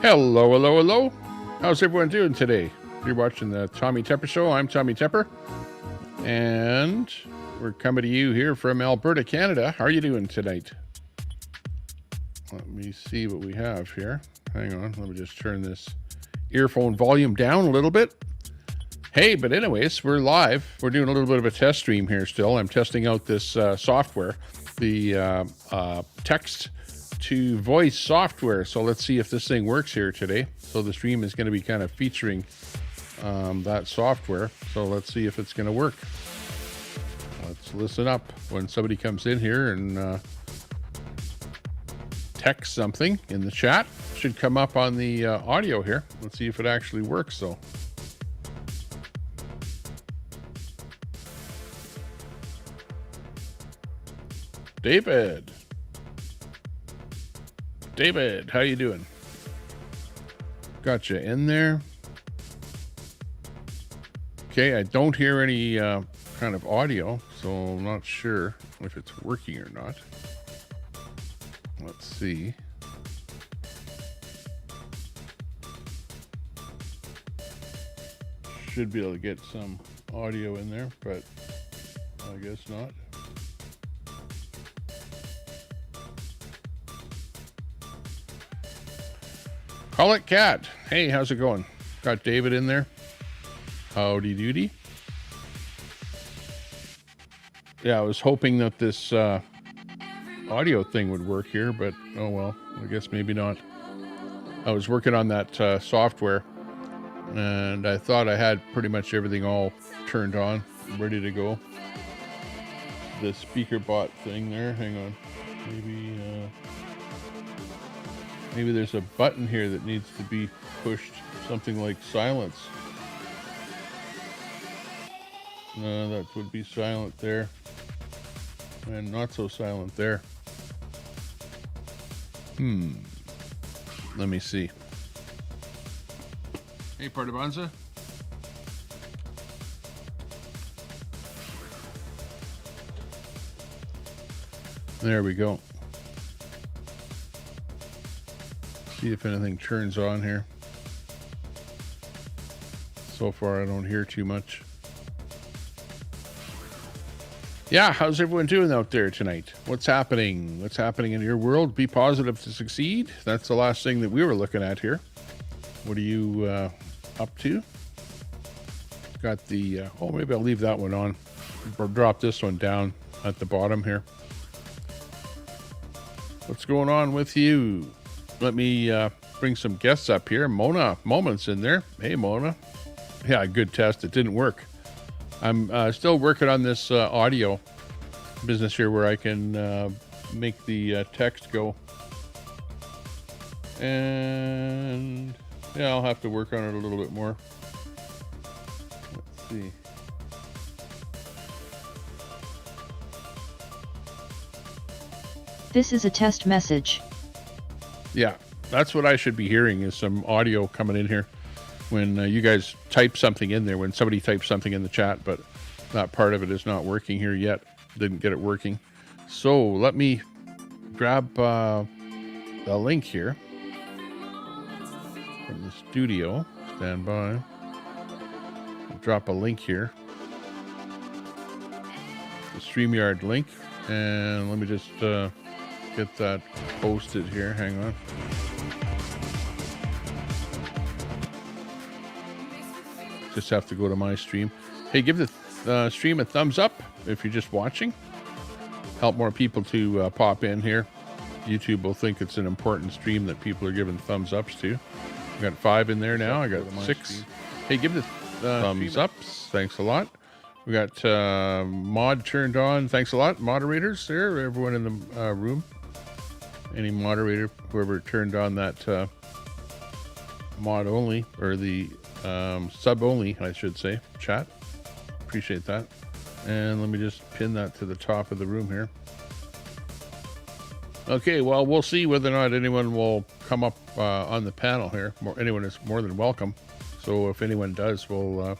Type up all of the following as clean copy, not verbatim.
Hello, hello, hello. How's everyone doing today? You're watching the Tommy Tepper Show. I'm Tommy Tepper, and we're coming to you here from Alberta, Canada. How are you doing tonight? Let me see what we have here. Hang on, let me just turn this earphone volume down a little bit. Hey, but anyways, we're live. We're doing a little bit of a test stream here still. I'm testing out this software, the text to voice software. So let's see if this thing works here today. So the stream is going to be kind of featuring that software. So let's see if it's going to work. Let's listen up when somebody comes in here and text something in the chat. Should come up on the audio here. Let's see if it actually works. So David, how you doing? Gotcha in there. Okay, I don't hear any kind of audio, so I'm not sure if it's working or not. Let's see. Should be able to get some audio in there, but I guess not. Call it Cat. Hey, how's it going? Got David in there. Howdy doody. Yeah, I was hoping that this audio thing would work here, but oh well, I guess maybe not. I was working on that software, and I thought I had pretty much everything all turned on, ready to go. The speaker bot thing there, hang on. Maybe there's a button here that needs to be pushed, something like silence. No, that would be silent there. And not so silent there. Let me see. Hey, Partabanza. There we go. See if anything turns on here. So far, I don't hear too much. Yeah, how's everyone doing out there tonight? What's happening? What's happening in your world? Be positive to succeed. That's the last thing that we were looking at here. What are you up to? Got the, oh, maybe I'll leave that one on. Or drop this one down at the bottom here. What's going on with you? Let me bring some guests up here. Mona Moment's in there. Hey, Mona. Yeah, good test. It didn't work. I'm still working on this audio business here where I can make the text go. And yeah, I'll have to work on it a little bit more. Let's see. This is a test message. Yeah, that's what I should be hearing is some audio coming in here when you guys type something in there, when somebody types something in the chat, but that part of it is not working here yet. Didn't get it working. So let me grab the link here from the studio. Stand by. I'll drop a link here. The StreamYard link. And let me just get that posted here. Hang on. Just have to go to my stream. Hey, give the stream a thumbs up if you're just watching. Help more people to pop in here. YouTube will think it's an important stream that people are giving thumbs ups to. I got 5 in there now. I got 6. Hey, give the thumbs ups. Thanks a lot. We got mod turned on. Thanks a lot, moderators there. Everyone in the room. Any moderator, whoever turned on that mod only, or the sub only, I should say, chat. Appreciate that. And let me just pin that to the top of the room here. Okay, well, we'll see whether or not anyone will come up on the panel here. Anyone is more than welcome. So if anyone does, we'll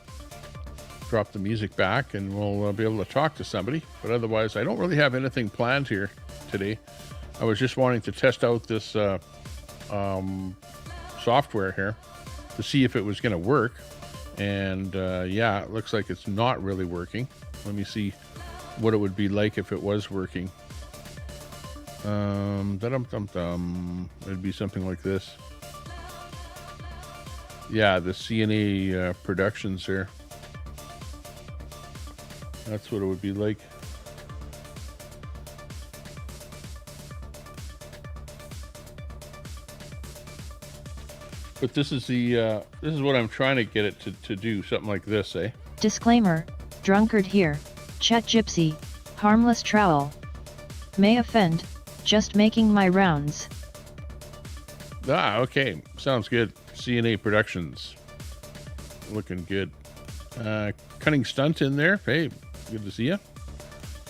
drop the music back and we'll be able to talk to somebody. But otherwise, I don't really have anything planned here today. I was just wanting to test out this software here to see if it was going to work. And yeah, it looks like it's not really working. Let me see what it would be like if it was working. It'd be something like this. Yeah, the CNA Productions there. That's what it would be like. But this is the this is what I'm trying to get it to do, something like this, eh? Disclaimer, drunkard here, chat gypsy, harmless trowel. May offend, just making my rounds. Ah, okay, sounds good. CNA Productions, looking good. Cunning Stunt in there, hey, good to see you.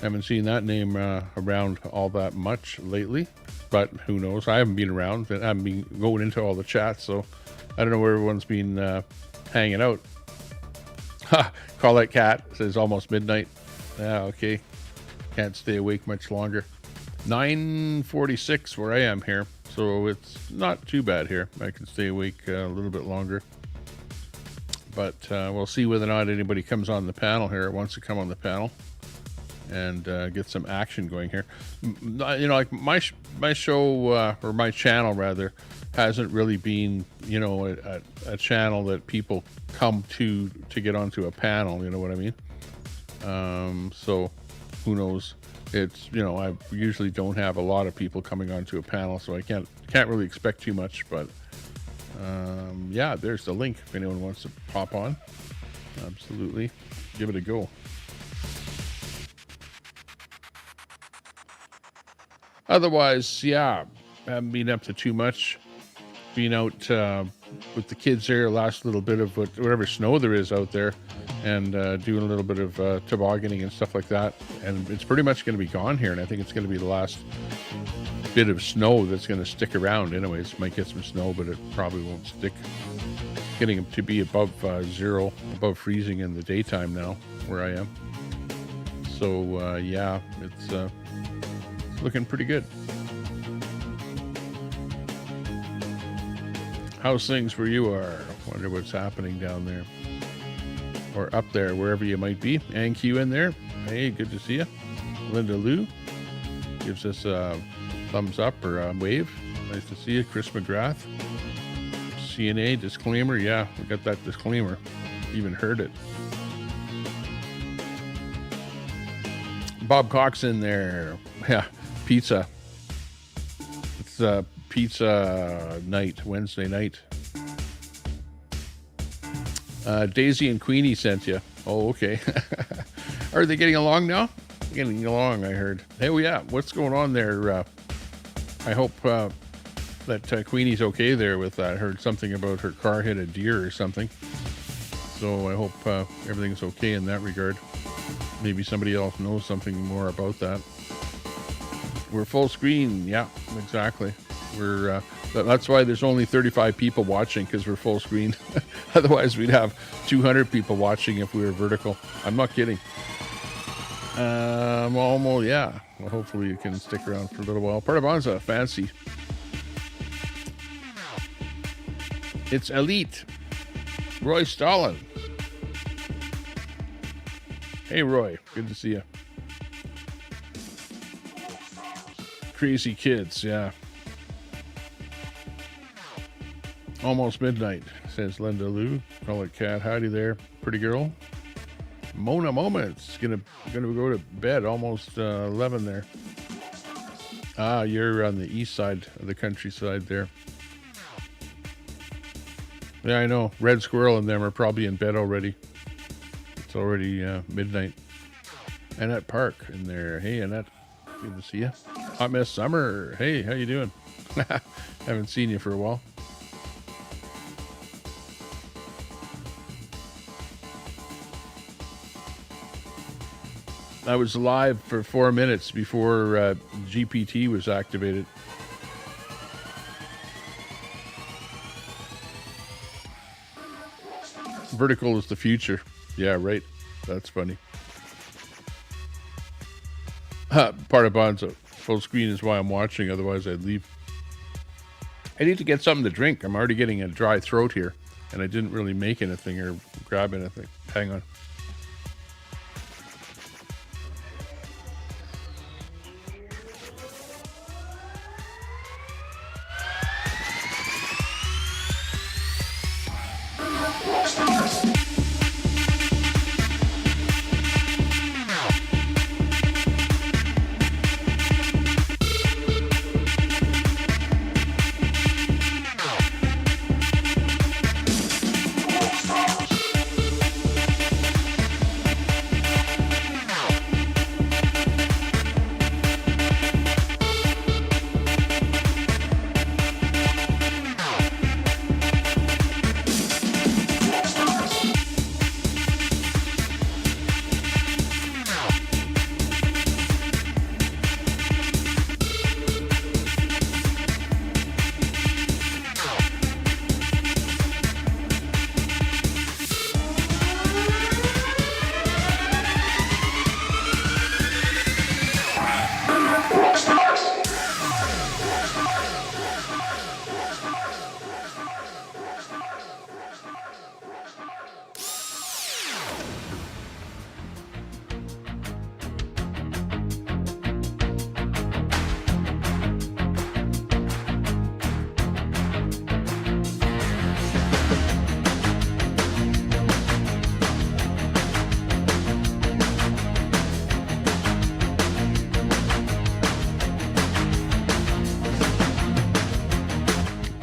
Haven't seen that name around all that much lately, but who knows? I haven't been around, I haven't been going into all the chats, so I don't know where everyone's been hanging out. Ha! Call that cat. It says almost midnight. Yeah, okay. Can't stay awake much longer. 9:46 where I am here, so it's not too bad here. I can stay awake a little bit longer. But we'll see whether or not anybody comes on the panel here, wants to come on the panel and get some action going here. You know, like my show, or my channel rather, hasn't really been, you know, a channel that people come to get onto a panel, you know what I mean? So who knows? It's, you know, I usually don't have a lot of people coming onto a panel, so I can't really expect too much, but yeah, there's the link if anyone wants to pop on. Absolutely. Give it a go. Otherwise, yeah, haven't been up to too much. Being out with the kids there, last little bit of whatever snow there is out there, and doing a little bit of tobogganing and stuff like that. And it's pretty much going to be gone here, and I think it's going to be the last bit of snow that's going to stick around. Anyways, might get some snow, but it probably won't stick. Getting to be above zero, above freezing in the daytime now, where I am. So yeah, it's looking pretty good. How's things where you are? Wonder what's happening down there. Or up there, wherever you might be. And Q in there. Hey, good to see you. Linda Lou gives us a thumbs up or a wave. Nice to see you. Chris McGrath. CNA disclaimer. Yeah, we got that disclaimer. Even heard it. Bob Cox in there. Yeah, pizza. It's pizza night, Wednesday night. Daisy and Queenie sent you. Oh, okay. Are they getting along now? Getting along, I heard. Hey, well, yeah, what's going on there? I hope that Queenie's okay there with that. I heard something about her car hit a deer or something. So I hope everything's okay in that regard. Maybe somebody else knows something more about that. We're full screen. Yeah, exactly. We're that's why there's only 35 people watching, because we're full screen. Otherwise, we'd have 200 people watching if we were vertical. I'm not kidding. Well, yeah. Well, hopefully you can stick around for a little while. Partabonza, fancy. It's Elite. Roy Stalin. Hey, Roy. Good to see you. Crazy kids, yeah. Almost midnight, says Linda Lou. Call it Cat. Howdy there, pretty girl. Mona Moments gonna go to bed almost 11 there. Ah, you're on the east side of the countryside there. Yeah, I know. Red Squirrel and them are probably in bed already. It's already midnight. Annette Park in there. Hey, Annette. Good to see you. Hot Mess Summer. Hey, how you doing? Haven't seen you for a while. I was live for 4 minutes before GPT was activated. Vertical is the future. Yeah, right. That's funny. Part of Bonzo. Full screen is why I'm watching. Otherwise, I'd leave. I need to get something to drink. I'm already getting a dry throat here, and I didn't really make anything or grab anything. Hang on.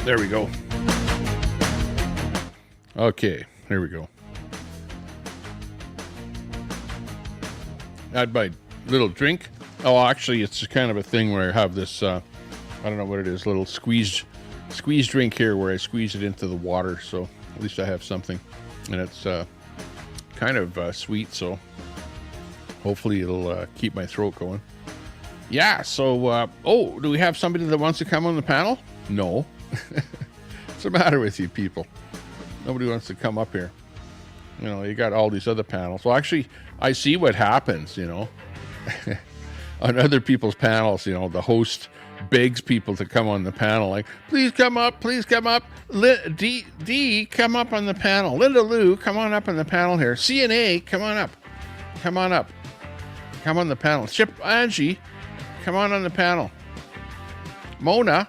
There we go. Okay, here we go. Add my little drink. Oh, actually, it's kind of a thing where I have this, I don't know what it is, little squeeze drink here where I squeeze it into the water. So at least I have something. And it's kind of sweet, so hopefully it'll keep my throat going. Yeah, so, oh, do we have somebody that wants to come on the panel? No. What's the matter with you people? Nobody wants to come up here. You know, you got all these other panels. Well, actually, I see what happens, you know. On other people's panels, you know, the host begs people to come on the panel. Like, please come up, please come up. D, come up on the panel. Linda Lou, come on up on the panel here. CNA, come on up. Come on up. Come on the panel. Chip Angie, come on the panel. Mona,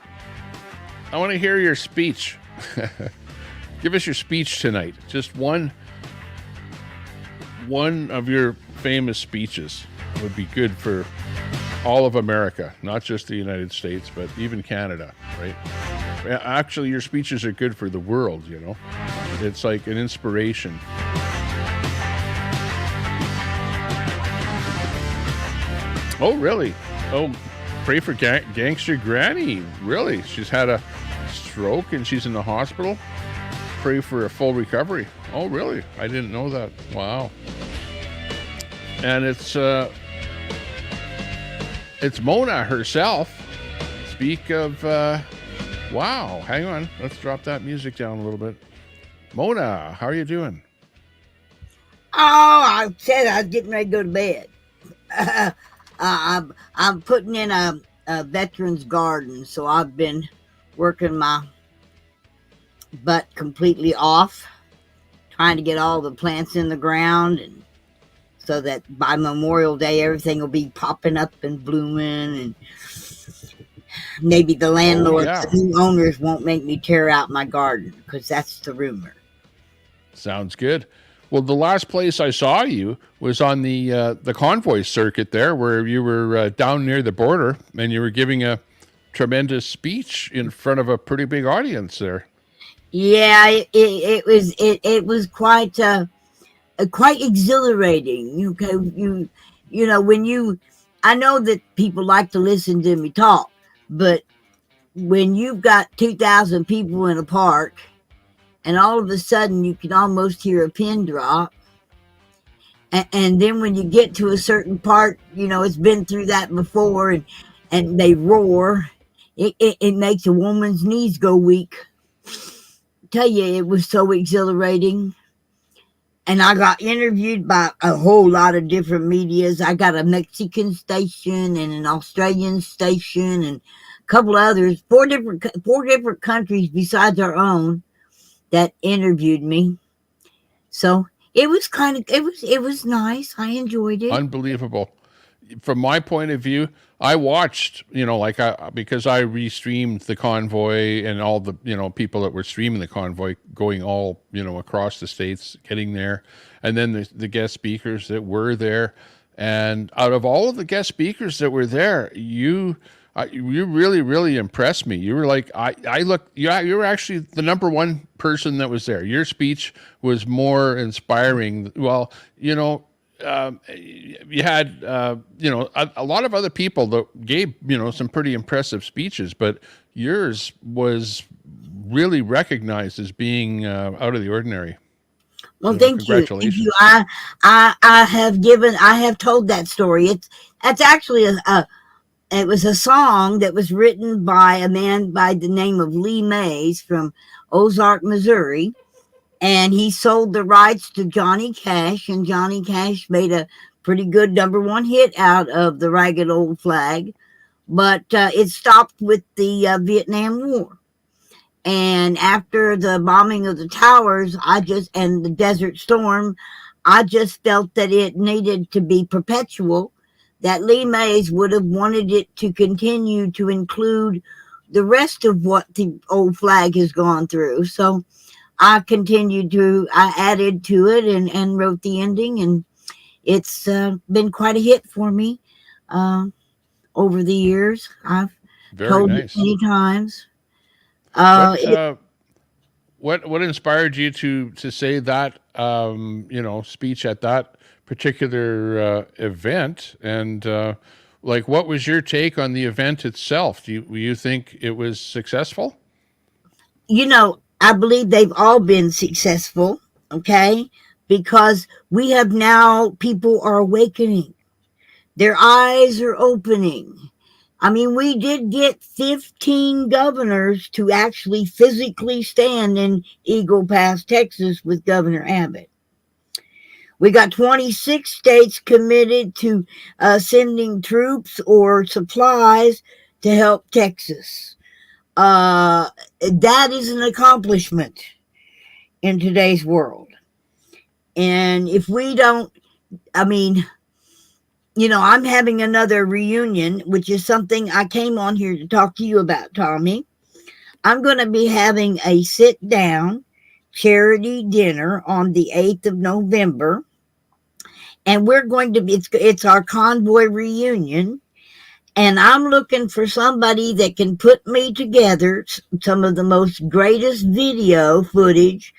I want to hear your speech. Give us your speech tonight. Just one of your famous speeches would be good for all of America, not just the United States, but even Canada, right? Actually, your speeches are good for the world, you know? It's like an inspiration. Oh, really? Oh, pray for Gangster Granny. Really? She's had a stroke and she's in the hospital? Pray for a full recovery. Oh, really? I didn't know that. Wow. And it's Mona herself. Speak of, wow. Hang on. Let's drop that music down a little bit. Mona, how are you doing? Oh, I said I was getting ready to go to bed. I'm putting in a veteran's garden, so I've been working my butt completely off, trying to get all the plants in the ground, and so that by Memorial Day everything will be popping up and blooming, and maybe the landlords, the new owners, won't make me tear out my garden, because that's the rumor. Sounds good. Well, the last place I saw you was on the convoy circuit there, where you were down near the border, and you were giving a tremendous speech in front of a pretty big audience there. Yeah, it was quite exhilarating. Okay, you know, when I know that people like to listen to me talk, but when you've got 2,000 people in a park, and all of a sudden you can almost hear a pin drop, and then when you get to a certain part, you know, it's been through that before, and they roar, it makes a woman's knees go weak. Tell you, it was so exhilarating. And I got interviewed by a whole lot of different medias. I got a Mexican station and an Australian station and a couple others, four different countries besides our own that interviewed me. So it was it was nice. I enjoyed it. Unbelievable. From my point of view, I watched, because I restreamed the convoy and all the, people that were streaming the convoy going all, across the states, getting there. And then the guest speakers that were there. And out of all of the guest speakers that were there, you really, really impressed me. You were like, you were actually the number one person that was there. Your speech was more inspiring. Well, you had a lot of other people that gave some pretty impressive speeches, but yours was really recognized as being out of the ordinary. Well, So thank you, thank you. congratulations. I have told that story. That's actually it was a song that was written by a man by the name of Lee Mays from Ozark, Missouri, and he sold the rights to Johnny Cash, and Johnny Cash made a pretty good #1 hit out of the Ragged Old Flag, but it stopped with the Vietnam War. And after the bombing of the towers, and the Desert Storm, I just felt that it needed to be perpetual, that Lee Mays would have wanted it to continue to include the rest of what the old flag has gone through. So I added to it and wrote the ending, and it's been quite a hit for me over the years. I've Very told it nice. many times. What It, what inspired you to say that speech at that particular event? And what was your take on the event itself? Do you think it was successful? I believe they've all been successful, okay? Because people are awakening. Their eyes are opening. I mean, we did get 15 governors to actually physically stand in Eagle Pass, Texas with Governor Abbott. We got 26 states committed to sending troops or supplies to help Texas. That is an accomplishment in today's world. And if we don't, I mean, I'm having another reunion, which is something I came on here to talk to you about, Tommy. I'm going to be having a sit down charity dinner on the 8th of November. And we're going to be, it's our convoy reunion. And I'm looking for somebody that can put me together some of the most greatest video footage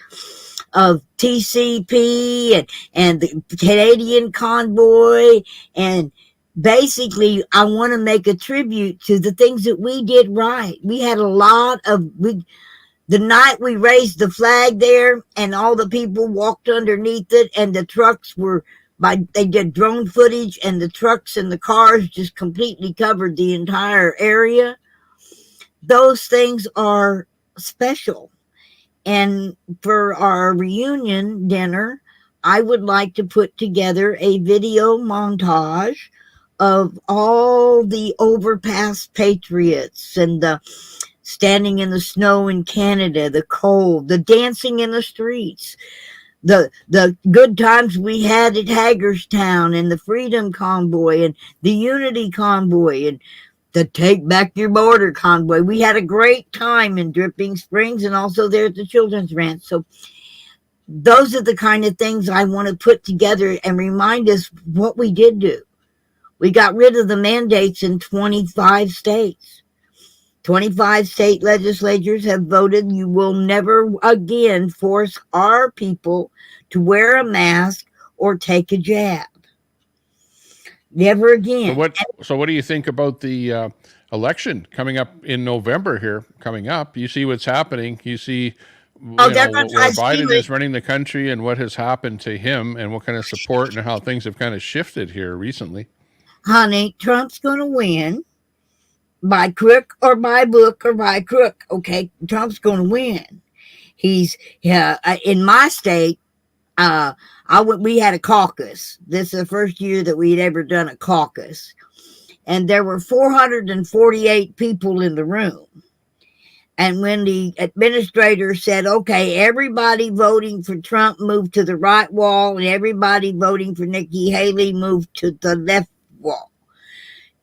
of TCP and the Canadian convoy. And basically, I want to make a tribute to the things that we did right. We had the night we raised the flag there and all the people walked underneath it, and the trucks they did drone footage, and the trucks and the cars just completely covered the entire area. Those things are special. And for our reunion dinner, I would like to put together a video montage of all the overpass patriots and the standing in the snow in Canada, the cold, the dancing in the streets, the good times we had at Hagerstown, and the Freedom Convoy and the Unity Convoy and the Take Back Your Border Convoy. We had a great time in Dripping Springs and also there at the Children's Ranch. So those are the kind of things I want to put together and remind us what we did do. We got rid of the mandates in 25 states. 25 state legislatures have voted you will never again force our people to wear a mask or take a jab. Never again. So what do you think about the election coming up in November here? Coming up, you see what's happening. You see, They're going to try where to steal Biden it. is running the country and what has happened to him and what kind of support and how things have kind of shifted here recently. Honey, Trump's going to win by crook or by book or by crook. Okay, Trump's going to win. He's in my state. We had a caucus. This is the first year that we had ever done a caucus, and there were 448 people in the room. And when the administrator said, okay, everybody voting for Trump moved to the right wall, and everybody voting for Nikki Haley moved to the left wall.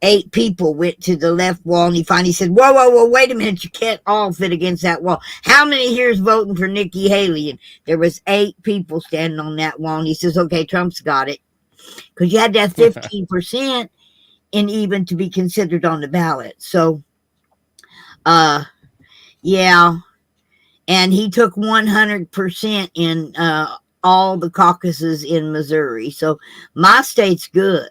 8 people went to the left wall, and he finally said, whoa, wait a minute, you can't all fit against that wall. How many here is voting for Nikki Haley? And there was 8 people standing on that wall, and he says, okay, Trump's got it. Because you had to have 15% in even to be considered on the ballot. So, yeah, and he took 100% in all the caucuses in Missouri. So my state's good.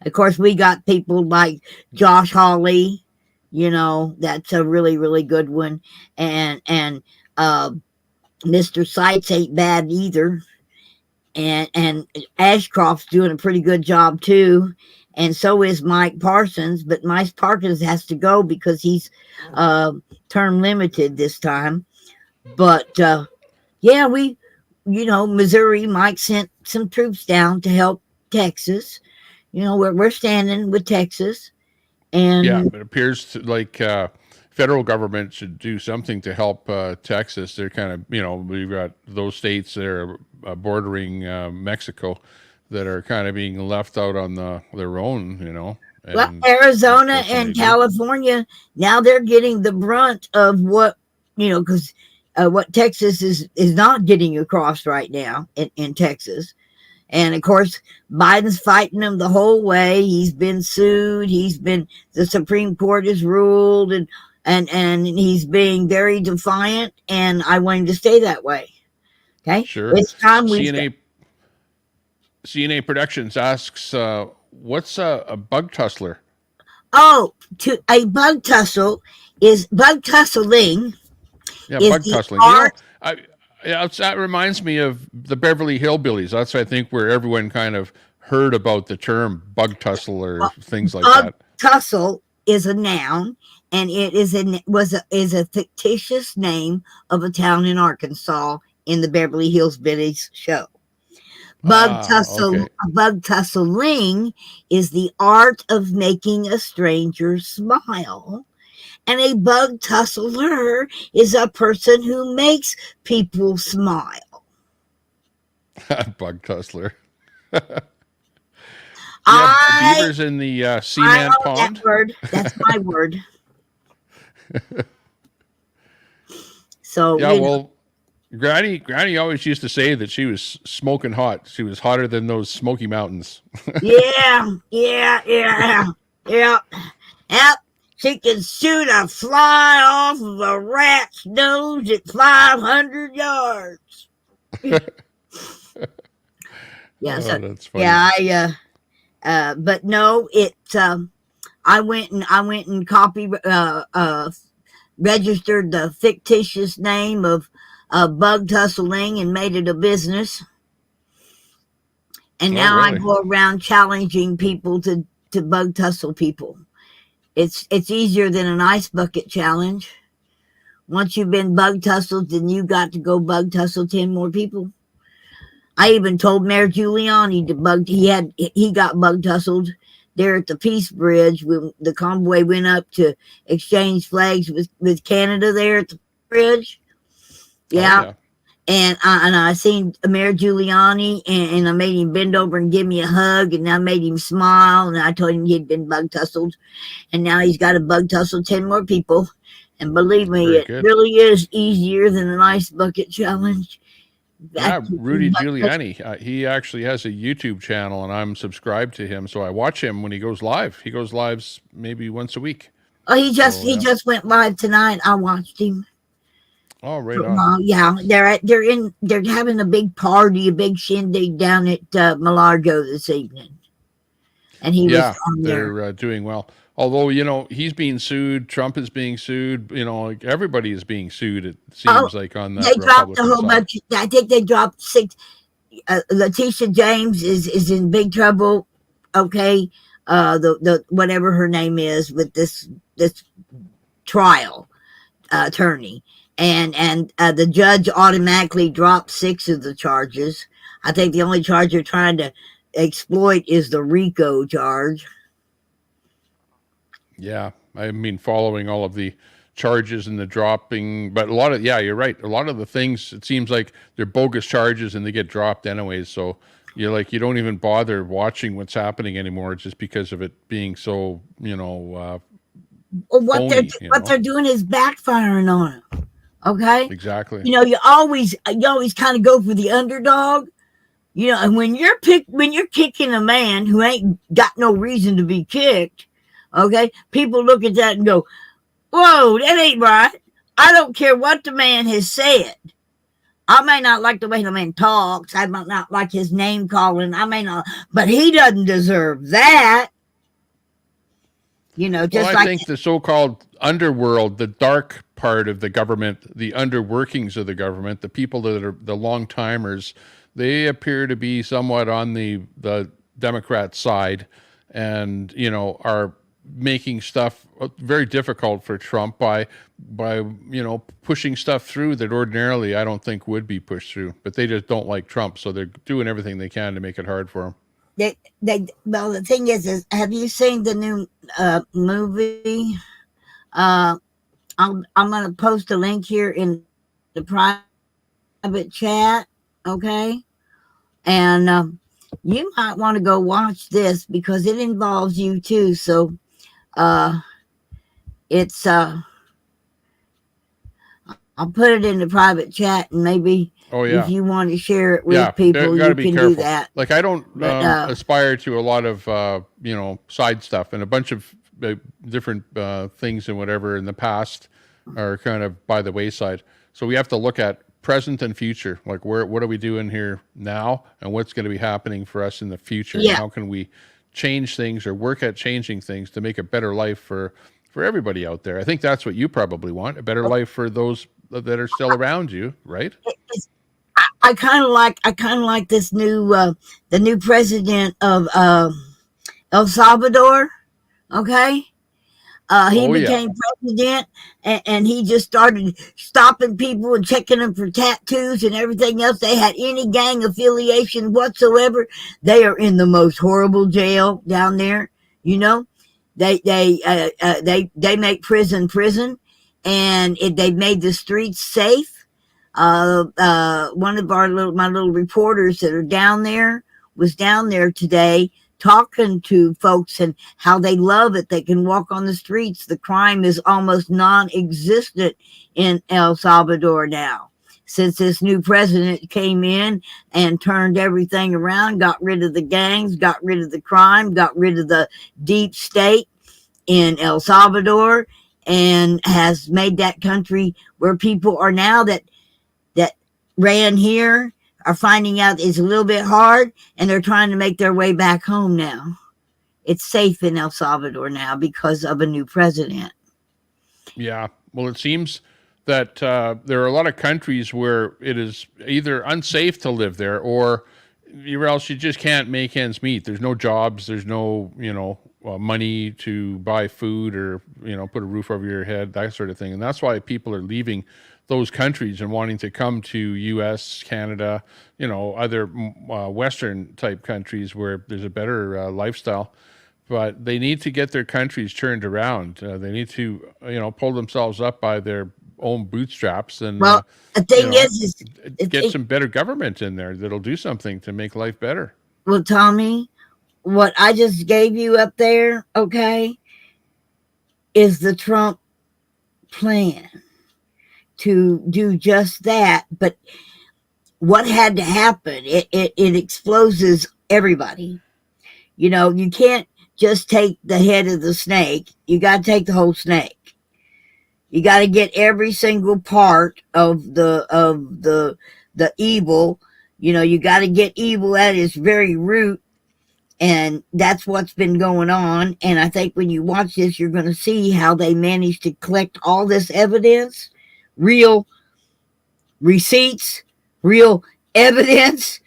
Of course, we got people like Josh Hawley, that's a really, really good one. And Mr. Seitz ain't bad either. And Ashcroft's doing a pretty good job too. And so is Mike Parsons, but Mike Parsons has to go because he's term limited this time. But yeah, Missouri, Mike sent some troops down to help Texas. We're standing with Texas. And yeah, it appears to, like federal government should do something to help Texas. They're kind of, we've got those states that are bordering Mexico that are kind of being left out on their own, Well, Arizona and California, now they're getting the brunt of what, because what Texas is not getting across right now in Texas. And of course, Biden's fighting him the whole way. He's been sued. The Supreme Court has ruled, and he's being very defiant. And I want him to stay that way. Okay. Sure. It's time CNA Productions asks, what's a bug tussler? Oh, a bug tussle is bug tussling. Yeah, bug tussling. That reminds me of the Beverly Hillbillies. That's, I think, where everyone kind of heard about the term bug tussle or things like that. Tussle is a noun, and it is a fictitious name of a town in Arkansas in the Beverly Hillbillies show. Bug tussling is the art of making a stranger smile. And a bug tussler is a person who makes people smile. Bug tussler. Beavers in the cement pond. That word. That's my word. So yeah, well, Granny always used to say that she was smoking hot. She was hotter than those Smoky Mountains. Yeah. She can shoot a fly off of a rat's nose at 500 yards. Yeah, that's funny. Yeah, but no, I went and registered the fictitious name of bug tussling and made it a business. And now really? I go around challenging people to bug tussle people. It's easier than an ice bucket challenge. Once you've been bug tussled, then you got to go bug tussle 10 more people. I even told Mayor Giuliani he got bug tussled there at the Peace Bridge when the convoy went up to exchange flags with Canada there at the bridge. Yeah. Oh, yeah. And I seen Mayor Giuliani, and I made him bend over and give me a hug, and I made him smile, and I told him he'd been bug tussled, and now he's got to bug tussle 10 more people. And believe me, it really is easier than an ice bucket challenge. Yeah, Rudy Giuliani, he actually has a YouTube channel, and I'm subscribed to him, so I watch him when he goes live. He goes lives maybe once a week. Oh, he just went live tonight. I watched him. Oh, right on. Yeah, they're having a big party, a big shindig down at Malargo this evening, and he was on there. They're doing well. Although he's being sued, Trump is being sued. Everybody is being sued. It seems like on that. They dropped a whole bunch. I think they dropped 6. Letitia James is in big trouble. Okay, the whatever her name is with this trial attorney. And the judge automatically dropped 6 of the charges. I think the only charge they're trying to exploit is the RICO charge. Yeah, I mean, following all of the charges and the dropping, but a lot of, yeah, you're right. A lot of the things, it seems like they're bogus charges and they get dropped anyways. So you're like, you don't even bother watching what's happening anymore just because of it being so, Or phony, what they're doing is backfiring on them. Okay, Exactly. you always kind of go for the underdog. And when you're kicking a man who ain't got no reason to be kicked, okay, people look at that and go, "Whoa, that ain't right." I don't care what the man has said. I may not like the way the man talks. I might not like his name calling. I may not, but he doesn't deserve that. Well, Just I like think the so-called underworld, the dark part of the government, the underworkings of the government, the people that are the long timers, they appear to be somewhat on the Democrat side, and are making stuff very difficult for Trump by pushing stuff through that ordinarily I don't think would be pushed through, but they just don't like Trump, so they're doing everything they can to make it hard for him. well, the thing is have you seen the new movie? Uh, I'm going to post a link here in the private chat, okay? And you might want to go watch this because it involves you too. So uh, it's I'll put it in the private chat, and maybe Oh if yeah. you want to share it Yeah, with they people, got to you be can do careful. that. Like I don't But aspire to a lot of side stuff, and a bunch of different things and whatever in the past are kind of by the wayside. So we have to look at present and future. Like what are we doing here now, and what's going to be happening for us in the future, and yeah, how can we change things or work at changing things to make a better life for everybody out there. I think that's what you probably want, a better life for those that are still around you, right? it's, I kind of like this new the new president of El Salvador. Okay, he Oh yeah. became president, and he just started stopping people and checking them for tattoos and everything else. They had any gang affiliation whatsoever. They are in the most horrible jail down there. You know, they make prison, and they've made the streets safe. One of my little reporters that are down there was down there today talking to folks and how they love it. They can walk on the streets. The crime is almost non-existent in El Salvador now since this new president came in and turned everything around, got rid of the gangs, got rid of the crime, got rid of the deep state in El Salvador, and has made that country where people are now that ran here are finding out it's a little bit hard, and they're trying to make their way back home now. It's safe in El Salvador now because of a new president. Yeah. Well, it seems that there are a lot of countries where it is either unsafe to live there, or else you just can't make ends meet. There's no jobs. There's no, money to buy food or, put a roof over your head, that sort of thing. And that's why people are leaving those countries and wanting to come to U.S., Canada, other Western type countries where there's a better lifestyle, but they need to get their countries turned around. They need to, pull themselves up by their own bootstraps and, Well, the you thing know, is get some better government in there that'll do something to make life better. well, Tommy, what I just gave you up there, okay, is the Trump plan to do just that. But what had to happen? It exposes everybody. You can't just take the head of the snake. You got to take the whole snake. You got to get every single part of the evil. You got to get evil at its very root, and that's what's been going on. And I think when you watch this, you're going to see how they managed to collect all this evidence, real receipts, real evidence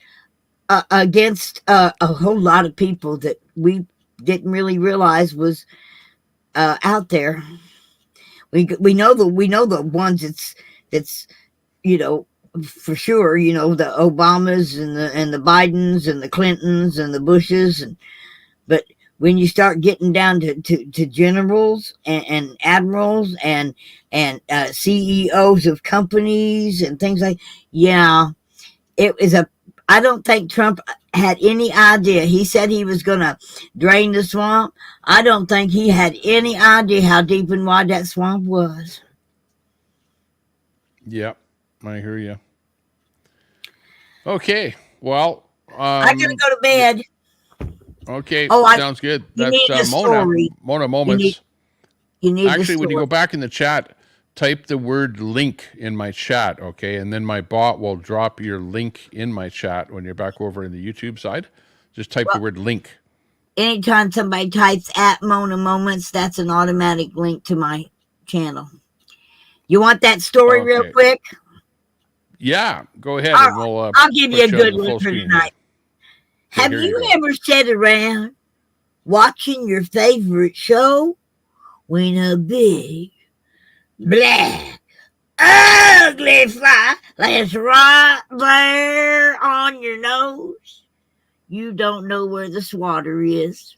against a whole lot of people that we didn't really realize was out there. We know the ones that's you know for sure. The Obamas and the Bidens and the Clintons and the Bushes, but when you start getting down to generals and admirals and CEOs of companies and things like, yeah, it was a. I don't think Trump had any idea. He said he was going to drain the swamp. I don't think he had any idea how deep and wide that swamp was. Yep, I hear you. Okay, well, I gotta go to bed. Okay, Oh, sounds good. You That's need the Mona. story. Mona Moments. You need Actually, the when you story. go back in the chat, type the word link in my chat, okay? And then my bot will drop your link in my chat when you're back over in the YouTube side. Just type the word link. Anytime somebody types at Mona Moments, that's an automatic link to my channel. You want that story real quick? Yeah, go ahead, All and we'll I'll give you a good one full for screen tonight. Okay, Have here you go. ever sat around watching your favorite show when a big, black, ugly fly lands right there on your nose? You don't know where the swatter is.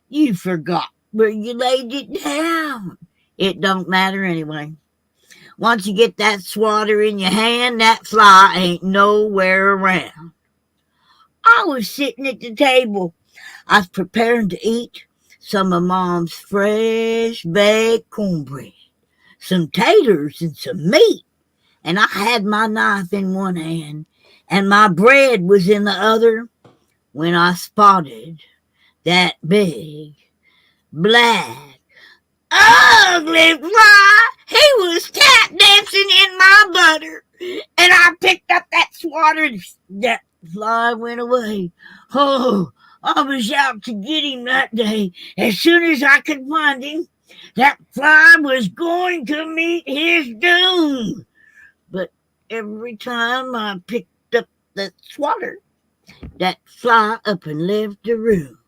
You forgot where you laid it down. It don't matter anyway. Once you get that swatter in your hand, that fly ain't nowhere around. I was sitting at the table. I was preparing to eat some of Mom's fresh baked cornbread, some taters, and some meat. And I had my knife in one hand, and my bread was in the other, when I spotted that big, black, ugly fly. He was tap dancing in my butter, and I picked up that swatter, and that fly went away. Oh, I was out to get him that day. As soon as I could find him, that fly was going to meet his doom. But every time I picked up that swatter, that fly up and left the room.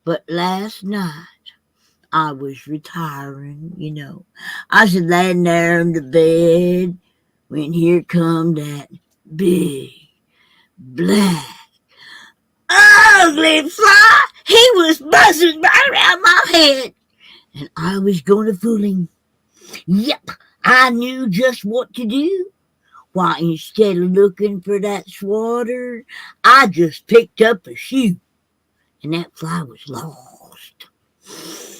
But last night, I was retiring, I was laying there in the bed when here come that big, black, ugly fly. He was buzzing right around my head, and I was going to fool him. Yep, I knew just what to do. Why, instead of looking for that swatter, I just picked up a shoe, and that fly was lost.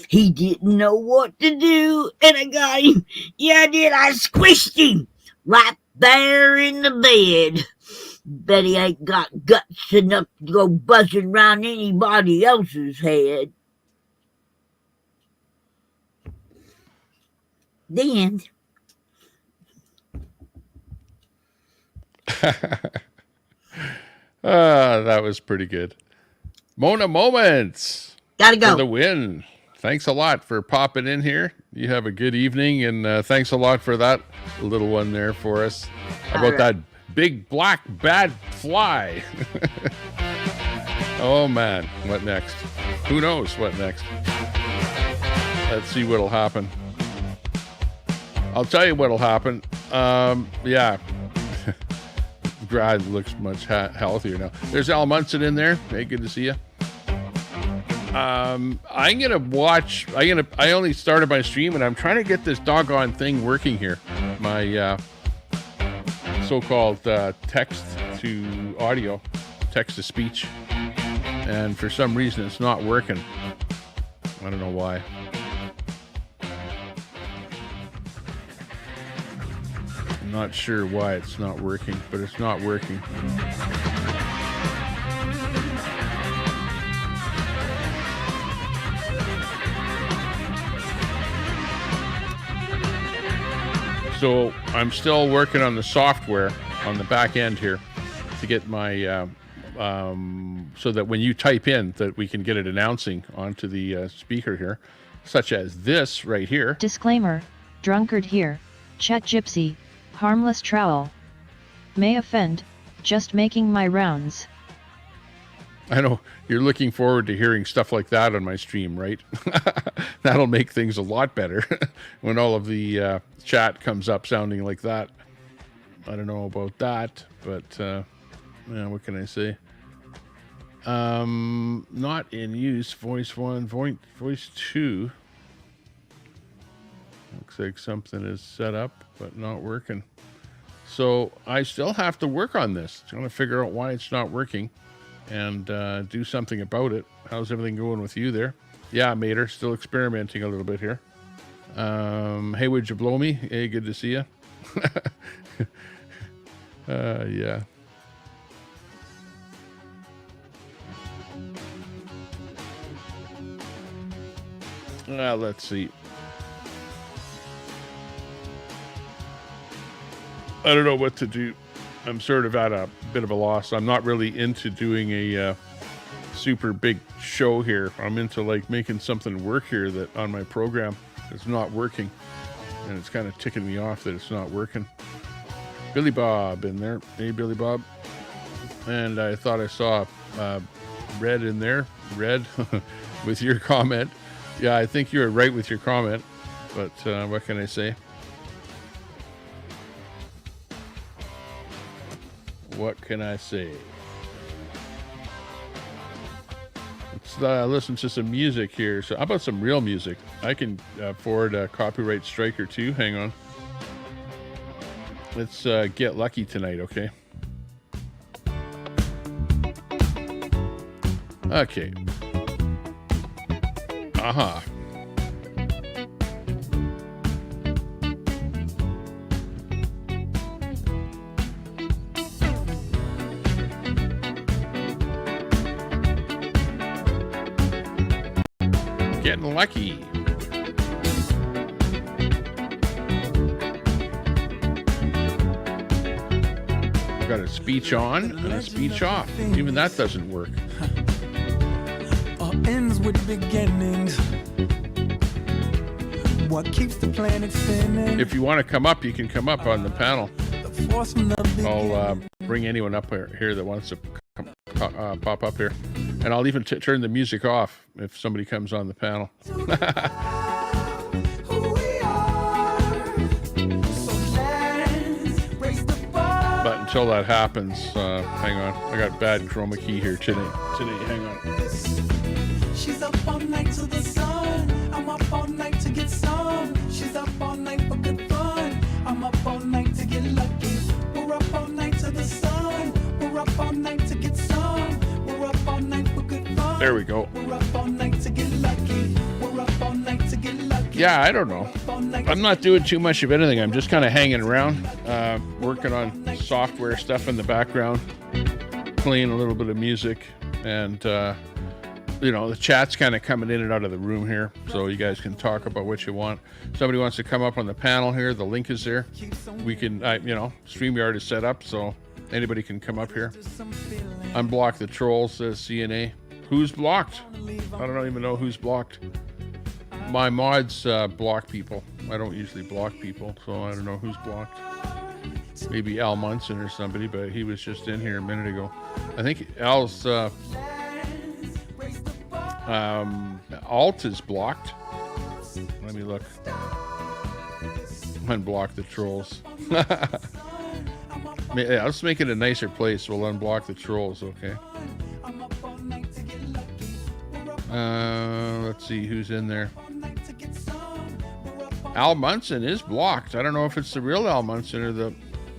He didn't know what to do, and I got him. Yeah, I did. I squished him right there in the bed. Bet he ain't got guts enough to go buzzing around anybody else's head. The end. That was pretty good. Mona Moments. Gotta go. For the win. Thanks a lot for popping in here. You have a good evening, and thanks a lot for that little one there for us about that big black bad fly. Oh man, what next? Who knows what next? Let's see what'll happen. I'll tell you what'll happen. Yeah. Brad looks much healthier now. There's Al Munson in there. Hey, good to see you. I'm gonna watch. I only started my stream, and I'm trying to get this doggone thing working here. My so-called text to audio, text to speech, and for some reason it's not working. I don't know why. I'm not sure why it's not working, but it's not working. So I'm still working on the software on the back end here to get my so that when you type in, that we can get it announcing onto the speaker here, such as this right here. Disclaimer, drunkard here, chat gypsy, harmless trowel. May offend, just making my rounds. I know you're looking forward to hearing stuff like that on my stream, right? That'll make things a lot better when all of the chat comes up sounding like that. I don't know about that, but yeah, what can I say? Not in use. Voice 1, voice 2. Looks like something is set up, but not working. So I still have to work on this. Trying to figure out why it's not working and do something about it. How's everything going with you there? Yeah, Mater, still experimenting a little bit here. Hey, would you blow me? Hey, good to see you. Yeah. Let's see. I don't know what to do. I'm sort of at a bit of a loss. I'm not really into doing a super big show here. I'm into like making something work here that on my program is not working. And it's kind of ticking me off that it's not working. Billy Bob in there. Hey, Billy Bob. And I thought I saw Red in there. Red with your comment. Yeah, I think you were right with your comment. But what can I say? What can I say? Let's listen to some music here. So how about some real music? I can afford a copyright strike or two. Hang on. Let's get lucky tonight, okay? Okay. Uh-huh. Getting lucky. Got a speech on and a speech off. Even that doesn't work. All ends with beginnings. What keeps the planet spinning? If you want to come up, you can come up on the panel. The force from the I'll bring anyone up here that wants to pop up here. And I'll even turn the music off if somebody comes on the panel. But until that happens, hang on. I got bad chroma key here today. Hang on. She's up all night to the sun. I'm up all night to get some. She's up all night for good fun. I'm up all night to get lucky. We're up all night to the sun. We're up all night to get some. We're up all night for good fun. There we go. We're up all night to get lucky. We're up all night to get lucky. Yeah, I don't know. I'm not doing too much of anything. I'm just kind of hanging around, working on software stuff in the background, playing a little bit of music, and you know, the chat's kind of coming in and out of the room here, so you guys can talk about what you want. Somebody wants to come up on the panel here, the link is there. We can, you know, StreamYard is set up, so anybody can come up here. Unblock the trolls, says CNA. Who's blocked? I don't even know who's blocked. My mods block people. I don't usually block people, so I don't know who's blocked. Maybe Al Munson or somebody, but he was just in here a minute ago. I think Al's alt is blocked. Let me look. Unblock the trolls. Yeah, let's make it a nicer place. We'll unblock the trolls, okay? Let's see who's in there. Al Munson is blocked. I don't know if it's the real Al Munson or the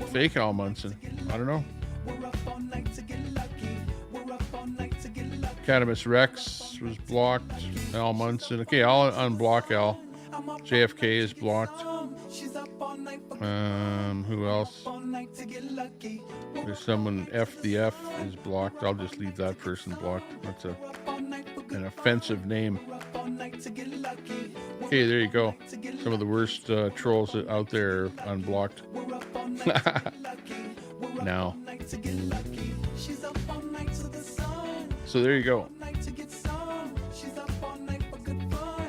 fake Al Munson. I don't know. Cannabis Rex was blocked. Al Munson. Okay, I'll unblock Al. JFK is blocked. Who else? There's someone, FDF is blocked. I'll just leave that person blocked. That's an offensive name. Okay, there you go. Some of the worst trolls out there are unblocked. Now. So there you go.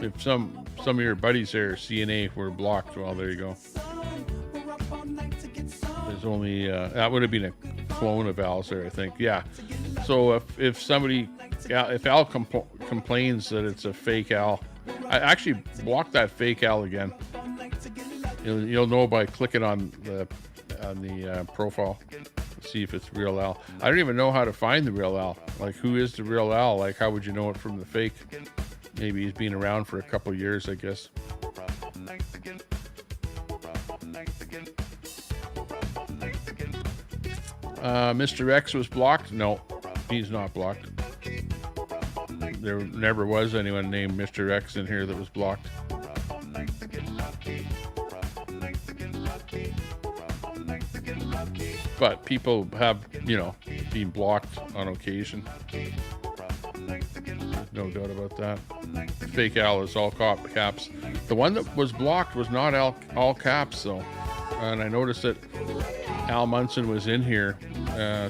If some of your buddies there, CNA, were blocked, well, there you go. There's only that would have been a clone of Al's there, I think. Yeah. So if somebody, if Al complains that it's a fake Al, I actually block that fake Al again. You'll know by clicking on the profile. see if it's real Al. I don't even know how to find the real Al. Like, who is the real Al? Like, how would you know it from the fake? Maybe he's been around for a couple years, I guess. Mr. X was blocked? No, he's not blocked. There never was anyone named Mr. X in here that was blocked. But people have, you know, been blocked on occasion. No doubt about that. Fake Al is all caps. The one that was blocked was not all caps, though. And I noticed that Al Munson was in here.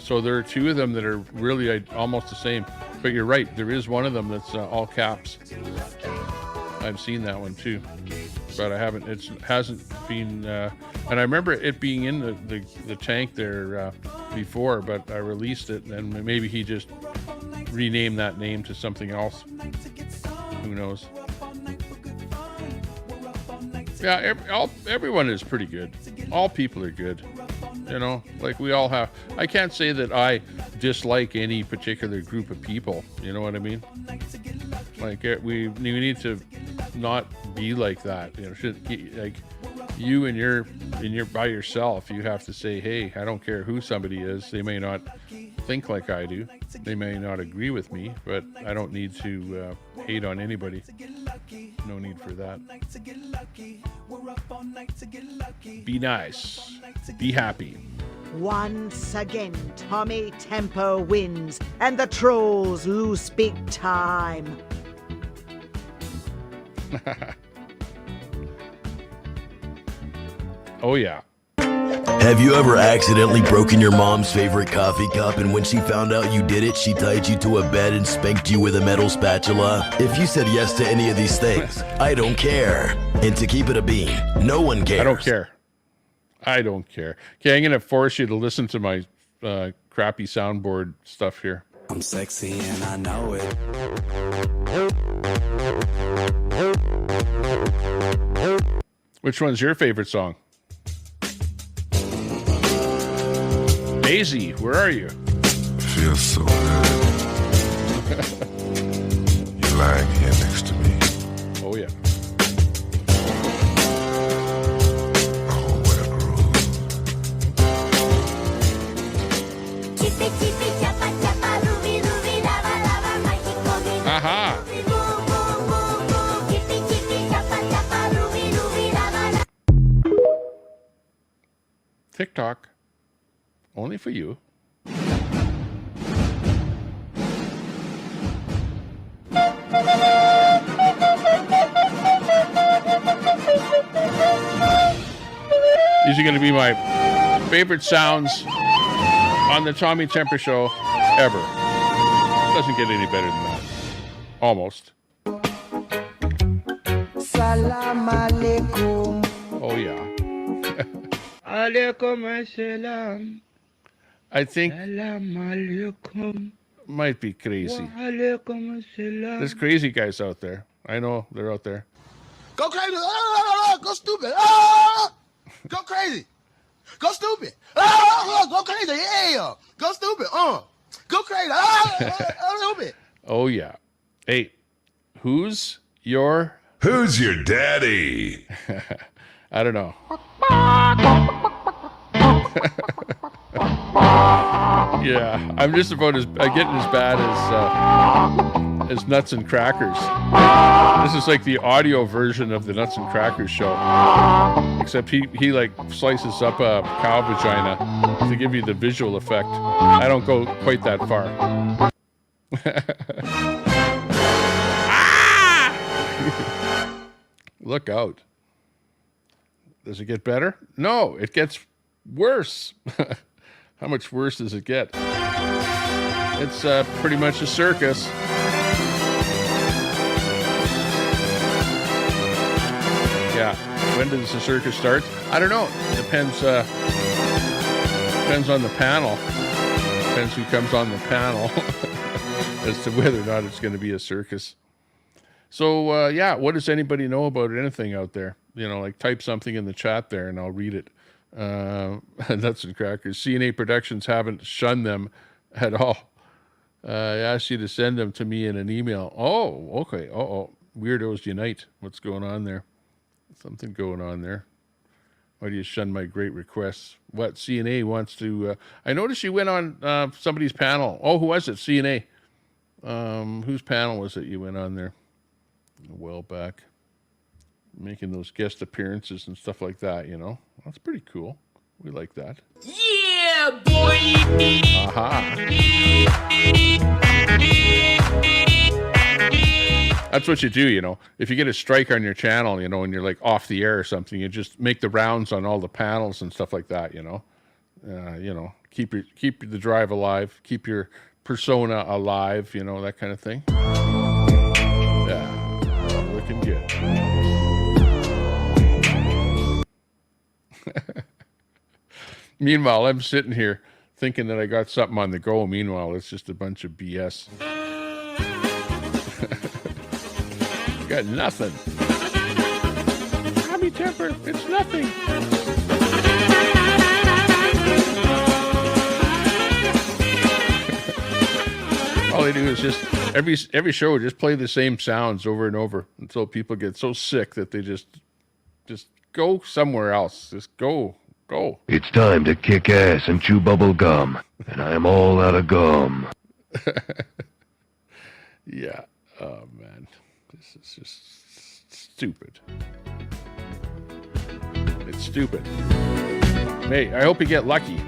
So there are two of them that are really almost the same. But you're right, there is one of them that's all caps. I've seen that one too. But I haven't, it hasn't been, and I remember it being in the tank there before, but I released it, and maybe he just renamed that name to something else. Who knows? Yeah, everyone is pretty good. All people are good. You know, like we all have. I can't say that I dislike any particular group of people. You know what I mean? Like we need to not be like that. You know, like you and you're by yourself. You have to say, hey, I don't care who somebody is. They may not think like I do. They may not agree with me, but I don't need to hate on anybody. No need for that. Be nice. Be happy. Once again, Tommy Tempo wins, and the trolls lose big time. Oh, yeah. Have you ever accidentally broken your mom's favorite coffee cup, and when she found out you did it, she tied you to a bed and spanked you with a metal spatula? If you said yes to any of these things, I don't care. And to keep it a bean, no one cares. I don't care. I don't care. Okay, I'm going to force you to listen to my crappy soundboard stuff here. I'm sexy and I know it. Which one's your favorite song? Daisy, where are you? Feels so good. You're lying here next to me. Oh, yeah. Oh, what a groove. Aha! TikTok. Only for you. These are going to be my favorite sounds on the Tommy Temper Show ever. Doesn't get any better than that. Almost. Salam alaikum. Oh, yeah. Alaikum assalam. I think Salam alaikum. might be crazy. Alaikum assalam. There's crazy guys out there. I know they're out there. Go crazy. Go stupid. Ah! Go crazy. Go stupid. Ah! Go crazy. Yeah. Go stupid. Go crazy. Stupid. Oh, yeah. Hey, who's your daddy? I don't know. Yeah, I'm just about getting as bad as Nuts and Crackers. This is like the audio version of the Nuts and Crackers show, except he like slices up a cow vagina to give you the visual effect. I don't go quite that far. Look out. Does it get better? No, it gets worse. How much worse does it get? It's pretty much a circus. Yeah. When does the circus start? I don't know. Depends on the panel. Depends who comes on the panel as to whether or not it's going to be a circus. So, yeah, what does anybody know about anything out there? You know, like type something in the chat there and I'll read it. Nuts and crackers. CNA Productions haven't shunned them at all. I asked you to send them to me in an email. Oh, okay. Weirdos unite. What's going on there? Something going on there. Why do you shun my great requests? What CNA wants to... I noticed you went on somebody's panel. Oh, who was it? CNA. Whose panel was it you went on there a while back? Making those guest appearances and stuff like that, you know? That's pretty cool. We like that. Yeah, boy. Aha. That's what you do, you know. If you get a strike on your channel, you know, and you're like off the air or something, you just make the rounds on all the panels and stuff like that, you know. Keep the drive alive, keep your persona alive, you know, that kind of thing. Yeah, looking good. Meanwhile, I'm sitting here thinking that I got something on the go. Meanwhile, it's just a bunch of BS. Got nothing. Tommy Temper, it's nothing. All they do is just every show just play the same sounds over and over until people get so sick that they just go somewhere else. Just go. It's time to kick ass and chew bubble gum, and I'm all out of gum. Yeah. Oh man, this is just stupid. It's stupid. Hey, I hope you get lucky.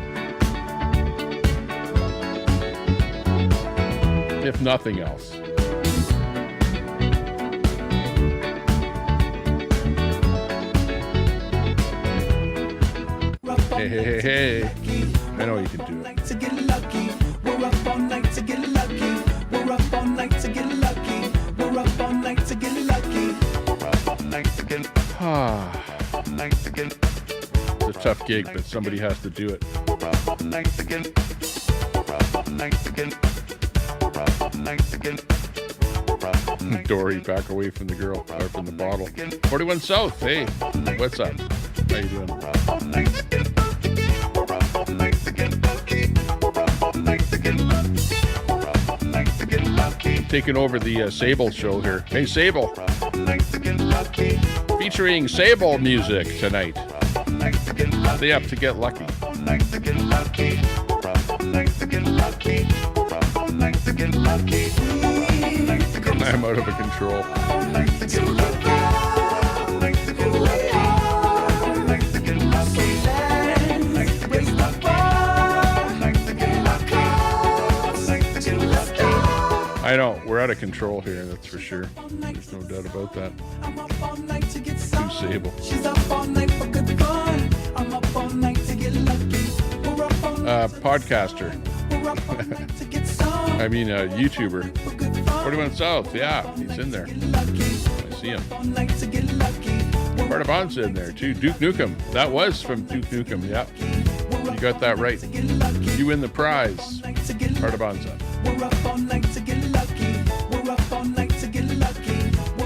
If nothing else. Hey. I know you can do it. We're up all night to get lucky. We're up all night to get lucky. We're up all night to get lucky. We're up all night to get It's a tough gig, but somebody has to do it. Dory, back away from the girl, or from the bottle. 41 South, hey, what's up? How you doing? Taking over the Sable show here. Hey, Sable. Featuring Sable music tonight. Stay up to get lucky. I'm out of control. I know, we're out of control here, that's for sure. There's no doubt about that. Too Sable. Podcaster. I mean, YouTuber. 41 South, yeah, he's in there. I see him. Part of Bon's in there, too. Duke Nukem. That was from Duke Nukem, yeah. You got that right. You win the prize. Part of Bon's up.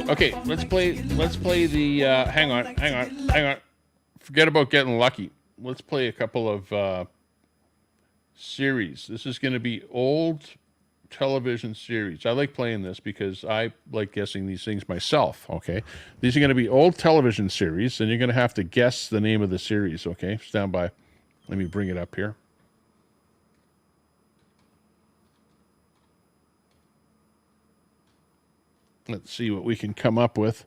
Okay, let's play the hang on. Forget about getting lucky. Let's play a couple of series. This is going to be old television series. I like playing this because I like guessing these things myself, okay? These are going to be old television series, and you're going to have to guess the name of the series, okay? Stand by. Let me bring it up here. Let's see what we can come up with.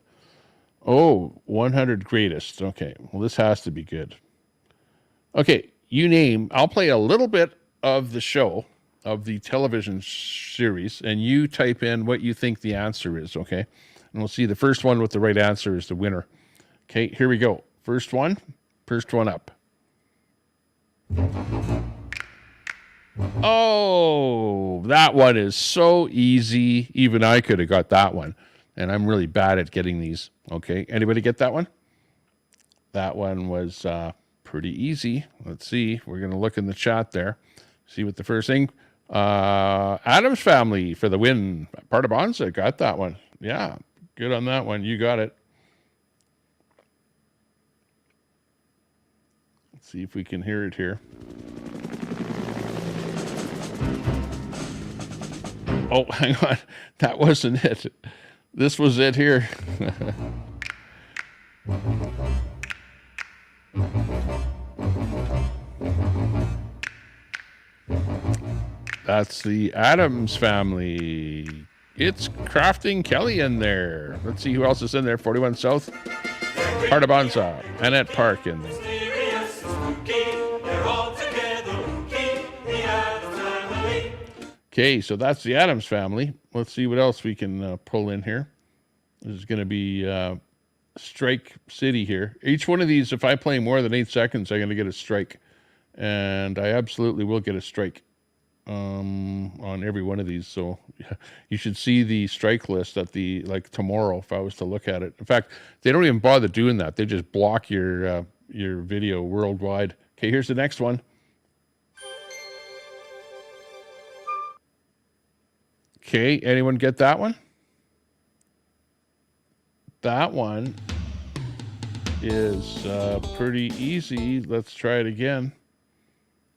Oh, 100 greatest. Okay, well, this has to be good. Okay, you name, I'll play a little bit of the show, of the television series, and you type in what you think the answer is, okay? And we'll see the first one with the right answer is the winner. Okay, here we go. First one up. Oh, that one is so easy. Even I could have got that one. And I'm really bad at getting these. Okay, anybody get that one? That one was pretty easy. Let's see. We're going to look in the chat there. See what the first thing. Adam's Family for the win. Part of Bonza got that one. Yeah, good on that one. You got it. Let's see if we can hear it here. Oh, hang on. That wasn't it. This was it here. That's the Addams family. It's Crafting Kelly in there. Let's see who else is in there. 41 South, Partabonsa, Annette Park in there. Okay, so that's the Addams family. Let's see what else we can pull in here. This is going to be Strike City here. Each one of these, if I play more than 8 seconds, I'm going to get a strike. And I absolutely will get a strike on every one of these. So you should see the strike list at tomorrow if I was to look at it. In fact, they don't even bother doing that. They just block your video worldwide. Okay, here's the next one. Okay, anyone get that one? That one is pretty easy. Let's try it again.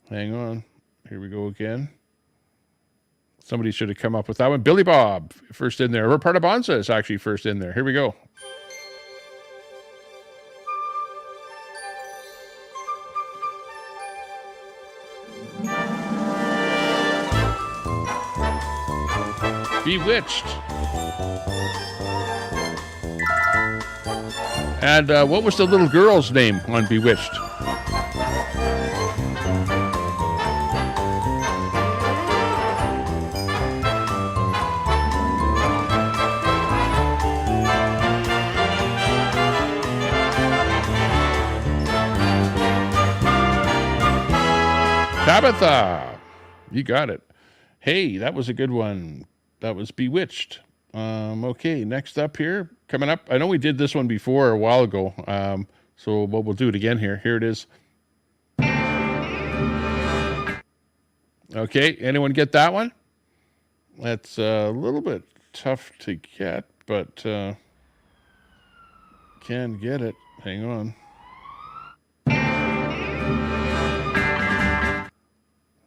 Hang on. Here we go again. Somebody should have come up with that one. Billy Bob, first in there. Partabonsa is actually first in there. Here we go. Bewitched. And what was the little girl's name on Bewitched? Tabitha. You got it. Hey, that was a good one. That was Bewitched. Okay, next up here, coming up. I know we did this one before a while ago, but we'll do it again here. Here it is. Okay, anyone get that one? That's a little bit tough to get, but can get it. Hang on.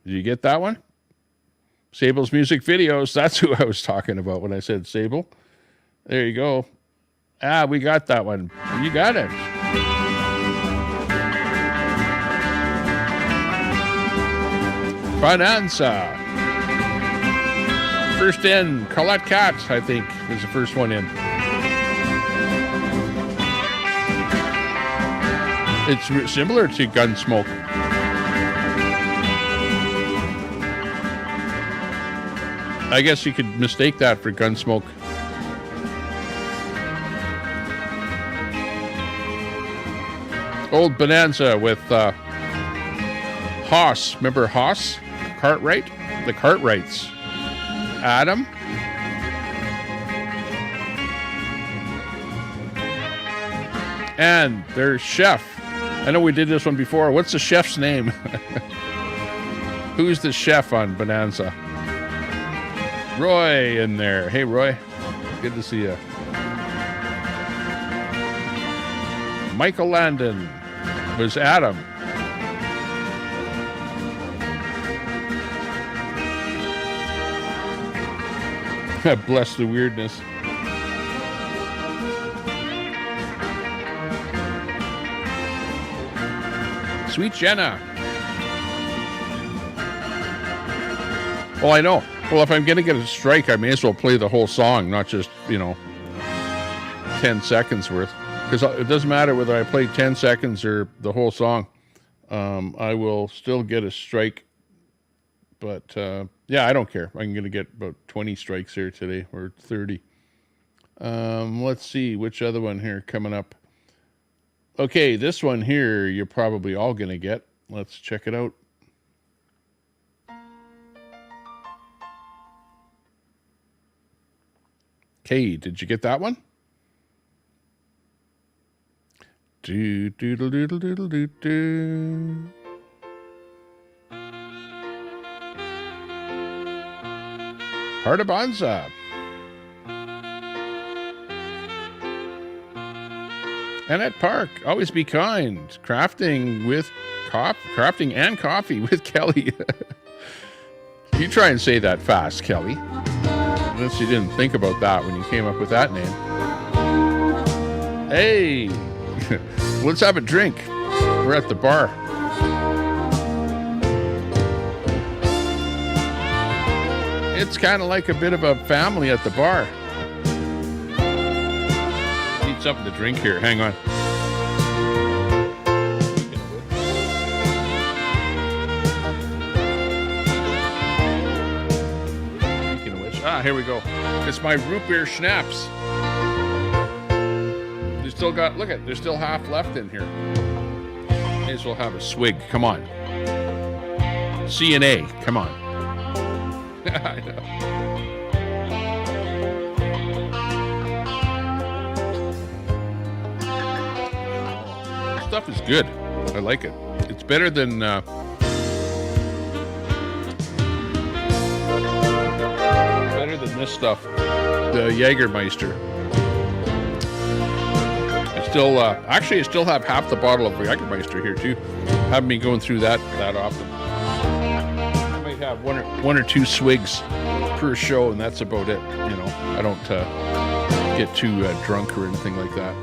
Did you get that one? Sable's music videos. That's who I was talking about when I said Sable. There you go. Ah, we got that one. You got it. Bonanza. First in. Colette Cat, I think, is the first one in. It's similar to Gunsmoke. I guess you could mistake that for Gunsmoke. Old Bonanza with Haas. Remember Haas? Cartwright? The Cartwrights. Adam. And their chef. I know we did this one before. What's the chef's name? Who's the chef on Bonanza? Roy in there. Hey, Roy. Good to see you. Michael Landon was Adam. Bless the weirdness. Sweet Jenna. Oh, I know. Well, if I'm going to get a strike, I may as well play the whole song, not just, 10 seconds worth. Because it doesn't matter whether I play 10 seconds or the whole song. I will still get a strike. But, yeah, I don't care. I'm going to get about 20 strikes here today, or 30. Let's see, which other one here coming up. Okay, this one here you're probably all going to get. Let's check it out. Okay, did you get that one? Do doodle doodle doodle doo doo. Partabonsa. Annette Park, always be kind. Crafting with crafting and coffee with Kelly. You try and say that fast, Kelly. Unless you didn't think about that when you came up with that name. Hey, let's have a drink. We're at the bar. It's kind of like a bit of a family at the bar. Need something to drink here. Hang on. Here we go. It's my root beer schnapps. You still got, look at, there's still half left in here. May as well have a swig. Come on. C and A. Come on. I know. Stuff is good. I like it. It's better than this stuff, the Jägermeister. I still, actually, I still have half the bottle of Jägermeister here too. Haven't been going through that often. I might have one or two swigs per show, and that's about it. You know, I don't get too drunk or anything like that.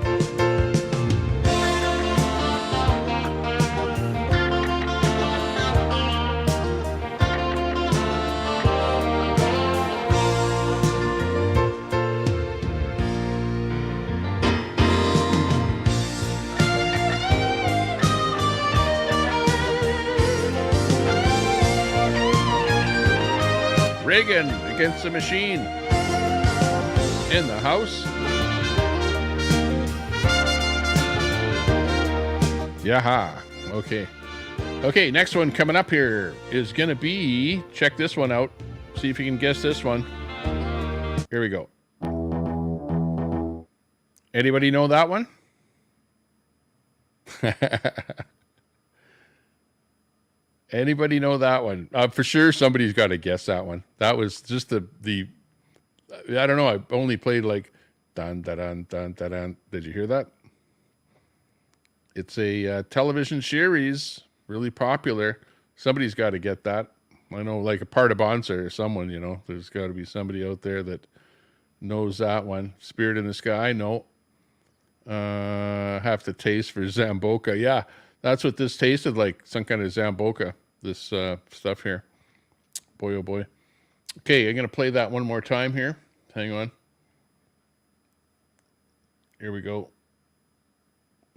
Reagan against the machine in the house. Yaha. Okay, next one coming up here is gonna be, check this one out, see if you can guess this one. Here we go. Anybody know that one? Anybody know that one? For sure, somebody's got to guess that one. That was just the. I don't know. I only played like dun dun dun dun dun dun. Did you hear that? It's a television series, really popular. Somebody's got to get that. I know, like a part of Bonser or someone. You know, there's got to be somebody out there that knows that one. Spirit in the Sky. No. Have to taste for Zamboca. Yeah. That's what this tasted like, some kind of Zamboca, this stuff here. Boy, oh boy. Okay, I'm going to play that one more time here. Hang on. Here we go.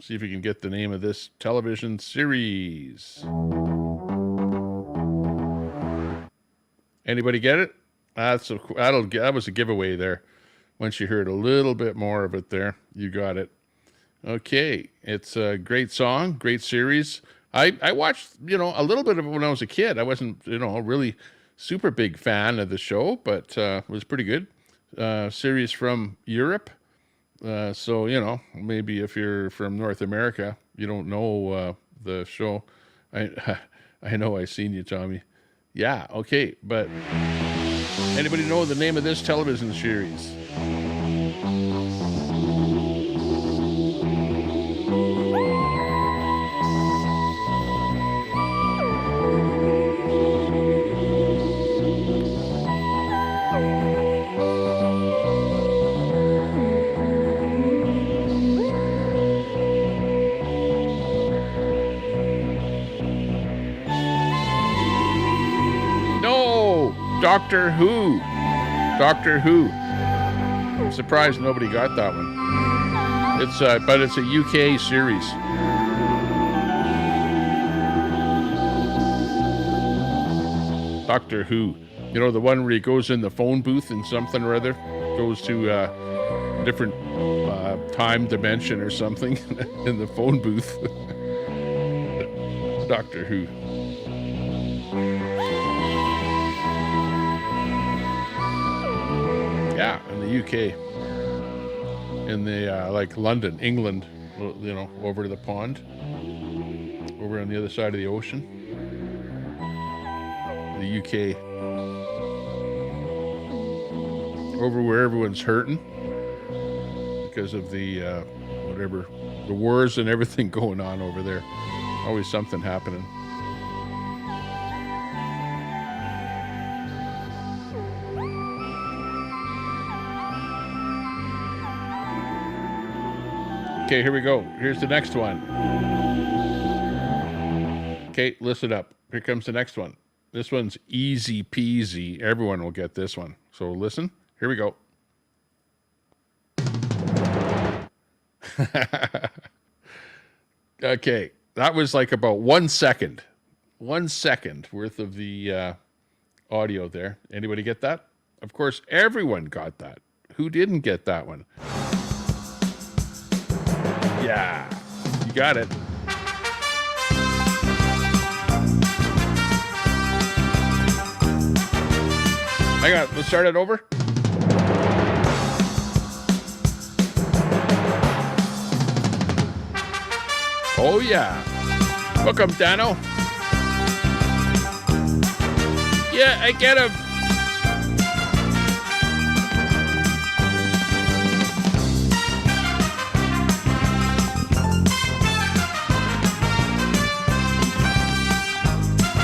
See if you can get the name of this television series. Anybody get it? That was a giveaway there. Once you heard a little bit more of it there, you got it. Okay, it's a great song, great series. I watched, a little bit of it when I was a kid. I wasn't, a really super big fan of the show, but it was pretty good. Series from Europe. So, maybe if you're from North America, you don't know the show. I know I seen you, Tommy. Yeah, okay, but anybody know the name of this television series? Doctor Who. Doctor Who. I'm surprised nobody got that one. But it's a UK series. Doctor Who. The one where he goes in the phone booth and something or other, goes to a different time dimension or something in the phone booth. Doctor Who. Yeah, in the UK, in the like London, England, over the pond, over on the other side of the ocean. The UK, over where everyone's hurting because of the the wars and everything going on over there. Always something happening. Okay, here we go. Here's the next one. Okay, listen up. Here comes the next one. This one's easy peasy. Everyone will get this one. So listen. Here we go. Okay, that was like about 1 second. 1 second worth of the audio there. Anybody get that? Of course, everyone got that. Who didn't get that one? Yeah, you got it. Hang on, let's start it over. Oh yeah. Welcome, Dano. Yeah, I get him.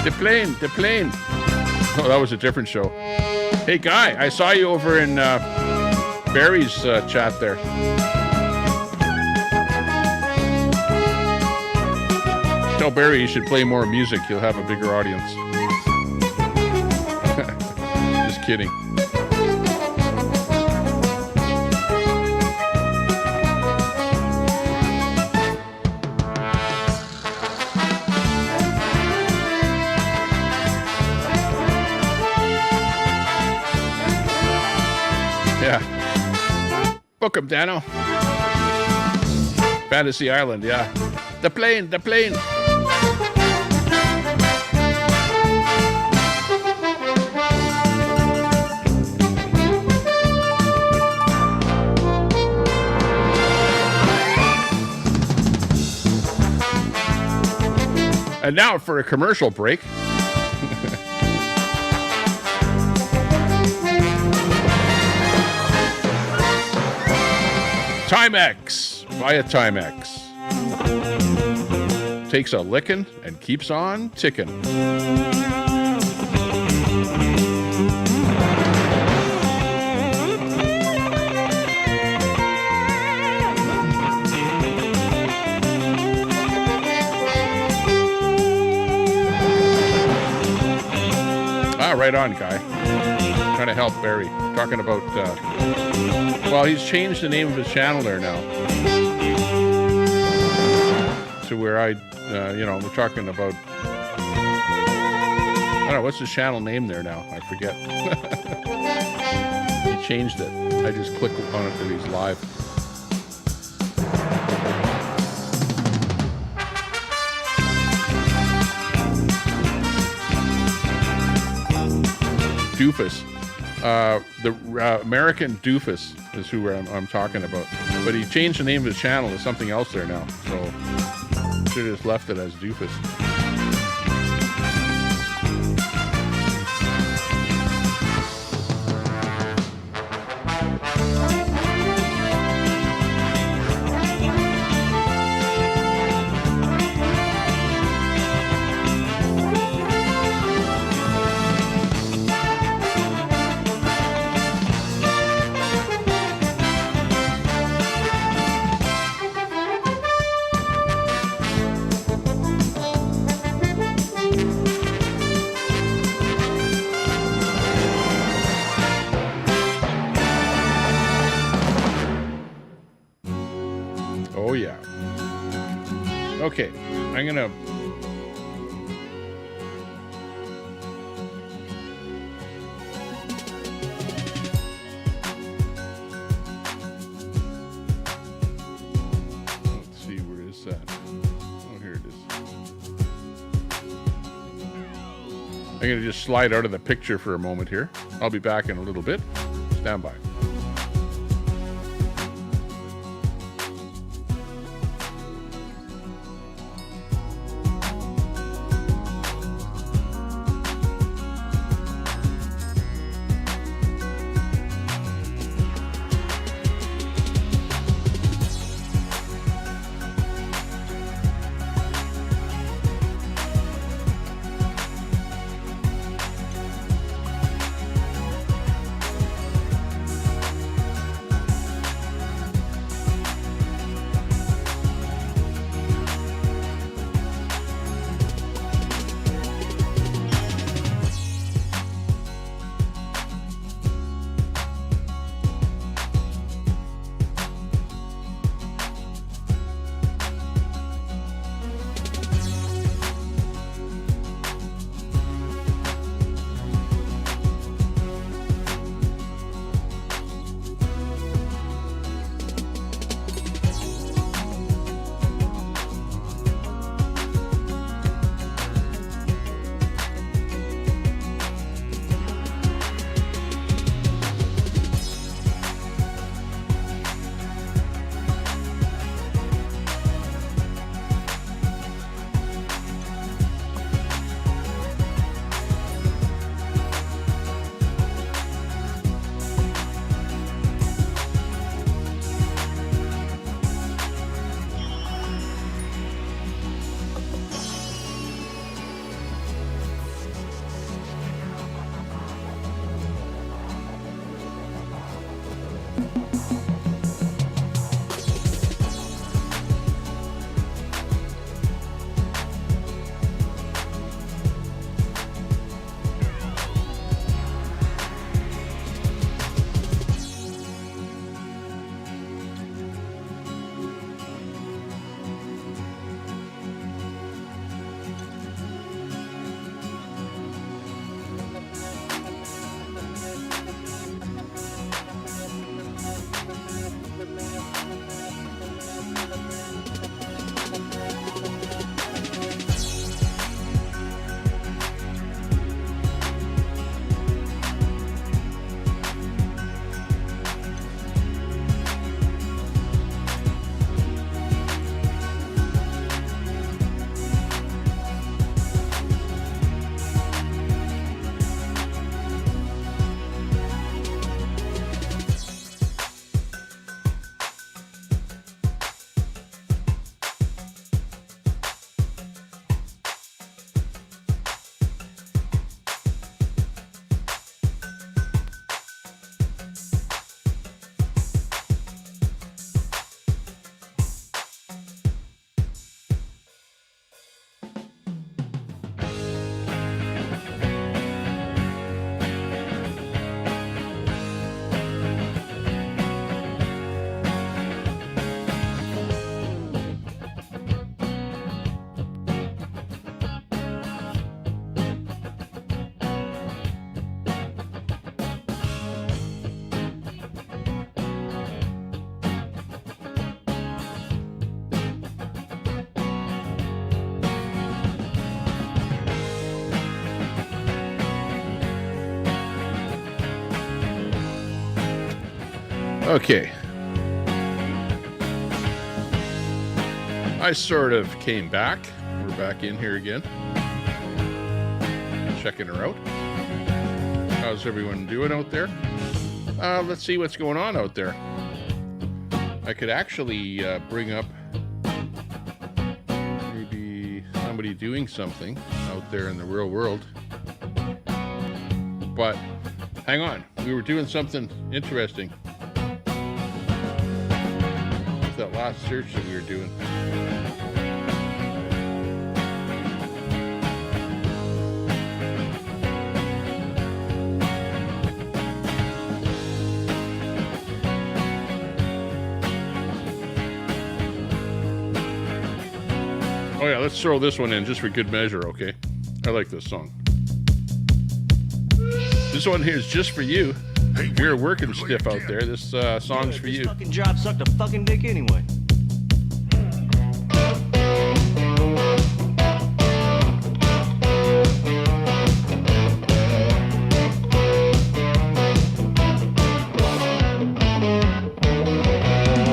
The plane. Oh, that was a different show. Hey, Guy, I saw you over in Barry's chat there. Tell Barry you should play more music. You'll have a bigger audience. Just kidding. Yeah. Book him, Dano. Fantasy Island, yeah. The plane. And now for a commercial break. Timex via Timex. Takes a licking and keeps on ticking. Right on, Guy. Trying to help Barry. Talking about, well, he's changed the name of his channel there now. To where we're talking about, I don't know, what's his channel name there now? I forget. He changed it. I just click on it that he's live. Doofus. The American Doofus is who I'm talking about. But he changed the name of his channel to something else there now. So should have just left it as Doofus. Oh, yeah. Okay, I'm gonna... Let's see, where is that? Oh, here it is. I'm gonna just slide out of the picture for a moment here. I'll be back in a little bit. Stand by. Okay. I sort of came back. We're back in here again. Checking her out. How's everyone doing out there? Let's see what's going on out there. I could actually bring up maybe somebody doing something out there in the real world. But hang on, we were doing something interesting. That last search that we were doing. Oh yeah, let's throw this one in just for good measure, okay? I like this song. This one here is just for you. If you're working stiff out there, this song's for you. This fucking job sucked a fucking dick anyway.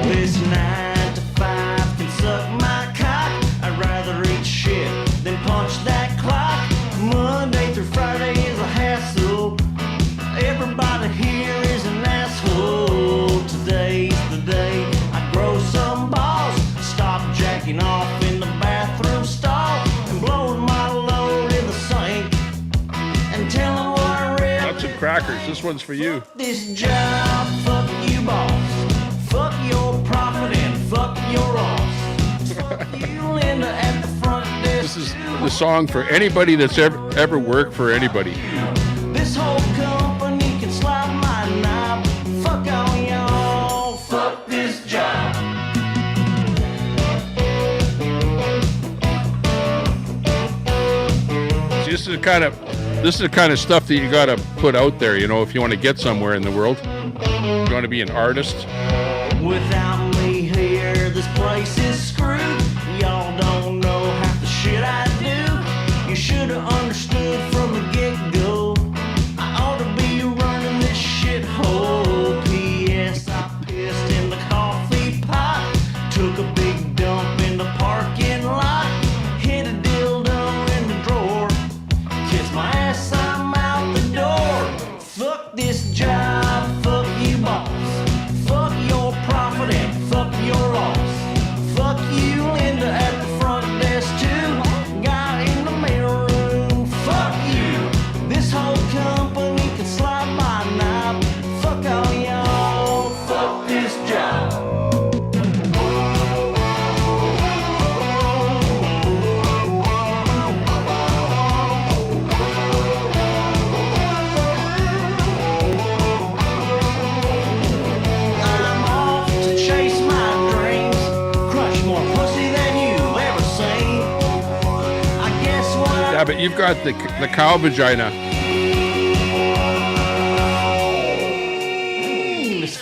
This 9 to 5 can suck my cock. I'd rather eat shit than punch that clock. Monday through Friday is a hassle. Everybody here is an asshole. Today's the day I grow some balls. Stop jacking off in the bathroom stall and blowing my load in the sink. And tell them what I really Lots of crackers. This one's for you. fuck this job, fuck you boss. Fuck your profit and fuck your loss. Fuck you, Linda, at the front desk. This is the song for anybody that's ever worked for anybody. This whole company can slap my knob. Fuck all y'all. Fuck this job. See, this is the kind of stuff that you gotta put out there, you know, if you want to get somewhere in the world. If you want to be an artist. Without me here, this place is screwed. Y'all don't know half the shit I do. You should have understood from the get-go. I ought to be running this shithole. P.S. I pissed in the coffee pot. Took a big dump in the parking lot. Hid a dildo in the drawer. Kiss my ass, I'm out the door. Fuck this job, fuck you boss. Fuck your profit and you've got the cow vagina.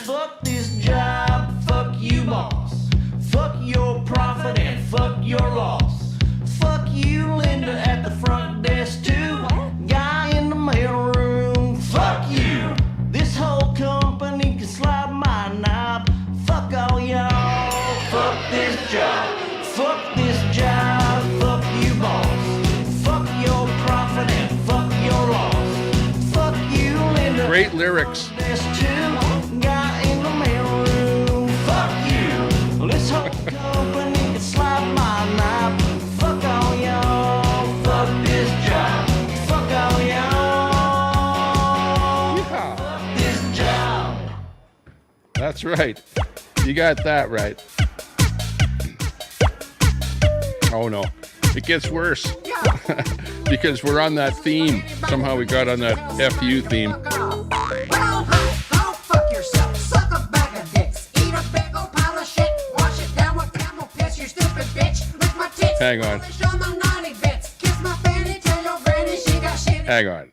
Fuck this job, fuck you, boss. Fuck your profit and fuck your loss. Fuck you, Linda, at the front desk too. Guy in the mail room, fuck you. This whole company can slide my knob. Fuck all y'all, fuck this job. Fuck this job, fuck you, boss. Fuck your profit and fuck your loss. Fuck you, Linda. Great lyrics. Desk too. Guy in the mail room, fuck you. This whole company can slide my knob. Fuck all y'all, fuck this job. Fuck all y'all, Yeah. fuck this job. That's right. You got that right. Oh no, it gets worse. Because we're on that theme. Somehow we got on that FU theme. Well, go fuck yourself. Suck a bag of dicks. Eat a big old pile of shit. Wash it down with camel piss, you stupid bitch. Lick my tits. Hang on. Show my naughty bits. Kiss my fanny, tell your granny she got shit. Hang on.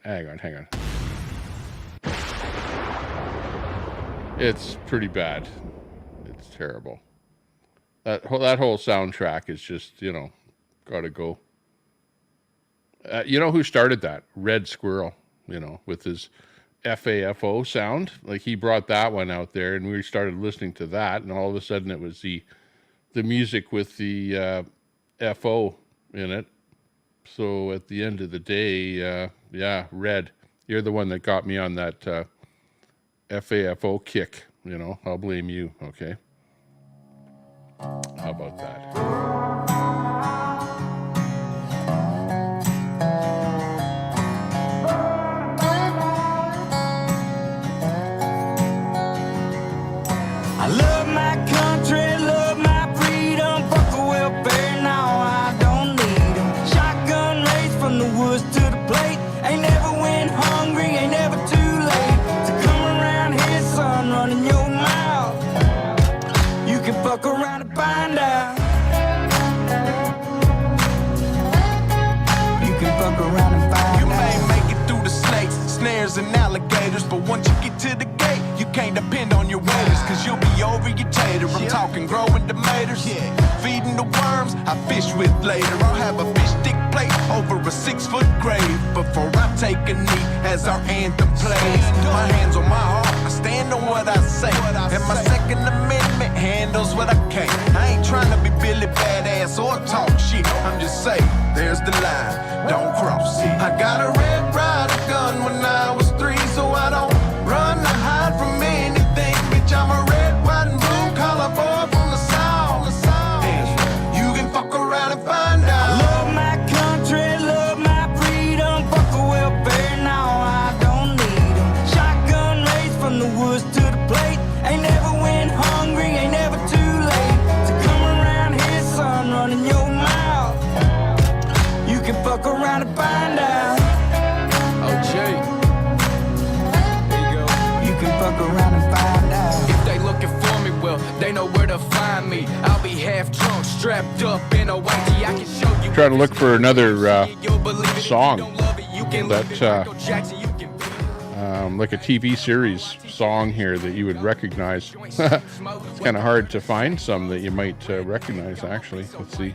It's pretty bad. It's terrible. That whole soundtrack is just, gotta go. You know who started that? Red Squirrel, with his FAFO sound. Like, he brought that one out there, and we started listening to that, and all of a sudden it was the music with the FO in it. So at the end of the day, Red, you're the one that got me on that FAFO kick. I'll blame you, okay? How about that? I love my country, love my freedom. Fuck the welfare, now I don't need them. Shotgun race from the woods to the plate. Ain't never went hungry, ain't never too late. So come around here, son, running your mouth. You can fuck around and find out. You can fuck around and find out. You may make it through the snakes, snares, and alligators, but once you get to the gate, you can't depend on your waiters, cause you'll be overeated. I'm talking growing tomatoes, feeding the worms I fish with later. I'll have a fish stick plate over a 6-foot grave before I take a knee as our anthem plays. My hands on my heart, I stand on what I say, and my Second Amendment handles what I can. I ain't trying to be Billy Badass or talk shit, I'm just saying, there's the line, don't cross it. I got a Red Ryder gun when I was 3, so I don't run or hide from anything, bitch. I'm a red, white, and blue collar boy from the South. And you can fuck around and find out. I love my country, love my freedom. Fuck the welfare, now I don't need them. Shotgun race from the woods to the plate. Ain't never went hungry, ain't never too late. So come around here, son, running your mouth. You can fuck around and find out. Fuck around and find out. If they looking for me, well, they know where to find me. I'll be half drunk, strapped up in a whitey. I can show you. Trying to look for another song that like a TV series song here that you would recognize. It's kind of hard to find some that you might recognize, actually. Let's see.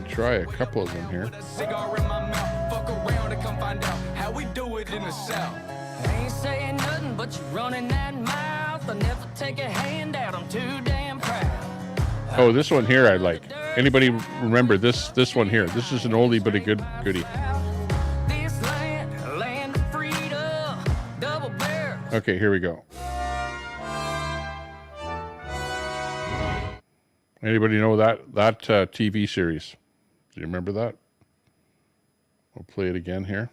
Try a couple of them here. We do it in the South. I ain't saying nothing, but you running that mouth. I never take a hand out, I'm too damn proud. Oh, this one here I like. Anybody remember this one here? This is an oldie but a goodie. This land of freedom, double barrel. Okay, here we go. Anybody know that TV series? Do you remember that? We'll play it again here.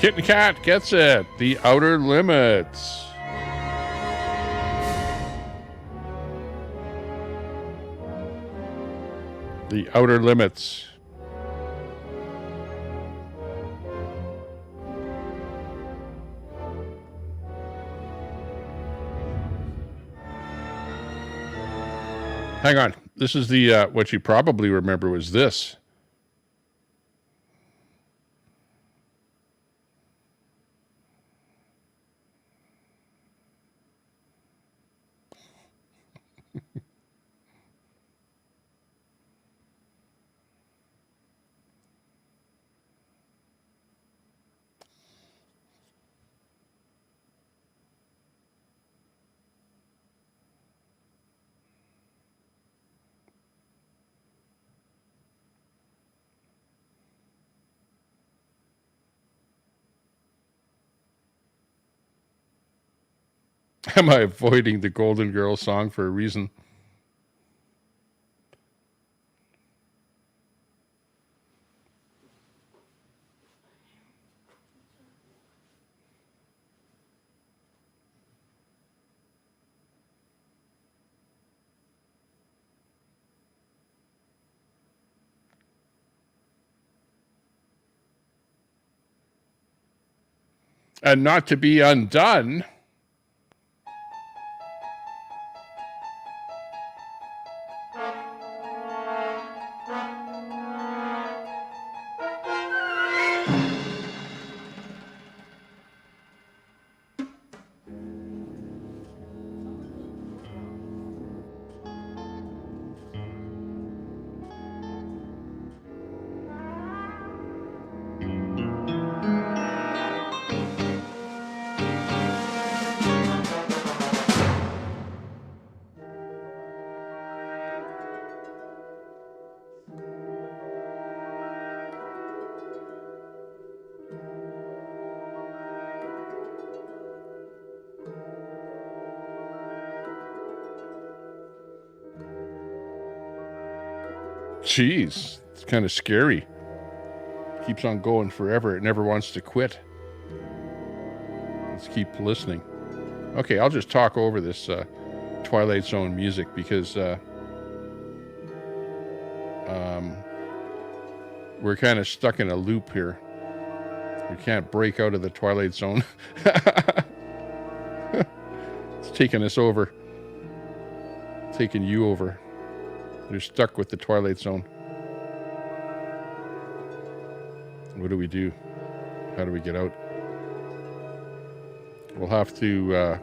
Kitten Cat gets it. The Outer Limits. The Outer Limits. Hang on. This is the, what you probably remember was this. Am I avoiding the Golden Girls song for a reason? And not to be undone. Jeez, it's kind of scary. Keeps on going forever. It never wants to quit. Let's keep listening. Okay, I'll just talk over this Twilight Zone music because we're kind of stuck in a loop here. We can't break out of the Twilight Zone. It's taking us over. Taking you over. You're stuck with the Twilight Zone. What do we do? How do we get out? We'll have to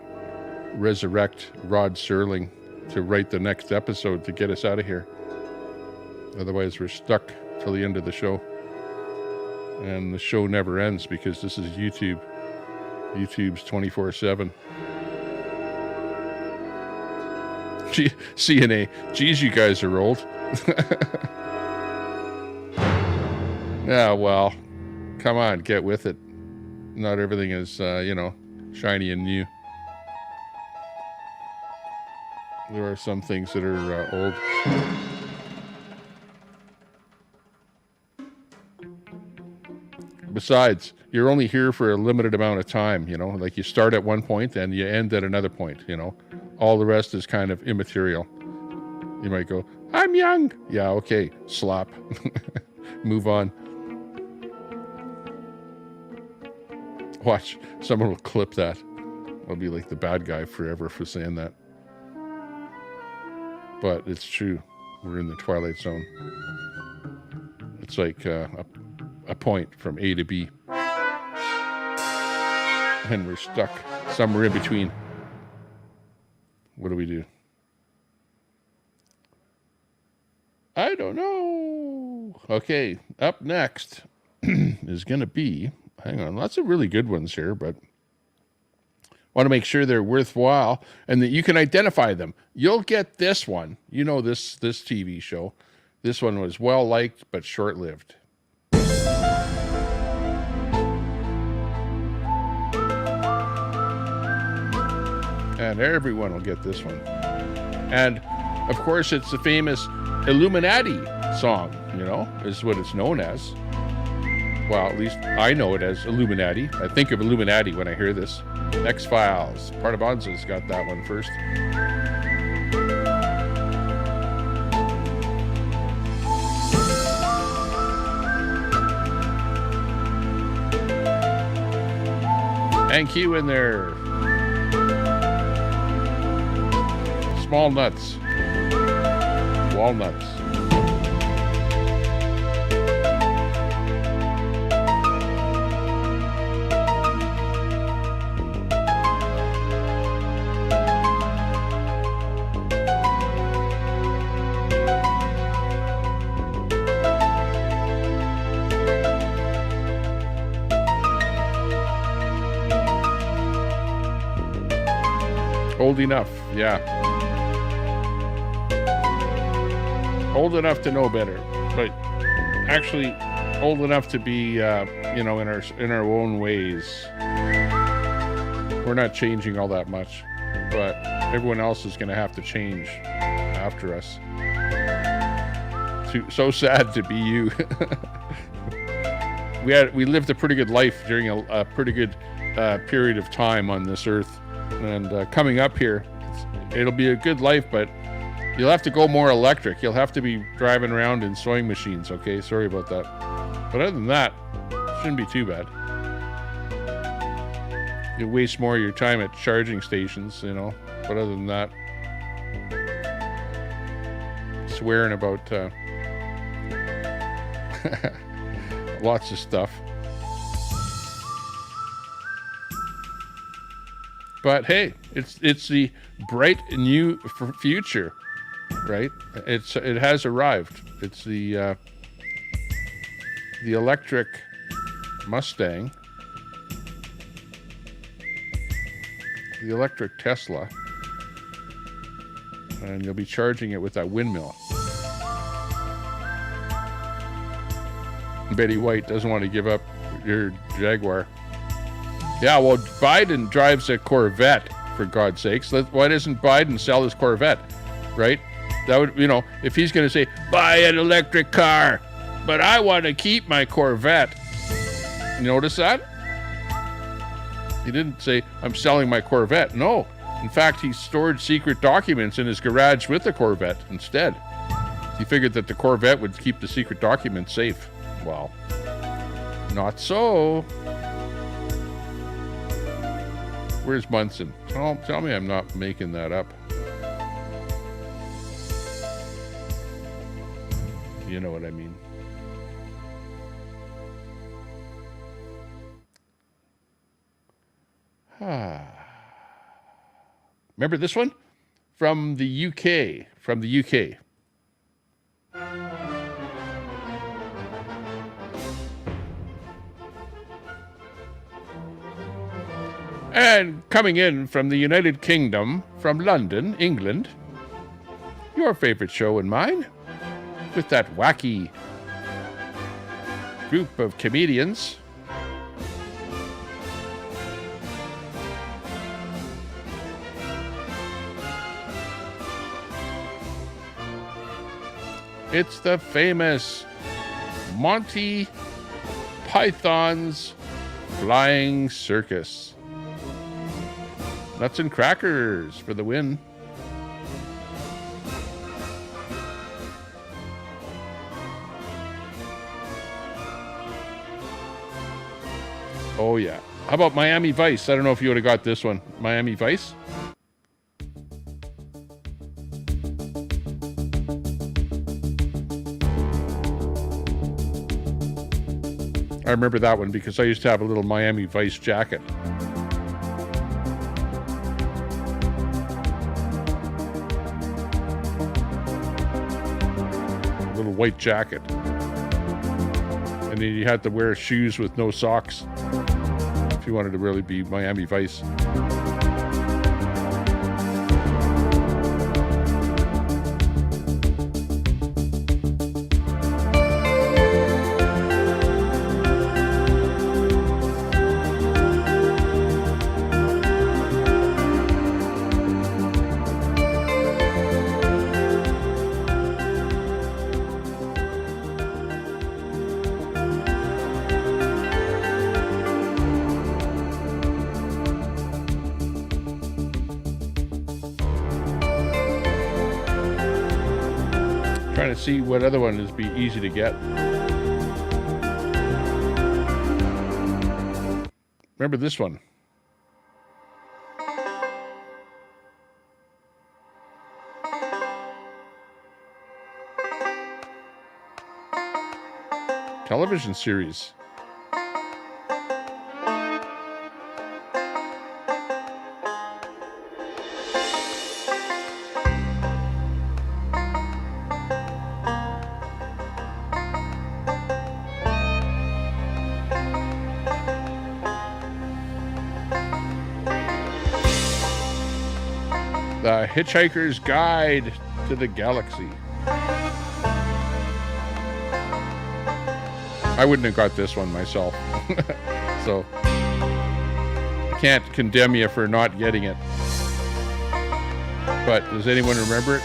resurrect Rod Serling to write the next episode to get us out of here. Otherwise, we're stuck till the end of the show. And the show never ends because this is YouTube. YouTube's 24/7. CNA. Geez, you guys are old. Yeah, well, come on, get with it. Not everything is, shiny and new. There are some things that are old. Besides, you're only here for a limited amount of time, like you start at one point and you end at another point, All the rest is kind of immaterial. You might go, I'm young. Yeah, okay, slap. Move on. Watch, someone will clip that. I'll be like the bad guy forever for saying that. But it's true. We're in the Twilight Zone. It's like a point from A to B. And we're stuck somewhere in between. What do we do? I don't know. Okay, up next is going to be, hang on, lots of really good ones here, but want to make sure they're worthwhile and that you can identify them. You'll get this one. This TV show. This one was well-liked but short-lived. And everyone will get this one. And, of course, it's the famous Illuminati song, is what it's known as. Well, at least I know it as Illuminati. I think of Illuminati when I hear this. X-Files. Partabonza's got that one first. And Q in there. Small nuts. walnuts. Old enough, yeah. Old enough to know better, but actually old enough to be, you know, in our own ways. We're not changing all that much, but everyone else is going to have to change after us. So sad to be you. We lived a pretty good life during a pretty good period of time on this earth. And coming up here, it'll be a good life, but you'll have to go more electric. You'll have to be driving around in sewing machines, okay? Sorry about that. But other than that, it shouldn't be too bad. You waste more of your time at charging stations, you know. But other than that, swearing about lots of stuff. But hey, it's the bright new future, right? It has arrived. It's the electric Mustang, the electric Tesla, and you'll be charging it with that windmill. Betty White doesn't want to give up your Jaguar. Yeah, well, Biden drives a Corvette, for God's sakes. Why doesn't Biden sell his Corvette, right? That would, you know, if he's going to say, buy an electric car, but I want to keep my Corvette. You notice that? He didn't say, I'm selling my Corvette. No. In fact, he stored secret documents in his garage with the Corvette instead. He figured that the Corvette would keep the secret documents safe. Well, not so. Where's Munson? Tell me I'm not making that up. You know what I mean. Remember this one? From the UK. From the UK. And coming in from the United Kingdom, from London, England, your favorite show and mine, with that wacky group of comedians. It's the famous Monty Python's Flying Circus. Nuts and crackers for the win. Oh, yeah. How about Miami Vice? I don't know if you would have got this one. Miami Vice? I remember that one because I used to have a little Miami Vice jacket. White jacket, and then you had to wear shoes with no socks if you wanted to really be Miami Vice. Trying to see what other one would be easy to get. Remember this one? television series. The Hitchhiker's Guide to the Galaxy. I wouldn't have got this one myself. So I can't condemn you for not getting it. But does anyone remember it?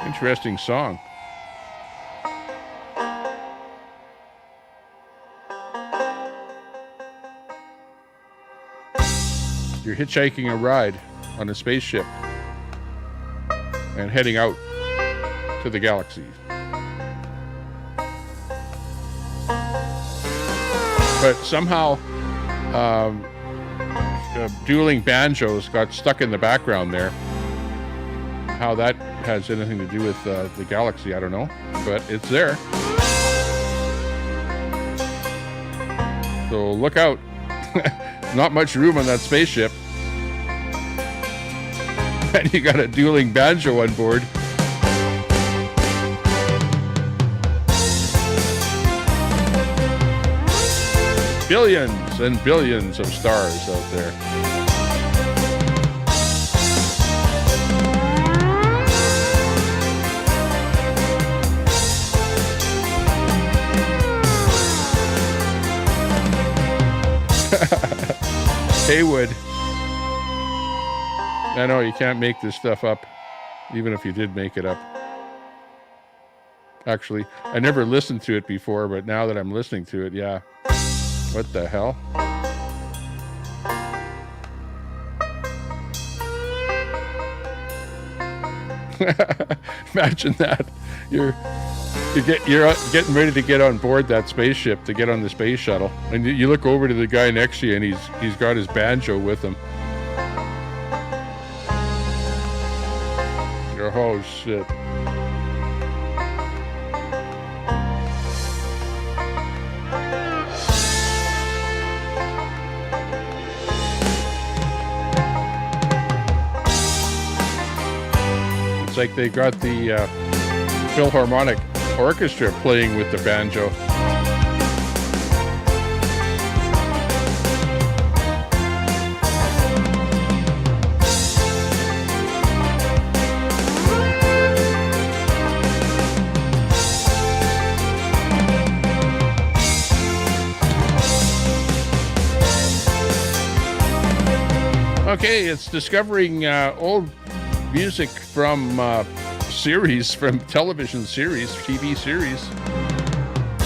Interesting song. You're hitchhiking a ride on a spaceship and heading out to the galaxy. But somehow dueling banjos got stuck in the background there. How that has anything to do with the galaxy, I don't know, but it's there. So look out. Not much room on that spaceship. And you got a dueling banjo on board. Billions and billions of stars out there. Haywood. I know you can't make this stuff up, even if you did make it up. Actually, I never listened to it before, but now that I'm listening to it, yeah. What the hell? Imagine that. You're getting ready to get on board that spaceship to get on the space shuttle, and you look over to the guy next to you, and he's got his banjo with him. Oh shit! It's like they got the Philharmonic Orchestra playing with the banjo. Okay, it's discovering old music from series, from television series, TV series.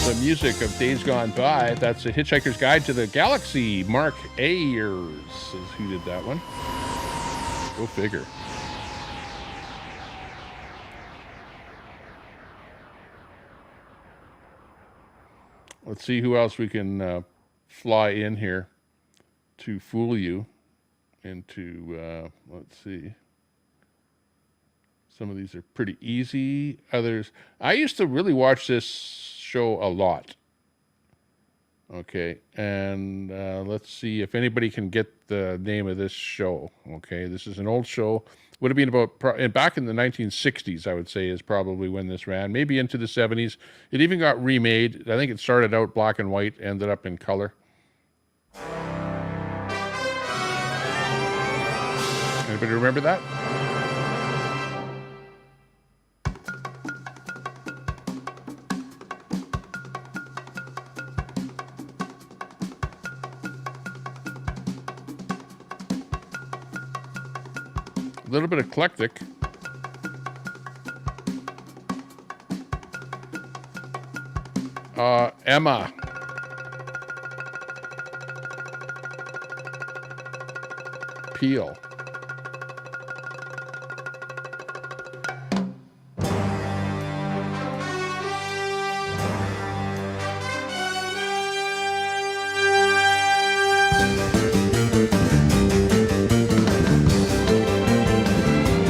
The music of days gone by. That's A Hitchhiker's Guide to the Galaxy. Mark Ayers is who did that one. Go figure. Let's see who else we can fly in here to fool you into, let's see. Some of these are pretty easy. Others, I used to really watch this show a lot. Okay, and let's see if anybody can get the name of this show. Okay, this is an old show. Would have been about, back in the 1960s, I would say, is probably when this ran. Maybe into the 70s. It even got remade. I think it started out black and white, ended up in color. Anybody remember that? A little bit eclectic. Emma. Peel.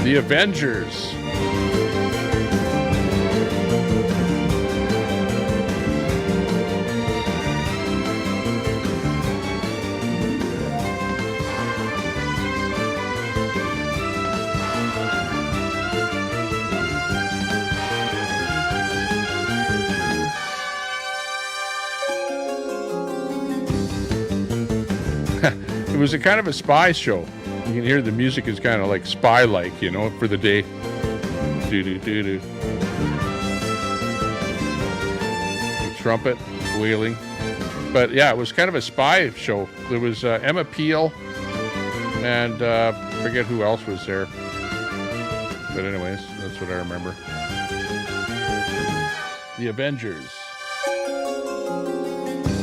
The Avengers. It was a kind of a spy show. You can hear the music is kind of like spy-like, you know, for the day. Do-do-do-do. The trumpet wailing. But yeah, it was kind of a spy show. There was Emma Peel and forget who else was there. But anyways, that's what I remember. The Avengers.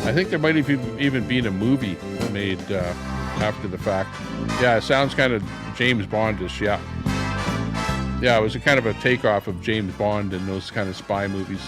I think there might have even been a movie made after the fact. Yeah, it sounds kind of James Bondish, yeah. Yeah, it was a kind of a takeoff of James Bond and those kind of spy movies.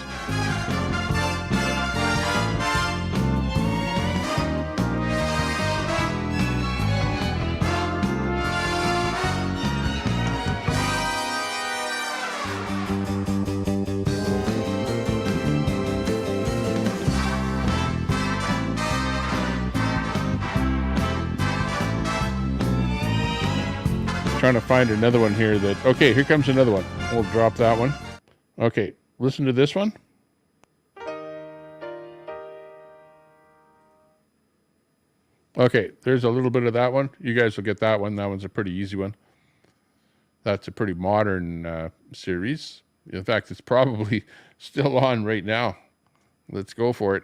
Trying to find another one here that... Okay, here comes another one. We'll drop that one. Okay, listen to this one. Okay, there's a little bit of that one. You guys will get that one. That one's a pretty easy one. That's a pretty modern series. In fact, it's probably still on right now. Let's go for it.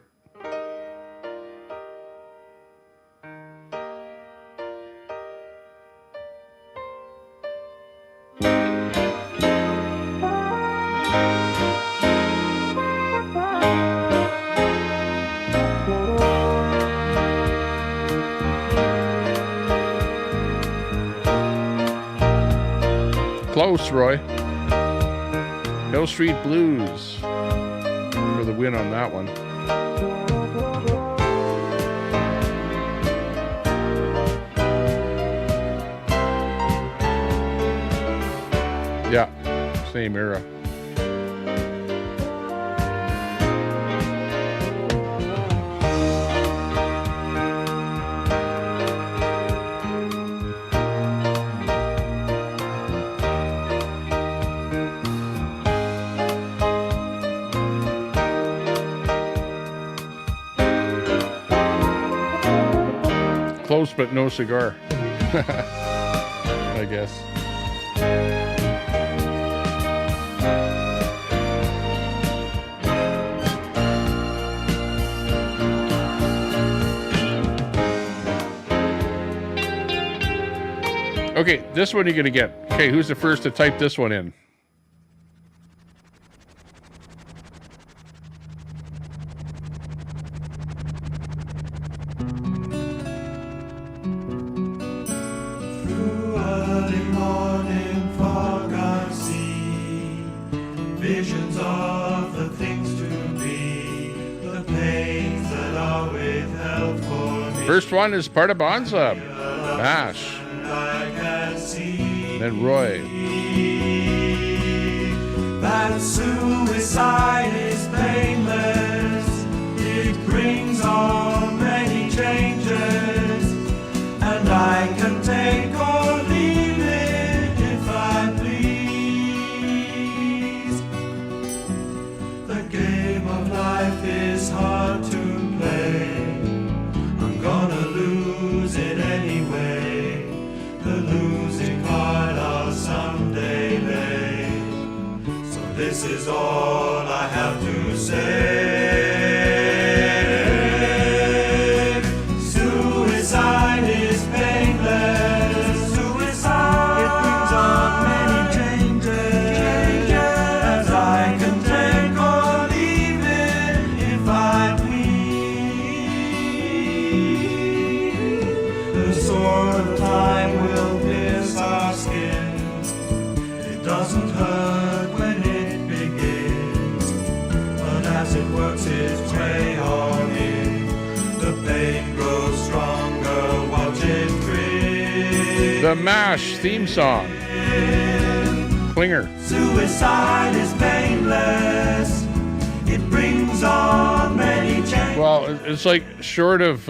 Close, Roy. Hill Street Blues for the win on that one. Yeah, same era. Close but no cigar. I guess. Okay, this one you're gonna get. Okay, who's the first to type this one in? Visions of the things to be, the pains that are withheld for me. First one is part of Bonza. Bash. Then Roy. That suicide is painless. It brings on many changes, and I can take or leave it if I please. The game of life is hard to play. I'm gonna lose it anyway. The losing card I'll someday lay. So this is all I have to say. Suicide is painless. Suicide. It brings on many changes. And I can take or leave it if I doesn't hurt when it begins, but as it works its way on in, the pain grows stronger. Watch it grin. The MASH theme song. Klinger. Suicide is painless. It brings on many changes. Well, it's like short of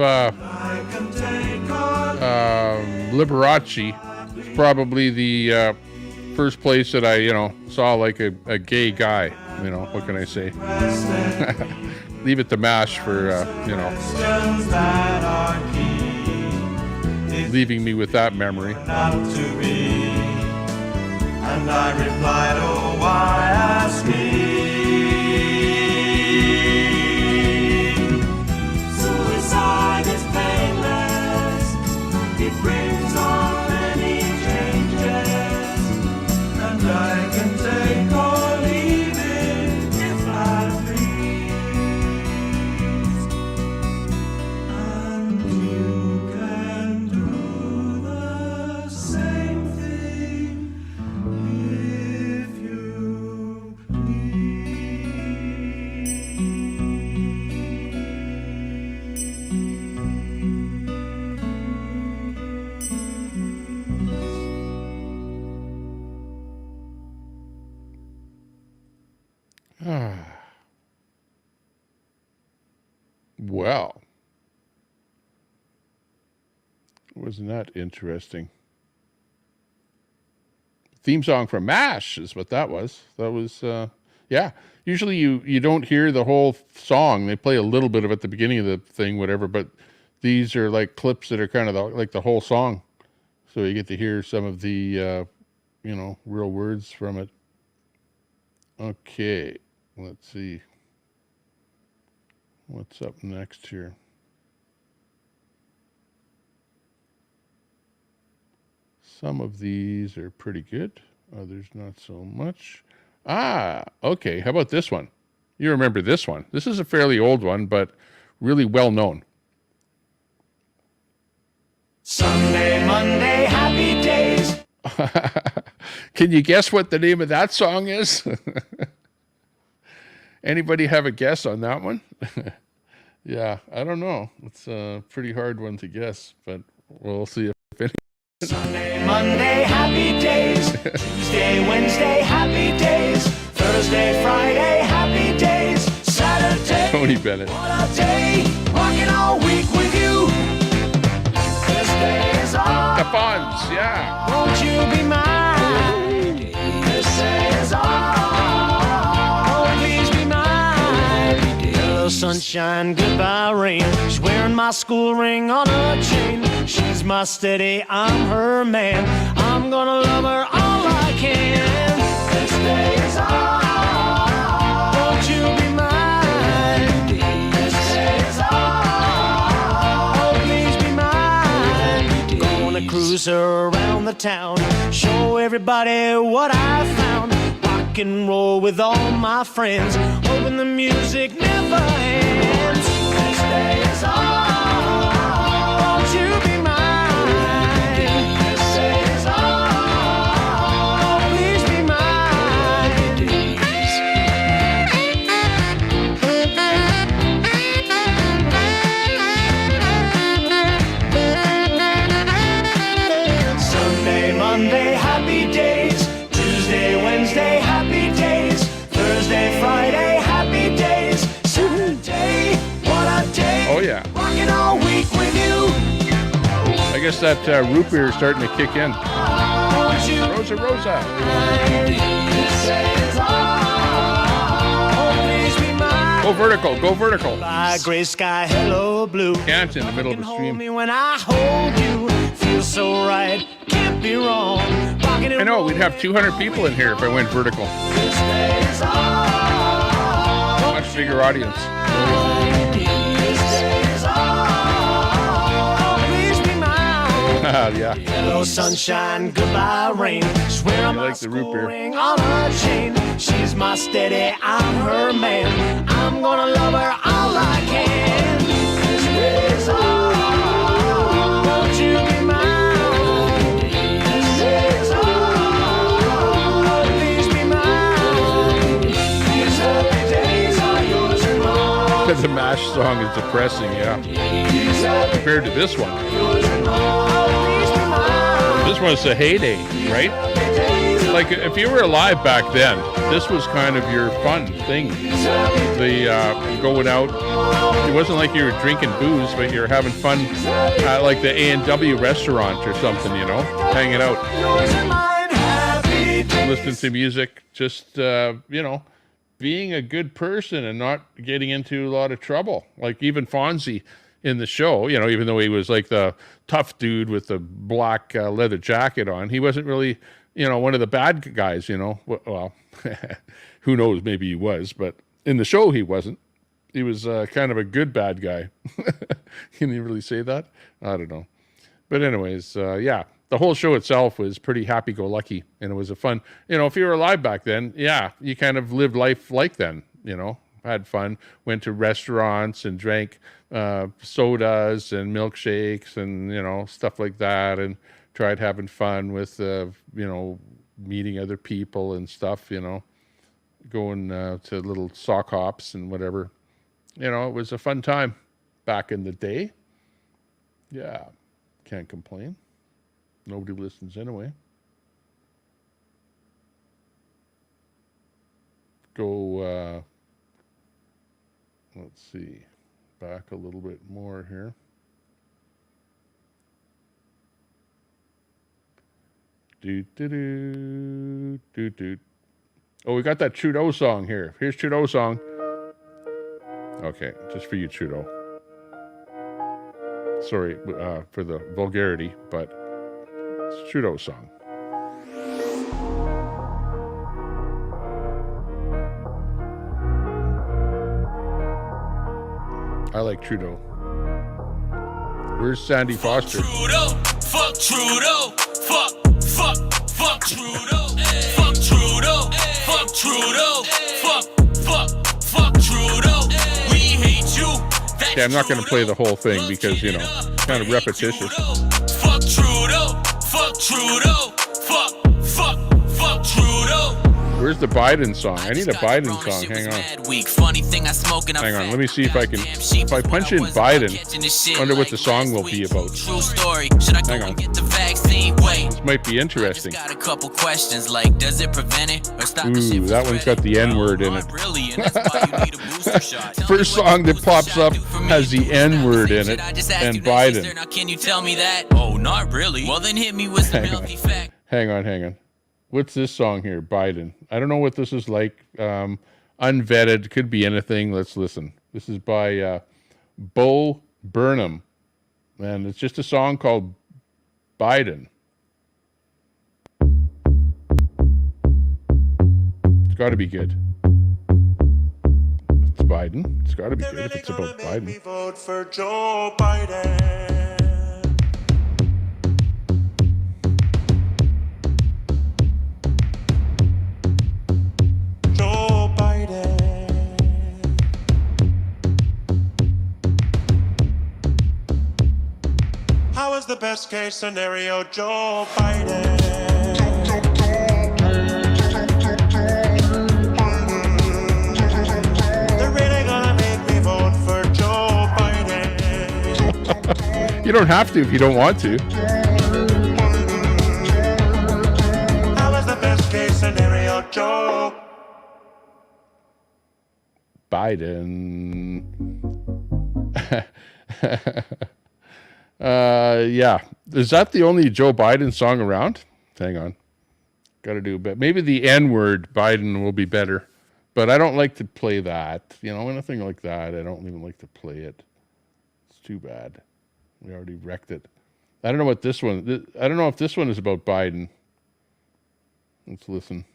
Liberace, it's probably the first place that I, saw like a gay guy. What can I say? Leave it to MASH for, leaving me with that memory. Not to be. And I replied, oh, why ask me? Suicide is painless. It brings on many changes, and I can take or leave it if I please. And you can do the same thing if you Well, wasn't that interesting? Theme song from MASH is what that was. That was, yeah. Usually you don't hear the whole song. They play a little bit of it at the beginning of the thing, whatever, but these are like clips that are kind of like the whole song. So you get to hear some of the, real words from it. Okay, let's see. What's up next here? Some of these are pretty good. Others not so much. Okay. How about this one? You remember this one. This is a fairly old one, but really well known. Sunday, Monday, happy days. Can you guess what the name of that song is? Anybody have a guess on that one? Yeah, I don't know. It's a pretty hard one to guess, but we'll see if any. Sunday, Monday, happy days. Tuesday, Wednesday, happy days. Thursday, Friday, happy days. Saturday, Tony Bennett. what a day. Rocking all week with you. This day is all. The Fonz, yeah. Won't you be mine? This day is all. Oh, please be mine. Hello, sunshine, goodbye, rain. She's wearing my school ring on her chain. She's my steady, I'm her man. I'm gonna love her all I can. This day is all. Won't you be mine? This day is all. Oh, please be mine. Gonna cruise her around the town, show everybody what I found. Rock and roll with all my friends, hoping the music never ends. This day is all. Won't you be mine? This day is all. Please be mine. Sunday, Monday, happy days. Tuesday, Wednesday, happy days. Thursday, Friday, happy days. Saturday, what a day. Oh, yeah. Rocking all week with you. I guess that root beer is starting to kick in. Won't you Rosa, Rosa. This is all. Oh, please be mine. Go vertical, go vertical. By gray sky, hello blue. Can't in the middle of the Hold stream. me when I hold you. Feels so right, can't be wrong. Rocking and I know, we'd have 200 people in here if I went vertical. This day is all. Much bigger audience. This day is all. Please be mine. Yeah. Hello sunshine, goodbye rain. Swear I'm You like the root beer. ring on her chain. She's my steady, I'm her man. I'm gonna love her all I can. This day is all. Won't you be mine? This day is all. Please The MASH song is depressing, yeah. Compared to this one. This one's a heyday, right? Like, if you were alive back then, this was kind of your fun thing. The going out. It wasn't like you were drinking booze, but you're having fun at like the A&W restaurant or something, you know, hanging out. Listening to music, just, you know, being a good person and not getting into a lot of trouble. Like even Fonzie in the show, you know, even though he was like the tough dude with the black leather jacket on, he wasn't really, you know, one of the bad guys, you know. Well, who knows, maybe he was, but in the show he wasn't. He was kind of a good bad guy. Can you really say that? I don't know. But anyways, yeah, the whole show itself was pretty happy-go-lucky, and it was a fun, you know, if you were alive back then, yeah, you kind of lived life like then, you know, had fun, went to restaurants and drank sodas and milkshakes and, you know, stuff like that, and tried having fun with, you know, meeting other people and stuff, you know, going to little sock hops and whatever. You know, it was a fun time back in the day. Yeah, can't complain. Nobody listens anyway. Go, let's see, back a little bit more here. Oh, we got that Trudeau song here. Here's Trudeau song. Okay, just for you, Trudeau. Sorry for the vulgarity, but it's Trudeau's song. I like Trudeau. Where's Sandy Foster? Trudeau, fuck Trudeau, fuck Trudeau, fuck Trudeau, fuck Trudeau, fuck Trudeau. We hate you. Okay, I'm not going to play the whole thing because, you know, it's kind of repetitious. Fuck Trudeau, fuck Trudeau, fuck Trudeau. Where's the Biden song? I need a Biden song. Hang on. Hang on. Let me see if I can. If I punch in Biden, I wonder what the song will be about. Hang on. This might be interesting. Got a couple questions like, does it prevent it or stop the shit? Ooh, that one's got the N-word in it. First song that pops up has the N-word in it and Biden. Can you tell me that? Oh, not really. Well, then hit me with some healthy facts. Hang on. What's this song here? Biden. I don't know what this is like. Unvetted. Could be anything. Let's listen. This is by Bo Burnham. And it's just a song called Biden. It's got to be good. It's Biden. It's got to be good if it's about Biden. Vote for Joe Biden. How is the best case scenario, Joe Biden? They're really gonna make me vote for Joe Biden. You don't have to if you don't want to. How is the best case scenario, Joe Biden? Yeah. Is that the only Joe Biden song around? Hang on. Got to do a bit. Maybe the N-word Biden will be better, but I don't like to play that. You know, anything like that, I don't even like to play it. It's too bad. We already wrecked it. I don't know what this one, I don't know if this one is about Biden. Let's listen.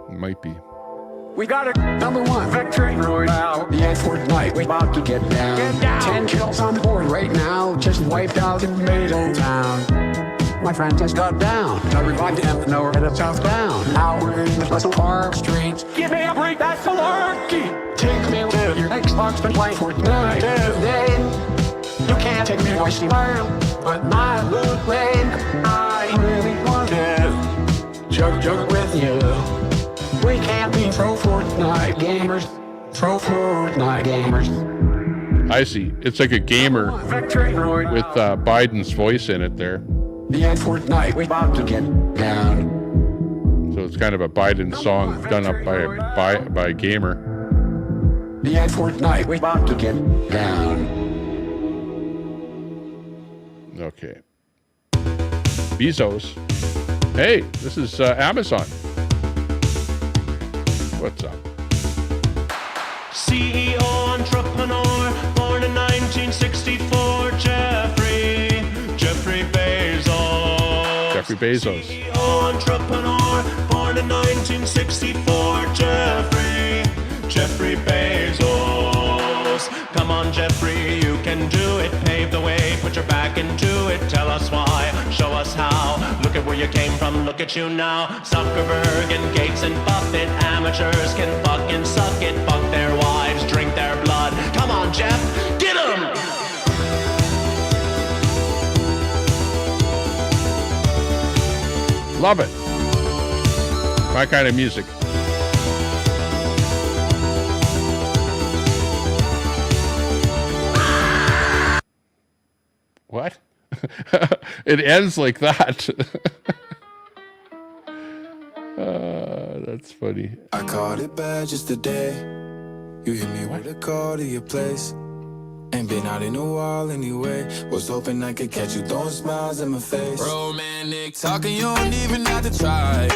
It might be. We got a #1 victory royale. Yeah, Fortnite, we about to get down. 10 kills on the board right now. Just wiped out Tomato Town. My friend just got down. I revived him, and now we're headed southbound. Now we're in the Bustle Park streets. Give me a break, that's malarkey. Take me to your Xbox, been playing Fortnite today. You can't take me to Wasty World, but my loot lane. I really want to jug with you. We can't be pro Fortnite gamers. Pro Fortnite gamers. I see. It's like a gamer with Biden's voice in it there. The end Fortnite, we about to get down. So it's kind of a Biden song done up by a gamer. The end Fortnite, we about to get down. Okay. Bezos. Hey, this is Amazon. What's up? CEO entrepreneur, born in 1964, Jeffrey Bezos. Jeffrey Bezos. CEO entrepreneur, born in 1964, Jeffrey Bezos. Come on, Jeffrey, you can do it. Pave the way, put your back into it. Tell us why, show us how. Look at where you came from, look at you now. Zuckerberg and Gates and Buffett, amateurs can fucking suck it. Fuck their wives, drink their blood. Come on, Jeff, get 'em! Love it. My kind of music. What? It ends like that. That's funny. I caught it bad just today. You hit me with a call to your place. Ain't been out in a while anyway. Was hoping I could catch you throwing smiles in my face. Romantic talking, you don't even have to try.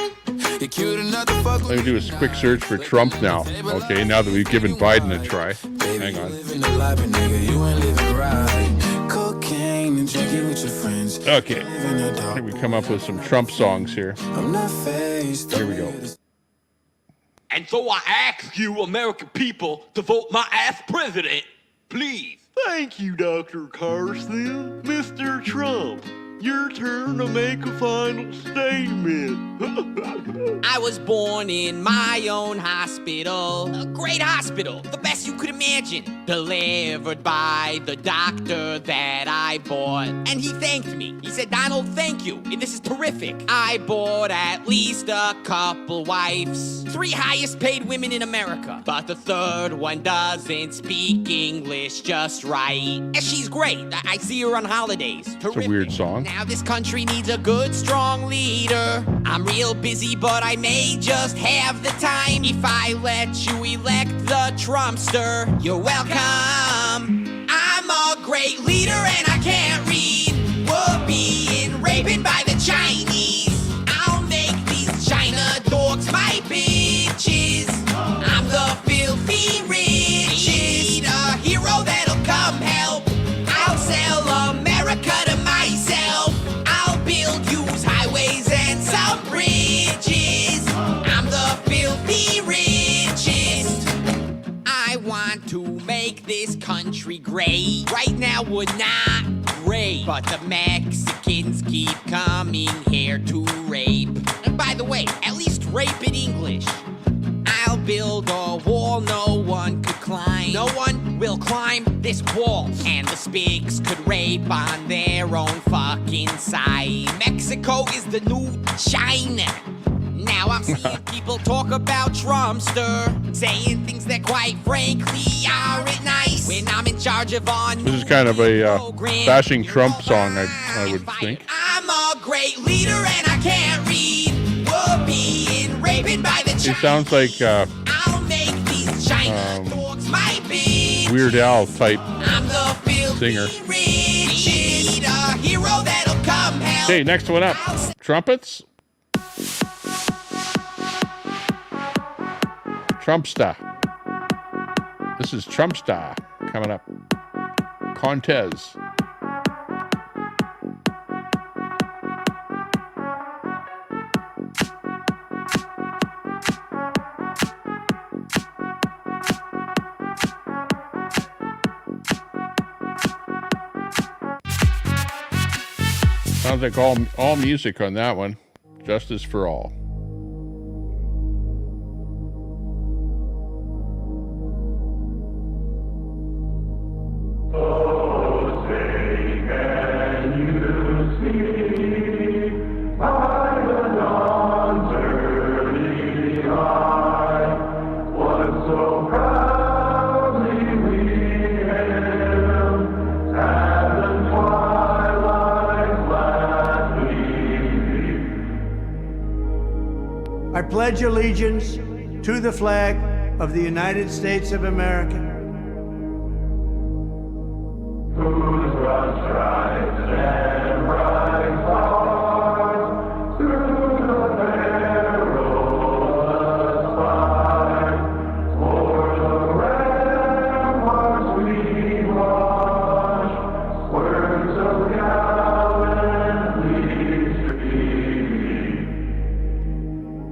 You're cute enough to fuck with. Let me do a quick search for Trump now. Okay, now that we've given Biden a try. Hang on. Living the life, and nigga, you ain't living right. Cocaine and drinking with your friends. Okay. I think we come up with some Trump songs here. I'm not faced. Here we go. And so I ask you, American people, to vote my ass president, please. Thank you, Dr. Carson. Mr. Trump, your turn to make a final statement. I was born in my own hospital, a great hospital, the best you could imagine. Delivered by the doctor that I bought. And he thanked me. He said, Donald, thank you. This is terrific. I bought at least a couple wives. 3 highest paid women in America. But the third one doesn't speak English just right. And she's great. I see her on holidays. Terrific. It's a weird song. Now this country needs a good, strong leader. I'm real busy, but I may just have the time. If I let you elect the Trumpster, you're welcome. I'm a great leader and I can't read. We're being raped by the Chinese. I'll make these China dogs my bitches. I'm the filthy richest. Need a hero that'll come help. I'll sell America to myself. I'll build use highways and some bridges. I'm the filthy richest. I want to make this country great. Right now we're not great, but the Mexicans keep coming here to rape. And by the way, at least rape in English. I'll build a wall no one could climb. No one will climb this wall. And the Spigs could rape on their own fucking side. Mexico is the new China. Now I'm seeing people talk about Trumpster, saying things that quite frankly aren't nice. When I'm in charge of on This is kind of a bashing Trump song, I would think. I'm a great leader and I can't read. We're being raped by the He sounds like I'll make these China dogs my bitch. Weird Al type I'm the singer. richest. Need a hero that'll come help. Okay, next one up. Trumpets. Trumpsta. This is Trumpsta coming up. Contez. Sounds like all music on that one. Justice for all. I was on early on. I pledge allegiance to the flag of the United States of America.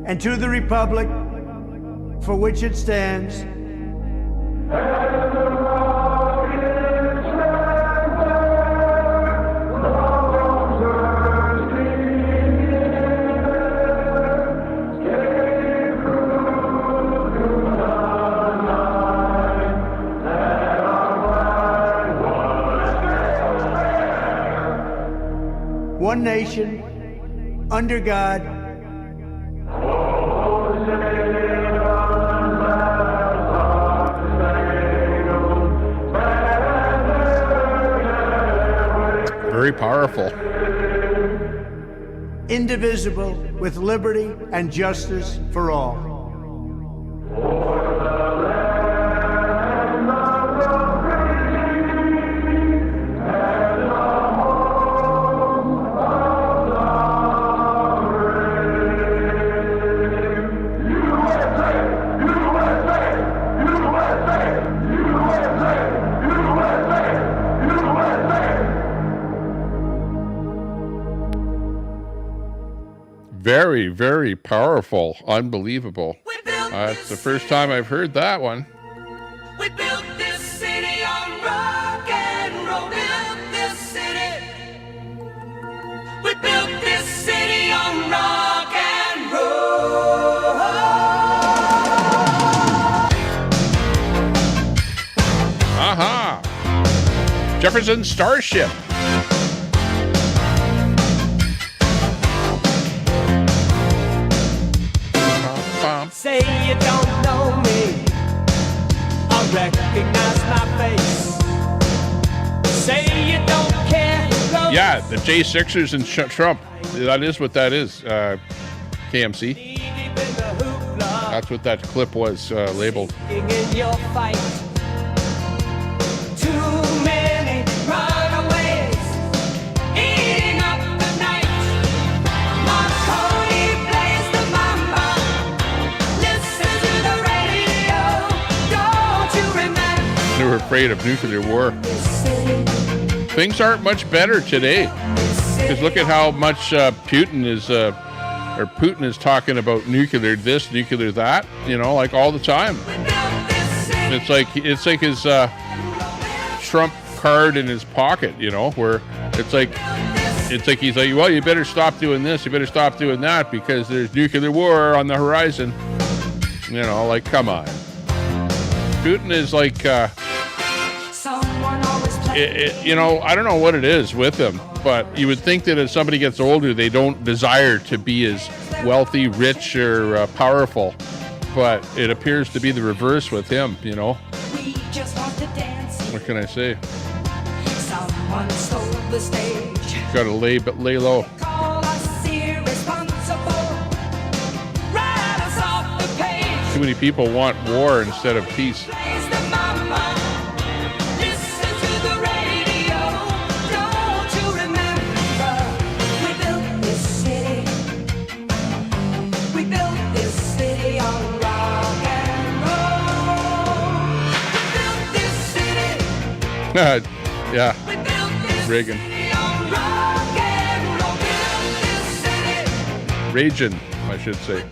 And to the republic for which it stands, one nation, under God, very powerful. indivisible, with liberty and justice for all. Very, very powerful. Unbelievable. It's the first time I've heard that one. We built this city on rock and roll. Built this city. We built this city on rock and roll. Aha! Jefferson Starship. Say you don't know me, I recognize my face. Say you don't care. Yeah, the J6ers and Trump. That is what that is, KMC. That's what that clip was labeled. In your fight. Too many runaways eating up the night. Marconi plays the mamba. Listen to the radio. Don't you remember? They were afraid of nuclear war. Things aren't much better today. Because look at how much Putin is talking about nuclear this, nuclear that, you know, like all the time. It's like his Trump card in his pocket, you know, where it's like he's like, well, you better stop doing this, you better stop doing that because there's nuclear war on the horizon. You know, like, come on. Putin is like, you know, I don't know what it is with him, but you would think that as somebody gets older, they don't desire to be as wealthy, rich, or powerful. But it appears to be the reverse with him, you know. What can I say? Someone stole the stage. Got to lay low. Call us irresponsible. Write us off the page. Too many people want war instead of peace. Plays the mama. Listen to the radio. Don't you remember? We built this city. We built this city on rock and roll. We built this city. Yeah. Reagan. Ragin, I should say.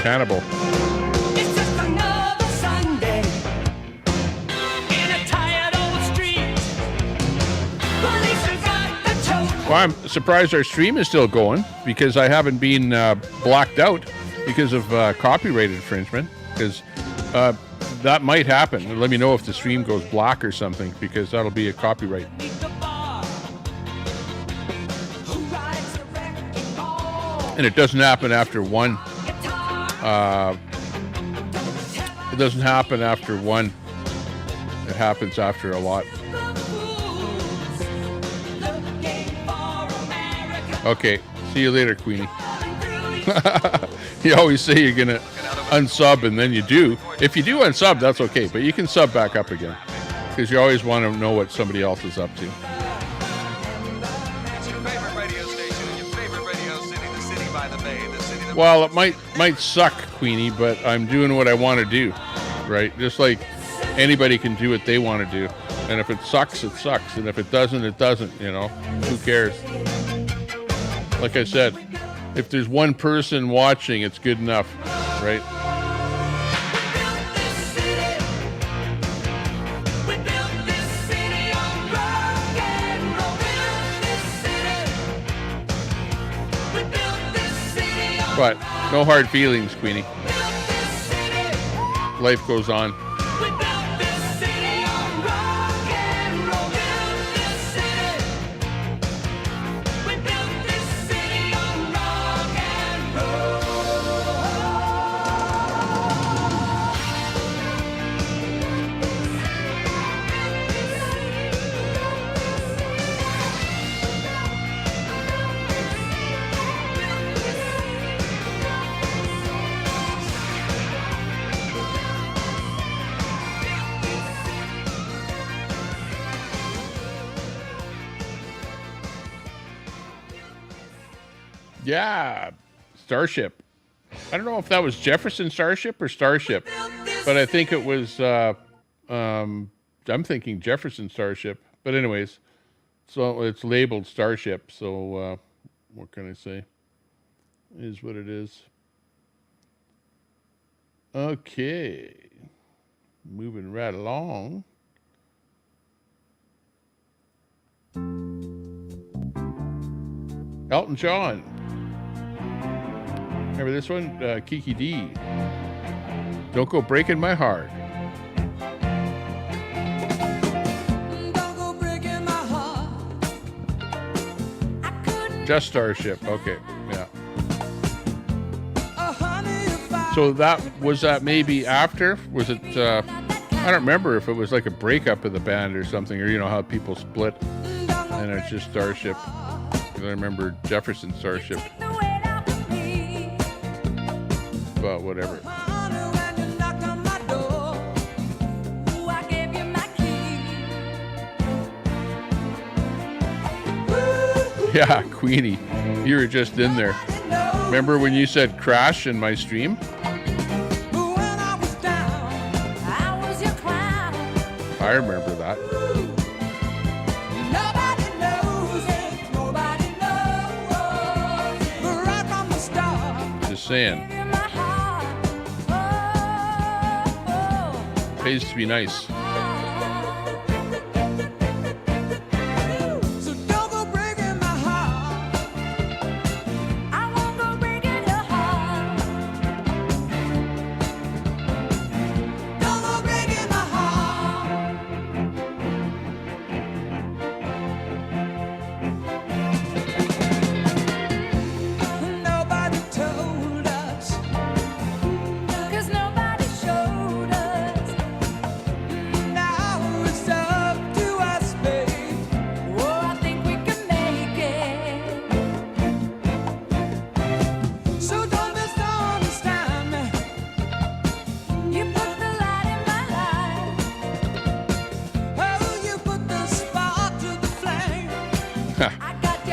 Cannibal. It's just another Sunday in a tired old street. Police have got the choke. Well, I'm surprised our stream is still going because I haven't been blocked out because of copyright infringement. Because that might happen. Let me know if the stream goes black or something, because that'll be a copyright. And it doesn't happen after one. It doesn't happen after one. It happens after a lot. Okay, see you later, Queenie. You always say you're gonna unsub, and then you do. If you do unsub, that's okay, but you can sub back up again because you always want to know what somebody else is up to. Well, it might suck, Queenie, but I'm doing what I want to do, right? Just like anybody can do what they want to do, and if it sucks, it sucks, and if it doesn't, it doesn't. You know, who cares? Like I said, if there's one person watching, it's good enough, right? But no hard feelings, Queenie. Life goes on. Yeah, Starship. I don't know if that was Jefferson Starship or Starship, but I think it was, I'm thinking Jefferson Starship. But anyways, so it's labeled Starship, so what can I say? It is what it is. Okay. Moving right along. Elton John. Remember this one? Kiki D. Don't go breaking my heart. Just Starship. Okay. Yeah. So that maybe after? Was it, I don't remember if it was like a breakup of the band or something, or you know how people split and it's just Starship. I remember Jefferson Starship. But whatever. Yeah, Queenie, you were just in there. Remember when you said crash in my stream? I remember that. Just saying. Pays to be nice.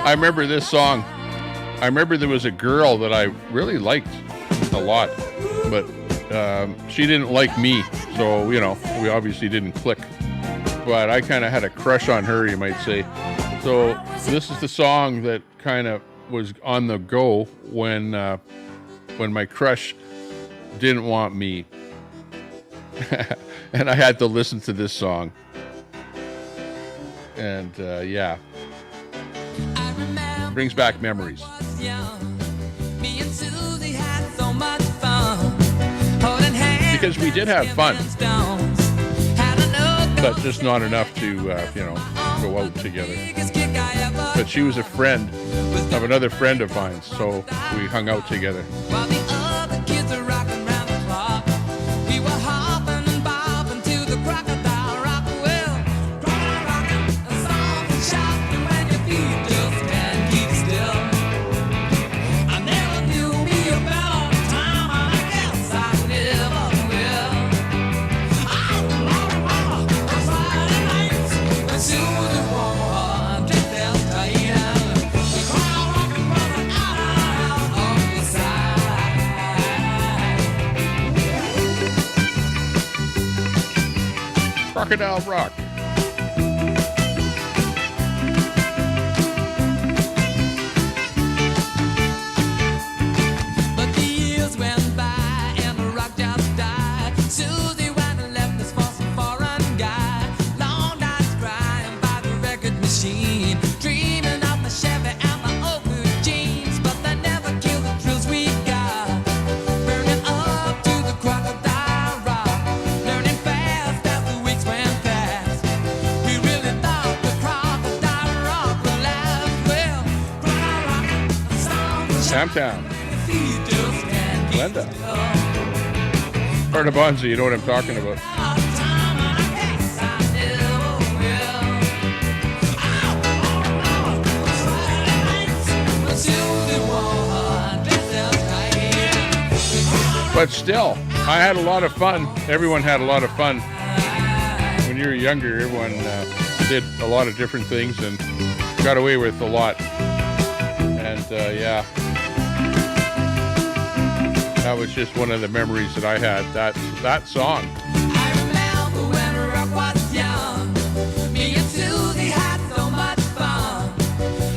I remember this song. I remember there was a girl that I really liked a lot, but she didn't like me, so, you know, we obviously didn't click. But I kind of had a crush on her, you might say. So this is the song that kind of was on the go when my crush didn't want me. And I had to listen to this song. And yeah. Brings back memories. Because we did have fun, but just not enough to, you know, go out together. But she was a friend of another friend of mine, so we hung out together. Crocodile Rock. But the years went by and the rock just died. Susie went and left this for some foreign guy. Long nights crying by the record machine, dreaming of my Chevy and my old blue jeans. But they never killed the thrills we got, burning up to the crocodile rock, learning fast as the weeks went past. We really thought the crocodile rock would last. Well, crocodile rock, the song was Tam Tam. Glenda. Part of Bonzi, you know what I'm talking about. But still, I had a lot of fun. Everyone had a lot of fun. When you were younger, everyone did a lot of different things and got away with a lot. And yeah, that was just one of the memories that I had. That song. I remember when rock was young. Me and Susie had so much fun,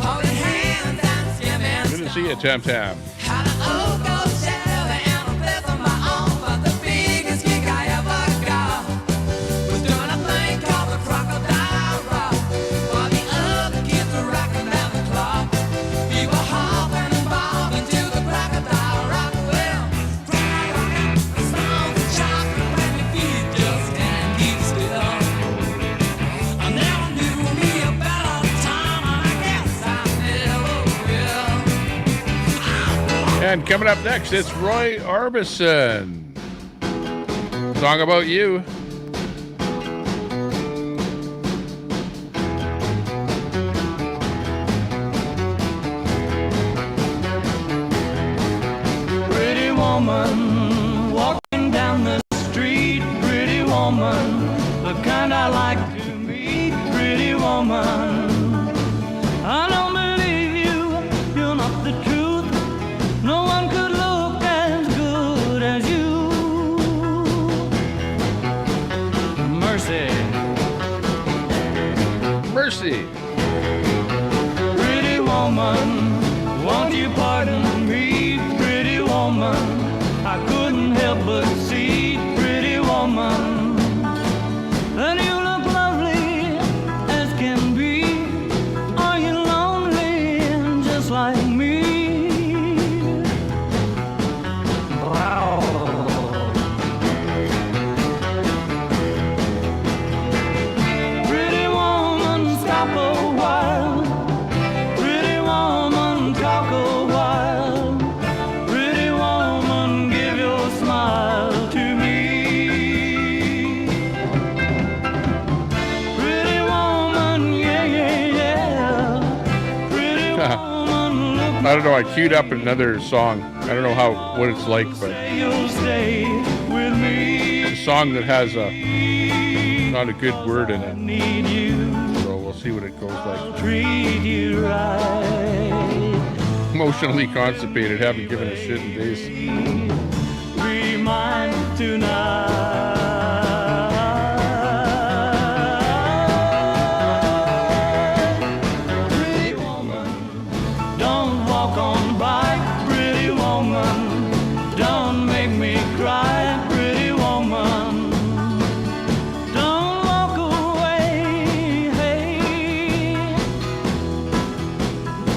holding hands and skimming. Good to see you, Tam Tam. Had an old gold Chevy and a place of my own, but the biggest kick I ever got was doing a thing called the crocodile rock, while the other kids were rocking down the clock. We were hopping and bobbing to the crocodile rock. Well, crocodile rock, the sounds of chocolate when your feet just can't keep still. I never knew me a better time, and I guess I never will. And coming up next, it's Roy Orbison. Song about you. Pretty woman walking down the street, pretty woman, the kind I like to meet, pretty woman. I don't believe you, you're not the truth. No one could look as good as you. Mercy. Mercy. Pretty woman, won't you pardon me, pretty woman? I couldn't help but see, pretty woman, that you look lovely as can be. Are you lonely just like me? Wow. Pretty woman, stop a while. Pretty woman, talk a while. Pretty woman, give your smile to me. Pretty woman, yeah, yeah, yeah. Pretty woman, look. I don't know, I queued up another song. I don't know what it's like, but You'll stay with me. it's a song that has not a good word in it. Need you, So we'll see what it goes like. treat you right. Emotionally constipated, haven't given a shit in days. Be mine tonight. Pretty woman, don't walk on by. Pretty woman, don't make me cry. Pretty woman, don't walk away. Hey,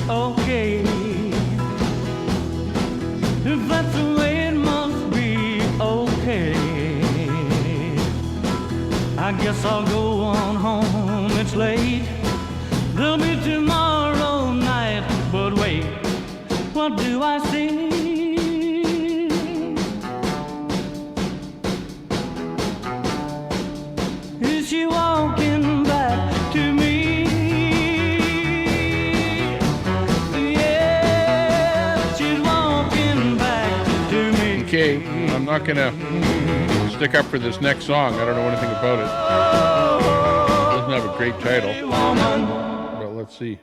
okay. If that's the way it must be, okay. I guess I'll go on home, it's late. There'll be tomorrow night, but wait, what do I see? Is she walking back to me? Yeah, she's walking back to me. Okay, I'm not gonna stick up for this next song. I don't know anything about it. It doesn't have a great title. But let's see.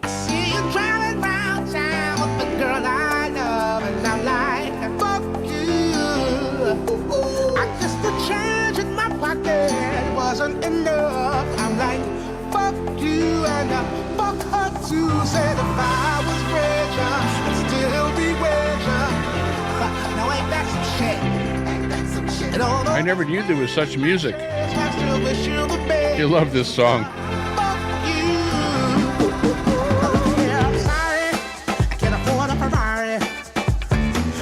See you driving round town with the girl I love. to say that if I was richer, I'd still be richer. Now ain't that some shit? And although I never knew there was such music. I still wish you the best. You love this song. Yeah, I'm sorry, I can't afford a Ferrari,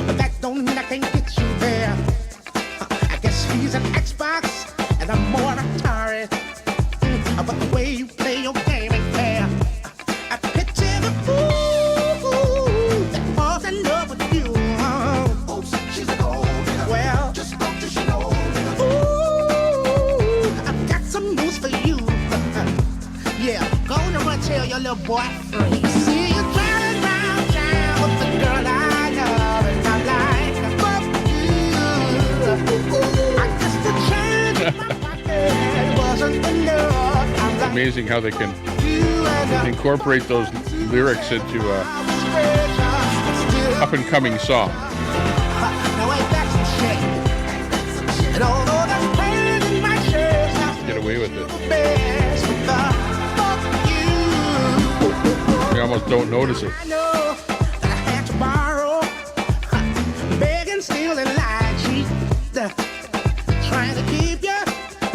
but that don't mean I can't get you there. I guess he's an Xbox and I'm more Atari. But the way you play your game ain't fair. I picture the fool that falls in love with you. Oops, she's a gold digger. Well, just don't you know. Ooh, I've got some news for you. Yeah, go on and run tell your little boy free. See you driving round town with the girl I love, and I'm like, fuck you. I guess the change in my pocket wasn't enough. Amazing how they can incorporate those lyrics into a up-and-coming song. Get away with it. You almost don't notice it. I know that I had to borrow, begging, stealing, lying, cheat, trying to keep you,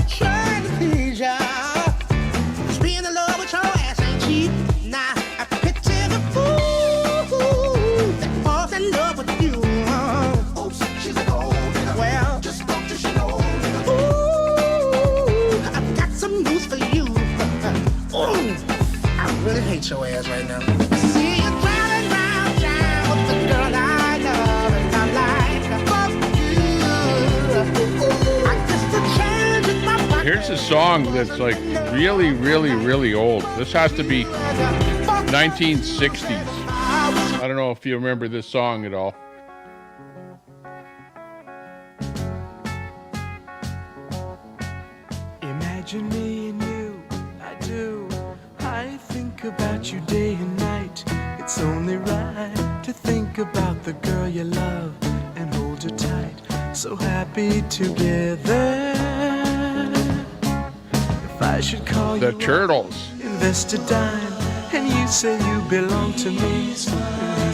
trying to please you. Being in love with your ass ain't cheap. Nah, I picture the fool that falls in love with you. Oops, she's a gold digger. Well, just don't you know. Ooh, I've got some news for you. Ooh, I really hate your ass right now. See you driving round town with the girl I love, and I'm like, fuck you. I guess the change in my pocket. Here's a song that's like really, really, really old. This has to be 1960s. I don't know if you remember this song at all. Imagine me and you, I do. I think about you day and night. It's only right to think about the girl you love and hold her tight. So happy together. If I should call The you Turtles. invest a dime, and you say you belong to me.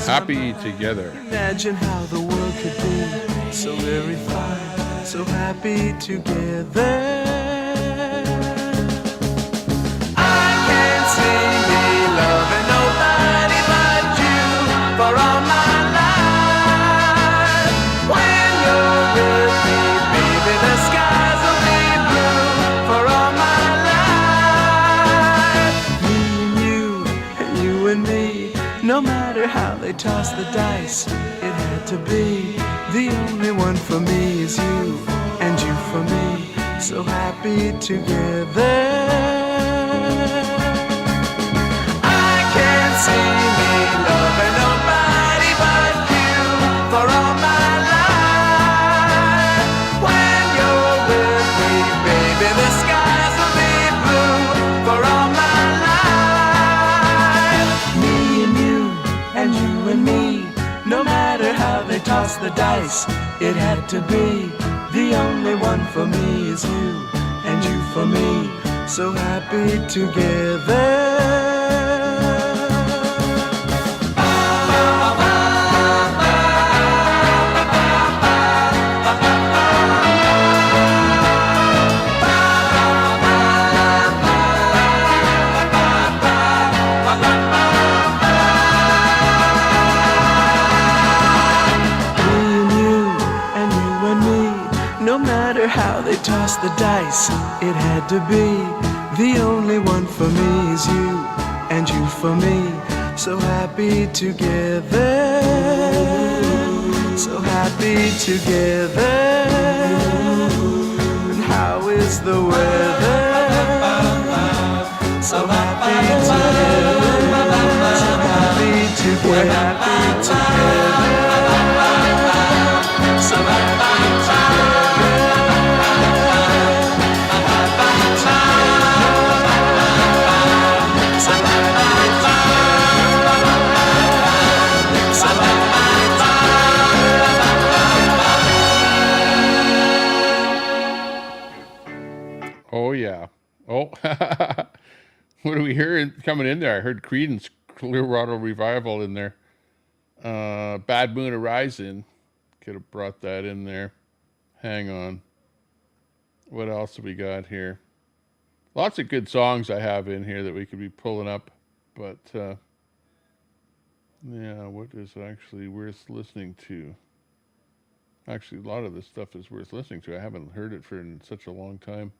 Happy together. Imagine how the world could be so very fine, so happy together. I can't see me loving nobody but you for all my life. When you're with me, baby, the skies will be blue for all my life. Me and you and me, no matter how they toss the dice, it had to be. The only one for me is you, and you for me, so happy together. I can't see me loving nobody but you for all my life. When you're with me, baby, the skies will be blue for all my life. Me and me, no matter how they toss the dice, it had to be. The only one for me is you, and you for me, so happy together. No matter how they toss the dice, it had to be. The only one for me is you, and you for me, so happy together. So happy together. And how is the weather? So happy together. So happy together. We're happy together. So happy together. Oh, yeah. Oh, what do we hear coming in there? I heard Creedence Colorado Revival in there. Bad Moon Horizon. Could have brought that in there. Hang on. What else have we got here? Lots of good songs I have in here that we could be pulling up. But, yeah, what is actually worth listening to? Actually, a lot of this stuff is worth listening to. I haven't heard it for such a long time.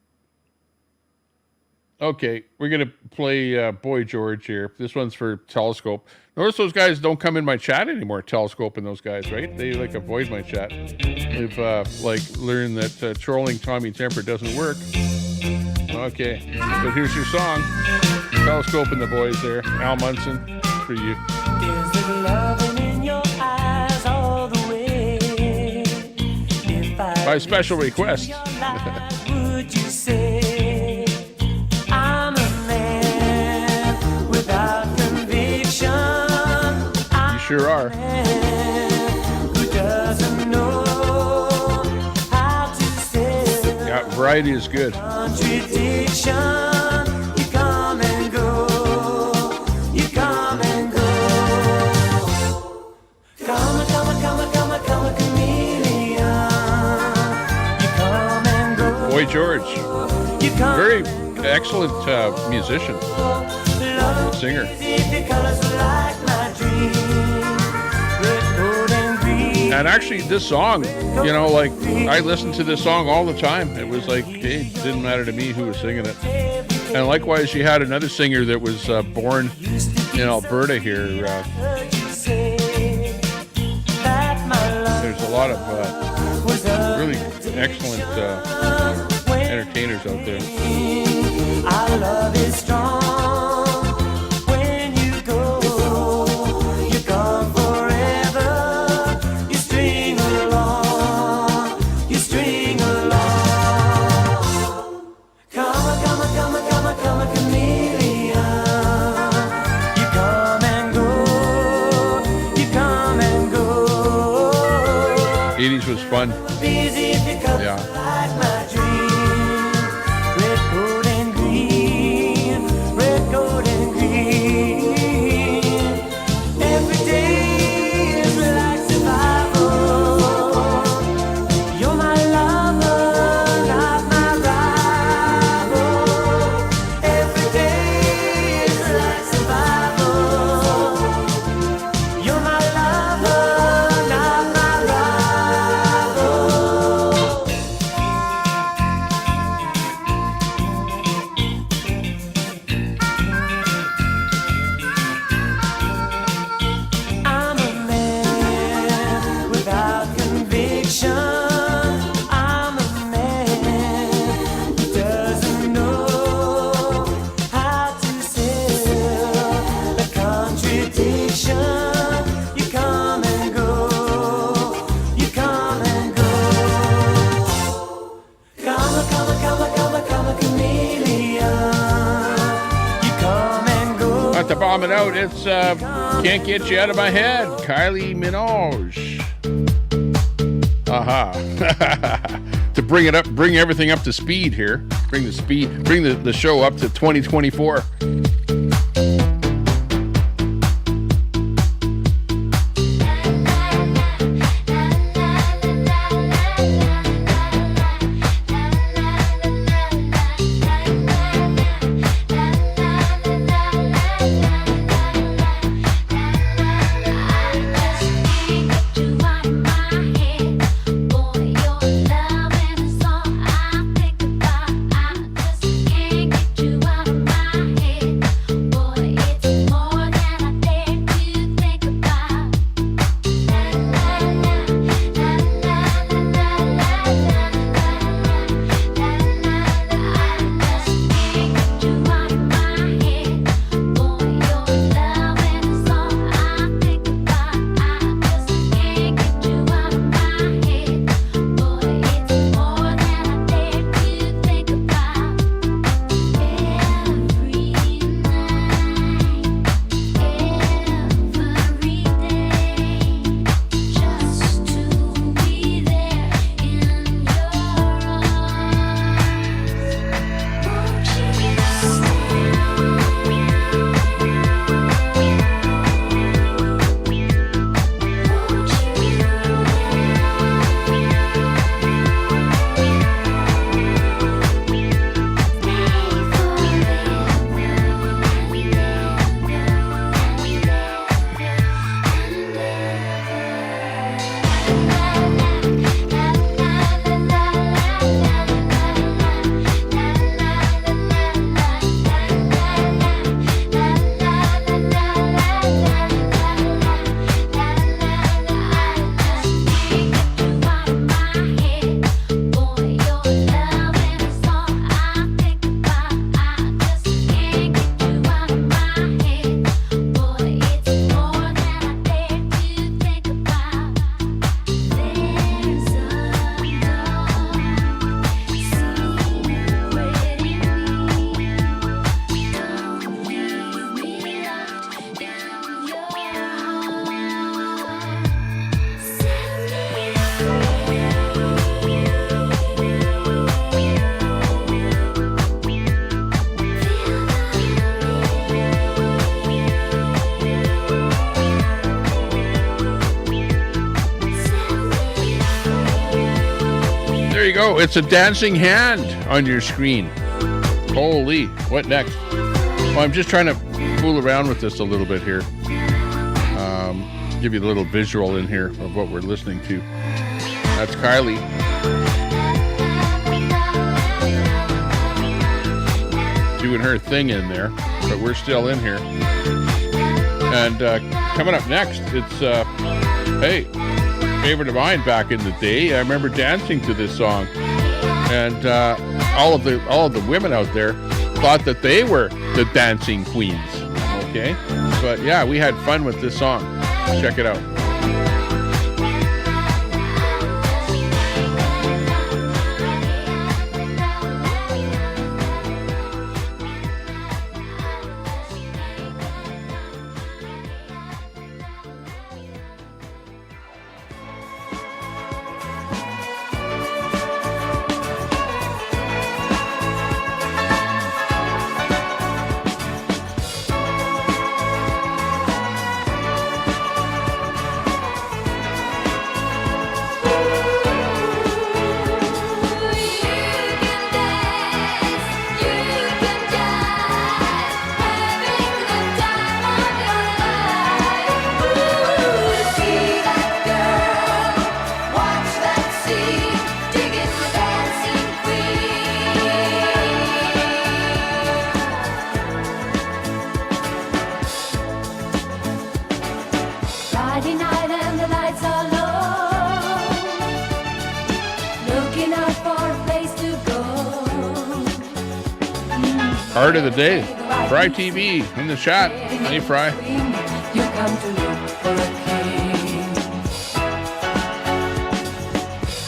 Okay, we're going to play Boy George here. This one's for Telescope. Notice those guys don't come in my chat anymore, Telescope and those guys, right? They, like, avoid my chat. They've, like, learned that trolling Tommy Temper doesn't work. Okay, but here's your song. Telescope and the boys there. Al Munson, for you. There's the loving in your eyes all the way. If I By special request. would you say I'm a man without conviction? You sure are. Who doesn't know how to say Yeah, variety is good. contradiction? You come and go. You come and go. Come a chameleon. You come and go. Boy George. You come Very excellent musician. Singer. the colors like my dream. Red, gold, and green. And actually, this song, you know, like, I listened to this song all the time. It was like, hey, it didn't matter to me who was singing it. And likewise, you had another singer that was born in Alberta here. There's a lot of really excellent entertainers out there. Our love is strong. When you go, you're gone forever. You string along. You string along. Come a chameleon. You come and go. You come and go. 80s was fun. Busy if you come Yeah. like my dream. Red, gold, and green. Red, gold, and green. Every day is like survival. You're my lover, not my rival. Every day is like survival. You're my lover, not my rival. I'm a man without conviction. I'm a man who doesn't know how to sell a contradiction. You come and go. You come and go. Come a chameleon. You come and go. Not to bomb it out, it's Can't Get You Out of My Head, Kylie Minogue. Aha. To bring it up, bring everything up to speed here. Bring the show up to 2024. Boy, your love is all I think about. I just can't get you out of my head. you go. It's a dancing hand on your screen. Holy, what next? Well, I'm just trying to fool around with this a little bit here. Give you a little visual in here of what we're listening to. That's Kylie. Doing her thing in there, but we're still in here. And coming up next, it's hey, favorite of mine back in the day. I remember dancing to this song, and all of the women out there thought that they were the dancing queens. Okay, but yeah, we had fun with this song. Check it out. Art of the day. Fry TV in the chat. Hey, Fry. You come to look for a king.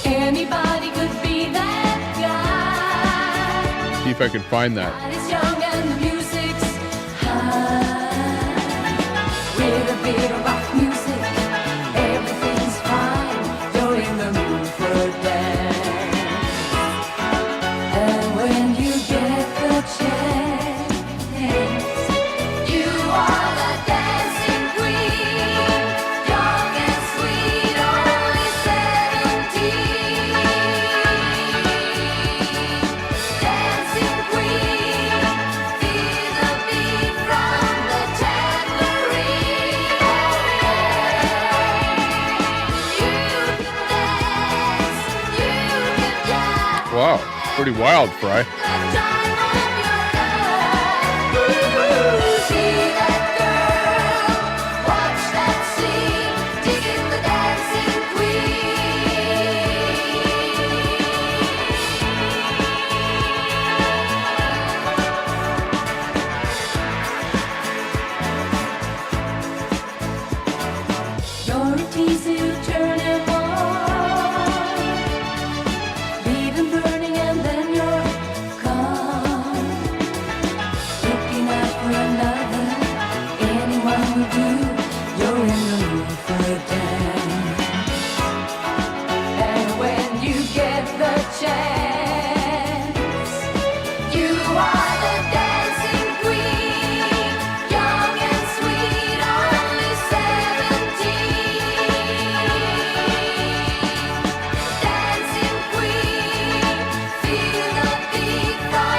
Anybody could be that guy. See if I can find that. It's young and the music's high. With a bit of rock music, everything's fine. You're in the mood for a dance. And when you get the chance, wow, pretty wild, Fry.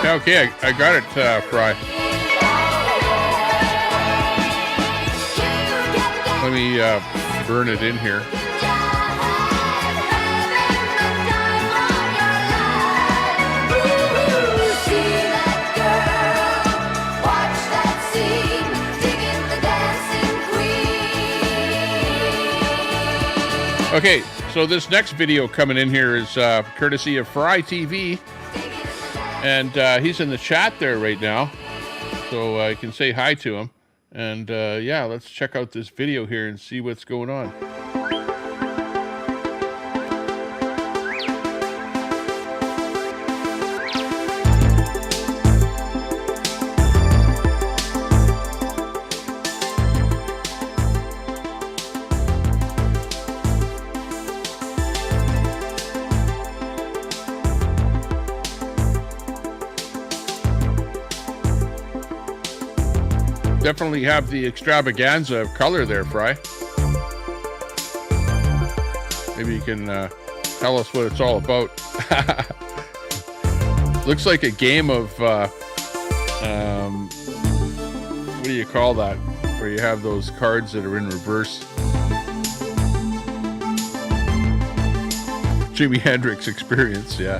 Okay, I got it, Fry. Let me burn it in here. Okay, so this next video coming in here is courtesy of Fry TV. And he's in the chat there right now, so I can say hi to him. And yeah, let's check out this video here and see what's going on. Definitely have the extravaganza of color there, Fry. Maybe you can Tell us what it's all about. Looks like a game of, what do you call that? Where you have those cards that are in reverse. Jimi Hendrix Experience, yeah.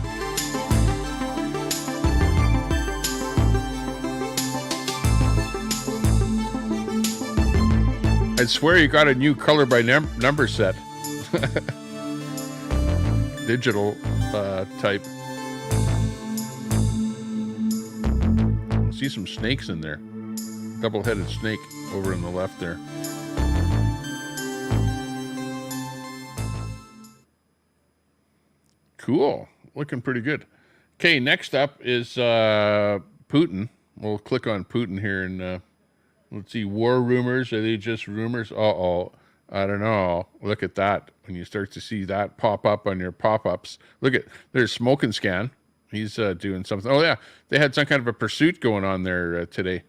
I swear you got a new color by number set. Digital type. See some snakes in there. Double-headed snake over on the left there. Cool. Looking pretty good. Okay, next up is Putin. We'll click on Putin here and let's see. War rumors. Are they just rumors? Uh-oh. I don't know. Look at that. When you start to see that pop up on your pop-ups. Look at, there's Smoke and Scan. He's doing something. Oh, yeah. They had some kind of a pursuit going on there today.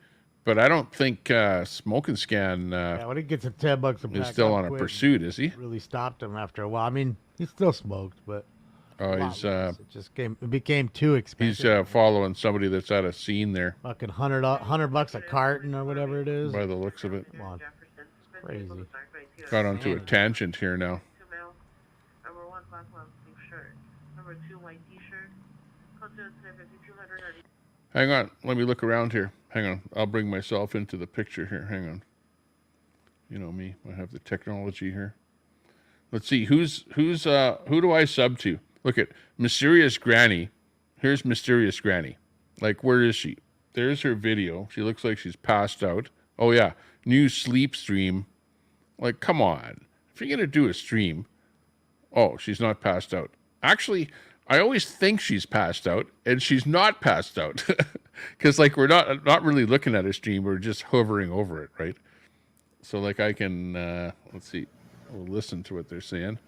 But I don't think Smoke and Scan yeah, when he gets to $10 a pack, is still on a pursuit, is he? Really stopped him after a while. I mean, he still smoked, but he's it just became too expensive. He's following somebody that's at a scene there. Fucking $100 a carton or whatever it is. By the looks of it. Come on. It's crazy. Got onto a tangent here now. Number 1, black long sleeve shirt. Number 2, white t-shirt. Hang on. Let me look around here. Hang on. I'll bring myself into the picture here. Hang on. You know me. I have the technology here. Let's see. Who do I sub to? Look at Mysterious Granny. Here's Mysterious Granny. Like, where is she? There's her video. She looks like she's passed out. Oh, yeah. New sleep stream. Like, come on. If you're going to do a stream. Oh, she's not passed out. Actually, I always think she's passed out, and she's not passed out. Because, like, we're not really looking at her stream. We're just hovering over it, right? So, like, I can, let's see. We'll listen to what they're saying.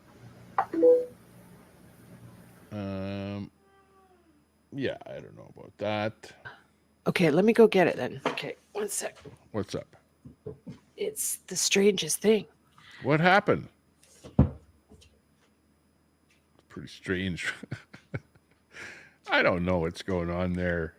Yeah, I don't know about that. Okay, let me go get it then. Okay, one sec. What's up? It's the strangest thing. What happened? Pretty strange. I don't know what's going on there.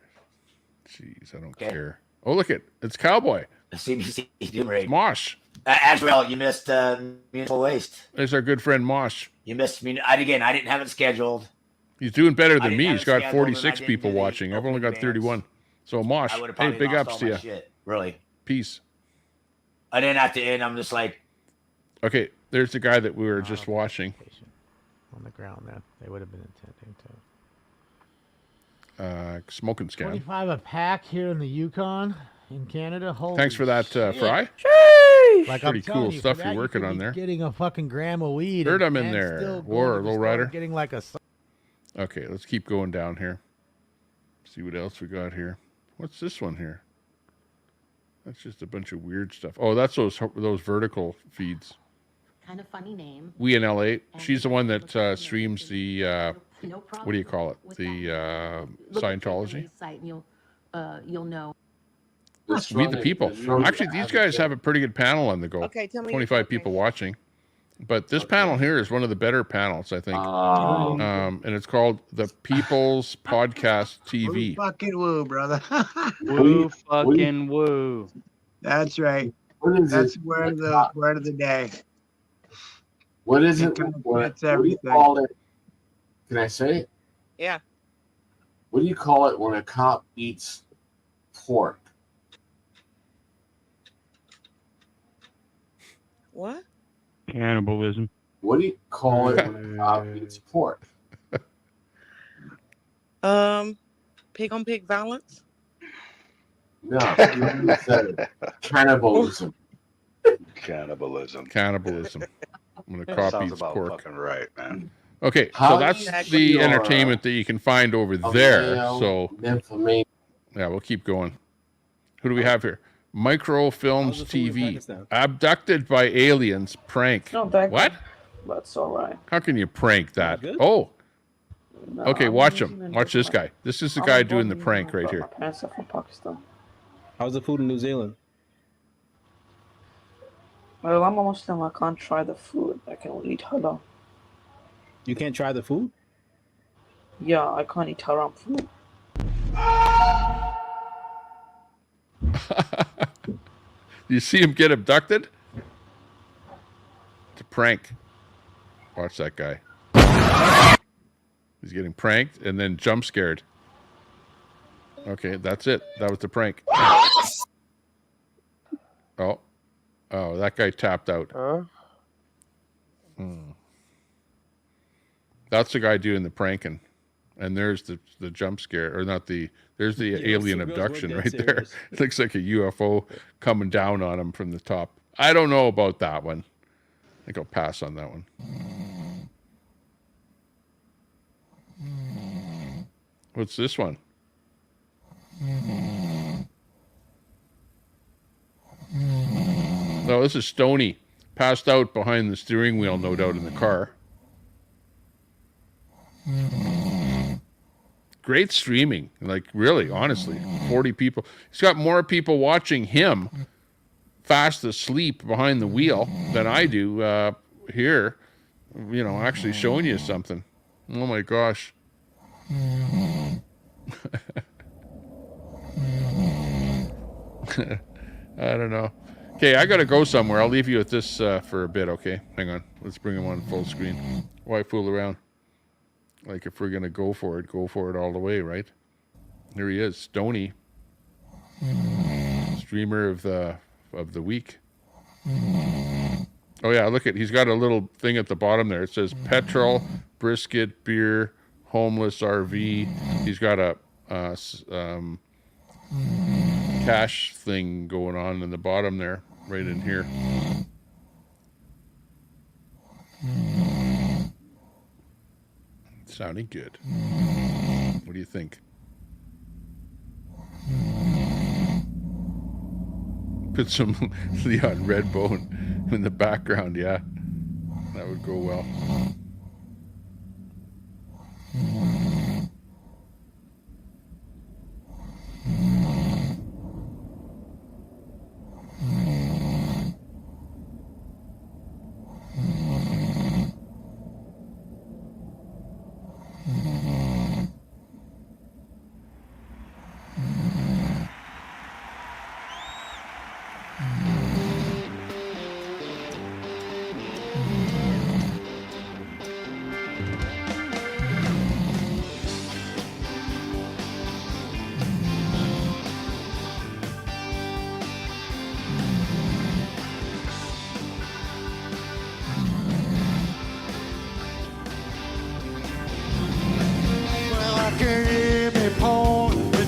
Jeez, I don't care. Oh, look it's Cowboy. The CBC Doom Raid. Mosh. Ashwell, you missed Municipal Waste. There's our good friend Mosh. You missed me. I didn't have it scheduled. He's doing better than me. He's got 46 people watching. I've only got 31. So Mosh, hey, big ups to you. Shit. Really. Peace. And then at the end, I'm just like. Okay, there's the guy that we were just watching. On the ground there. They would have been intending to. Smoke and Scan. 25 a pack here in the Yukon in Canada. Holy Thanks for that, Fry. Like, pretty cool stuff you're working on there. Getting a fucking gram of weed. Heard I'm in there. War, low rider. Getting like a. Okay, let's keep going down here. See what else we got here. What's this one here? That's just a bunch of weird stuff. Oh, that's those vertical feeds. Kind of funny name. We in LA. She's the one that streams the what do you call it? The Scientology. Site and you'll know. Meet the people. Actually, these guys have a pretty good panel on the go. Okay, tell me. 25 people watching. But this panel here is one of the better panels, I think. And it's called the People's Podcast TV. Woo fucking woo, brother. Woo fucking woo. That's right. That's word of the day. What is it? What do you call it? Can I say it? Yeah. What do you call it when a cop eats pork? What? Cannibalism. What do you call it when a cop eats pork? Pig on pig violence? No, you said it. Cannibalism. Cannibalism. When a cop eats pork. Fucking right, man. Okay, so that's the entertainment that you can find over there. So yeah, we'll keep going. Who do we have here? Microfilms TV. Abducted by aliens. Prank. No, thank you. What? That's all right. How can you prank that? Oh. No, okay, I'm watch using him. it Watch this guy. This is the guy doing the prank right here. My parents are from Pakistan. How's the food in New Zealand? Well, I'm a Muslim. I can't try the food. I can only eat halal. You can't try the food? Yeah, I can't eat haram food. You see him get abducted? It's a prank. Watch that guy. He's getting pranked and then jump scared. Okay, that's it. That was the prank. Oh, that guy tapped out. That's the guy doing the pranking, and there's the jump scare, or not the. There's the alien abduction right there. It looks like a UFO coming down on him from the top. I don't know about that one. I think I'll pass on that one. What's this one? No, this is Stoney. Passed out behind the steering wheel, no doubt, in the car. Great streaming. Like, really, honestly. 40 people. He's got more people watching him fast asleep behind the wheel than I do here. You know, actually showing you something. Oh, my gosh. I don't know. Okay, I gotta go somewhere. I'll leave you with this for a bit, okay? Hang on. Let's bring him on full screen. Why fool around? Like, if we're gonna go for it all the way, right? Here he is, Stoney. Streamer of the week. Oh yeah, look at, he's got a little thing at the bottom there. It says petrol, brisket, beer, homeless RV. He's got a cash thing going on in the bottom there, right in here. Sounding good. What do you think? Put some Leon Redbone in the background, yeah. That would go well.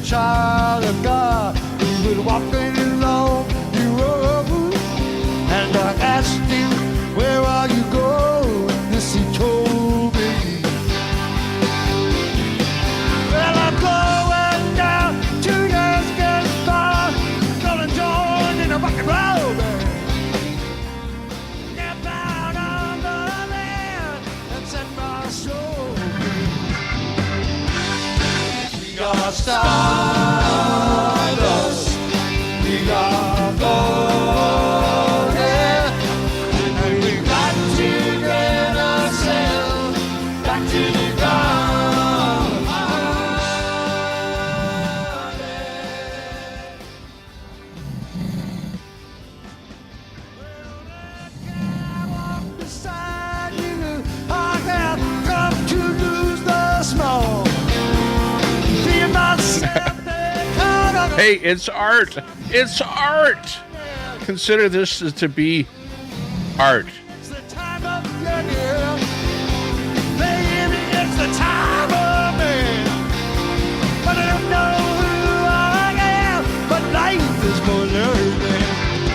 Child of God, he was walking along the road, and I asked him, where are you going? This he told me. Well, I'm going down to the gas bar, gonna join in a rock and roll band. Step out on the land and set my soul free. We got stars. We got gold, yeah. And we got to get ourselves back to the ground. I walk beside you. I have come to lose the small. Feel myself. Hey, it's art. It's art. Consider this to be art. It's the time of year. Baby, it's the time of man. But I don't know who I am. But life is more learning.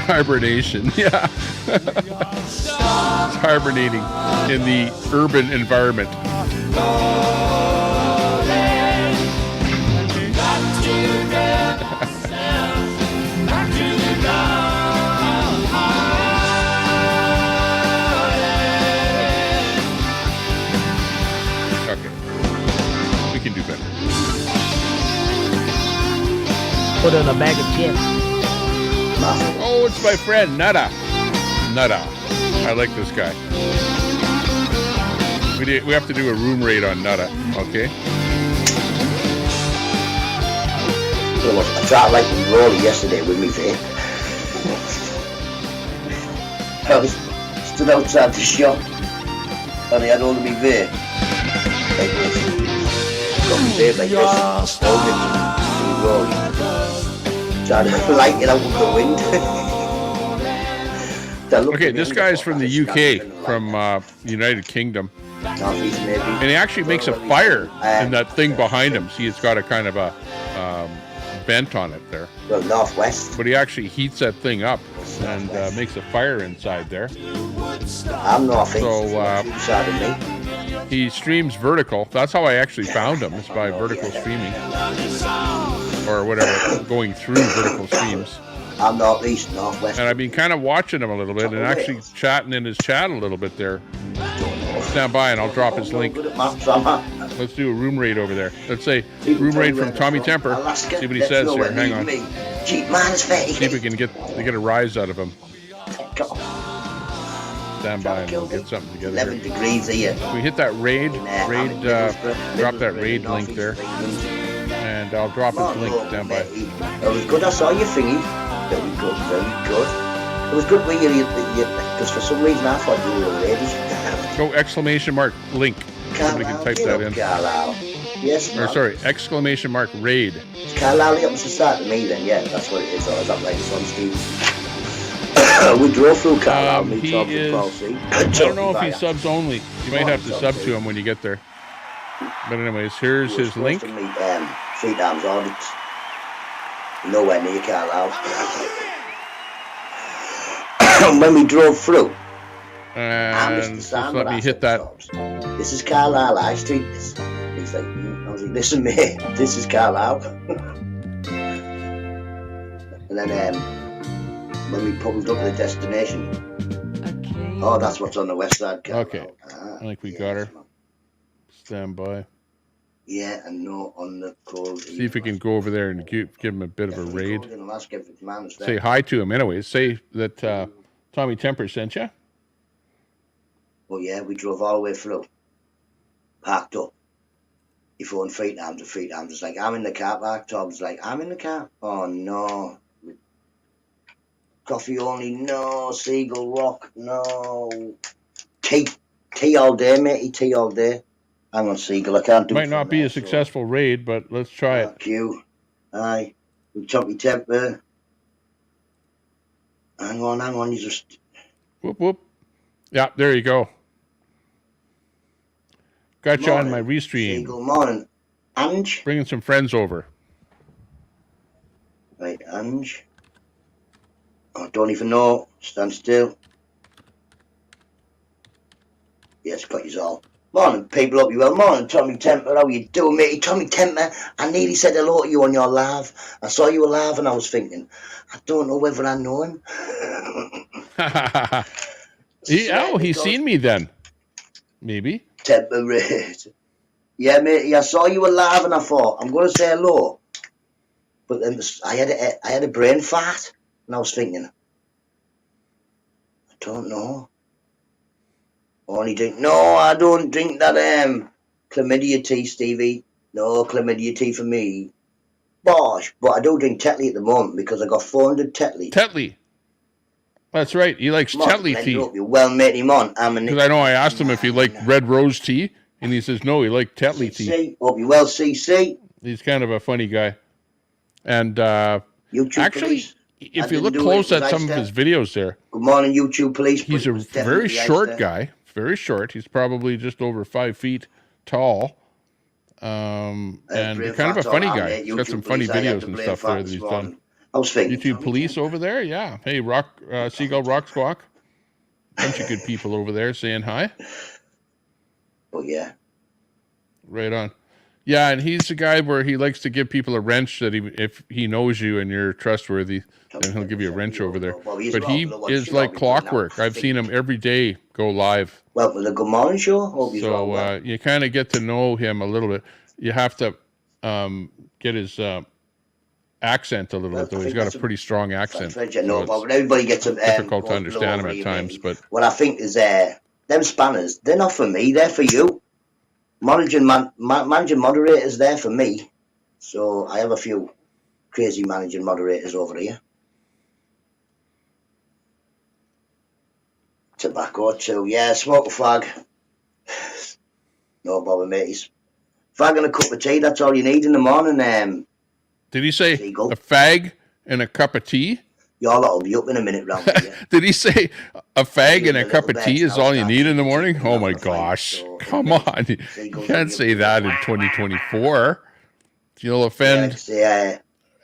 Hibernation, yeah. It's hibernating in the urban environment. Put in a bag of chips. Oh, it's my friend, Nada. I like this guy. We have to do a room raid on Nutta, okay? I tried like Rolly yesterday with me vape. I was stood outside the shop and he had all of me vape. Like this. Got me vape like this. Hold it. Rolly. Trying to light it out with the wind. Okay, this guy's from the UK, from United Kingdom. And he actually makes a fire in that thing behind him. See, it's got a kind of a vent on it there. Well, northwest. But he actually heats that thing up and makes a fire inside there. I'm northeast. So he streams vertical. That's how I actually found him. It's by vertical streaming. Or whatever, going through vertical streams. I'm northeast, northwest. And I've been kind of watching him a little bit and actually chatting in his chat a little bit there. Stand by and I'll drop his link. Let's do a room raid over there. Let's say room raid from Tommy Temper. See what he says here. Hang on. See if we can get a rise out of him. Stand by and we'll get something together. 11 degrees here. We hit that raid. Drop that raid link there. And I'll drop his link. Stand by. That was good. I saw your thingy. Very good. Very good. It was good when you because for some reason I thought you were a lady. Go exclamation mark link. Somebody can type that in. Yes. Or sorry, exclamation mark raid. It's Carlisle happens to start to me then, yeah, that's what it is. I was up like this on Steve. We drove through Carlisle. He is, I don't know if he's subs only. You might have to sub to him when you get there. But anyways, here's his link. 3 times audits. Nowhere near Carlisle. When we drove through. And just let me hit that. This is Carlisle High Street. He's like, I was like, listen, mate, this is Carlisle. And then when we pulled up the destination, oh, that's what's on the west side, Carlisle. Okay, I think we got her. Stand by. Yeah, and no on the call. See if we can go over there and give him a bit of a raid. Say Say hi to him anyways. Say that Tommy Temper sent you. Oh yeah, we drove all the way through. Parked up. He phoned 3 times and 3 times. It's like, I'm in the car, parked. Tom's like, I'm in the car. Oh no. Coffee only, no. Seagull Rock, no. Tea all day, matey, tea all day. Hang on, Seagull, I can't do it. Might not be a successful raid, but let's try it. Fuck you. Aye. We Tommy Temper. Hang on, you just... Whoop, whoop. Yeah, there you go. Got you on my restream. Good morning. Ange? Bringing some friends over. Right, Ange. I don't even know. Stand still. Yes, got you all. Morning, people. Hope you well. Morning, Tommy Temper. How you doing, matey? Tommy Temper, I nearly said hello to you on your live. I saw you were live and I was thinking, I don't know whether I know him. He's seen me then. Maybe. Temper raid. Yeah, matey, I saw you were live and I thought, I'm going to say hello. But then I had a brain fart and I was thinking, I don't know. Only drink. No, I don't drink that chlamydia tea, Stevie. No chlamydia tea for me. Bosh. But I do drink Tetley at the moment because I got 400 Tetley. Tetley. That's right. He likes Tetley tea. You're well, matey, mon. Because I know I asked him if he liked red rose tea, and he says no, he liked Tetley tea. Hope you well, CC. He's kind of a funny guy. And YouTube actually, police. if you look close at some of his videos there, good morning, YouTube police. He's a very short guy. Very short. He's probably just over 5 feet tall. And kind of a funny guy. He's got some funny videos and stuff there that he's done. YouTube police over there, yeah. Hey, Seagull Rock Squawk. Bunch of good people over there saying hi. Oh yeah. Right on. Yeah, and he's the guy where he likes to give people a wrench that if he knows you and you're trustworthy, then he'll give you a wrench over there. But he is like clockwork. I've seen him every day go live. Well, for the Good Morning Show. So you kind of get to know him a little bit. You have to get his accent a little bit, though. He's got a pretty strong accent. No, but everybody gets difficult to understand him at times. But what I think is them spanners, they're not for me, they're for you. Managing moderators, they're for me. So I have a few crazy managing moderators over here. Tobacco too, yeah, smoke a fag. No bother, mateys. Fag and a cup of tea, that's all you need in the morning. Did he say Seagull. a fag and a cup of tea? Y'all will be up in a minute round here. Did he say a fag and a The cup little of tea beds is all you now need in the start morning? sleeping Oh and my having a fight, gosh. so Come on. You seagulls can't will say be that in 2024. You'll offend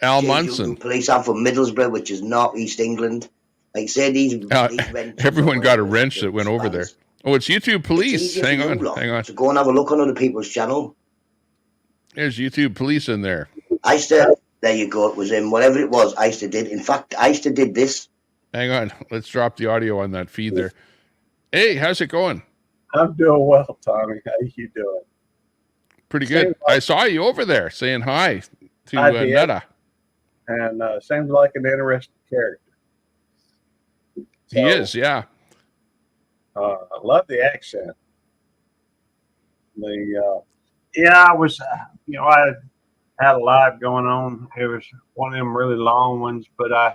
Al Munson. Police. I'm from Middlesbrough, which is North East England. Like say these rentals Everyone or got a whatever, wrench that went over there. Oh, it's YouTube Police. It's easier Hang for on, you lot hang on. to go and have a look on other people's channel. There's YouTube Police in there. There you go. It was in whatever it was. Did. In fact, did this. Hang on. Let's drop the audio on that feed there. Hey, how's it going? I'm doing well, Tommy. How you doing? Pretty good. I saw you over there saying hi to Netta. And seems like an interesting character. He is, yeah. I love the accent. I was, I had a live going on. It was one of them really long ones, but I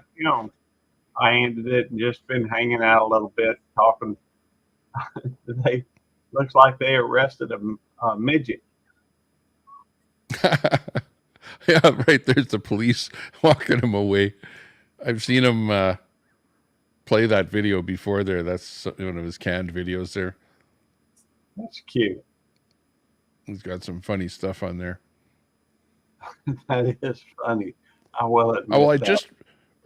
ended it and just been hanging out a little bit, talking. Looks like they arrested a midget. Yeah, right. There's the police walking him away. I've seen him play that video before there. That's one of his canned videos there. That's cute. He's got some funny stuff on there. That is funny. I will admit well, that.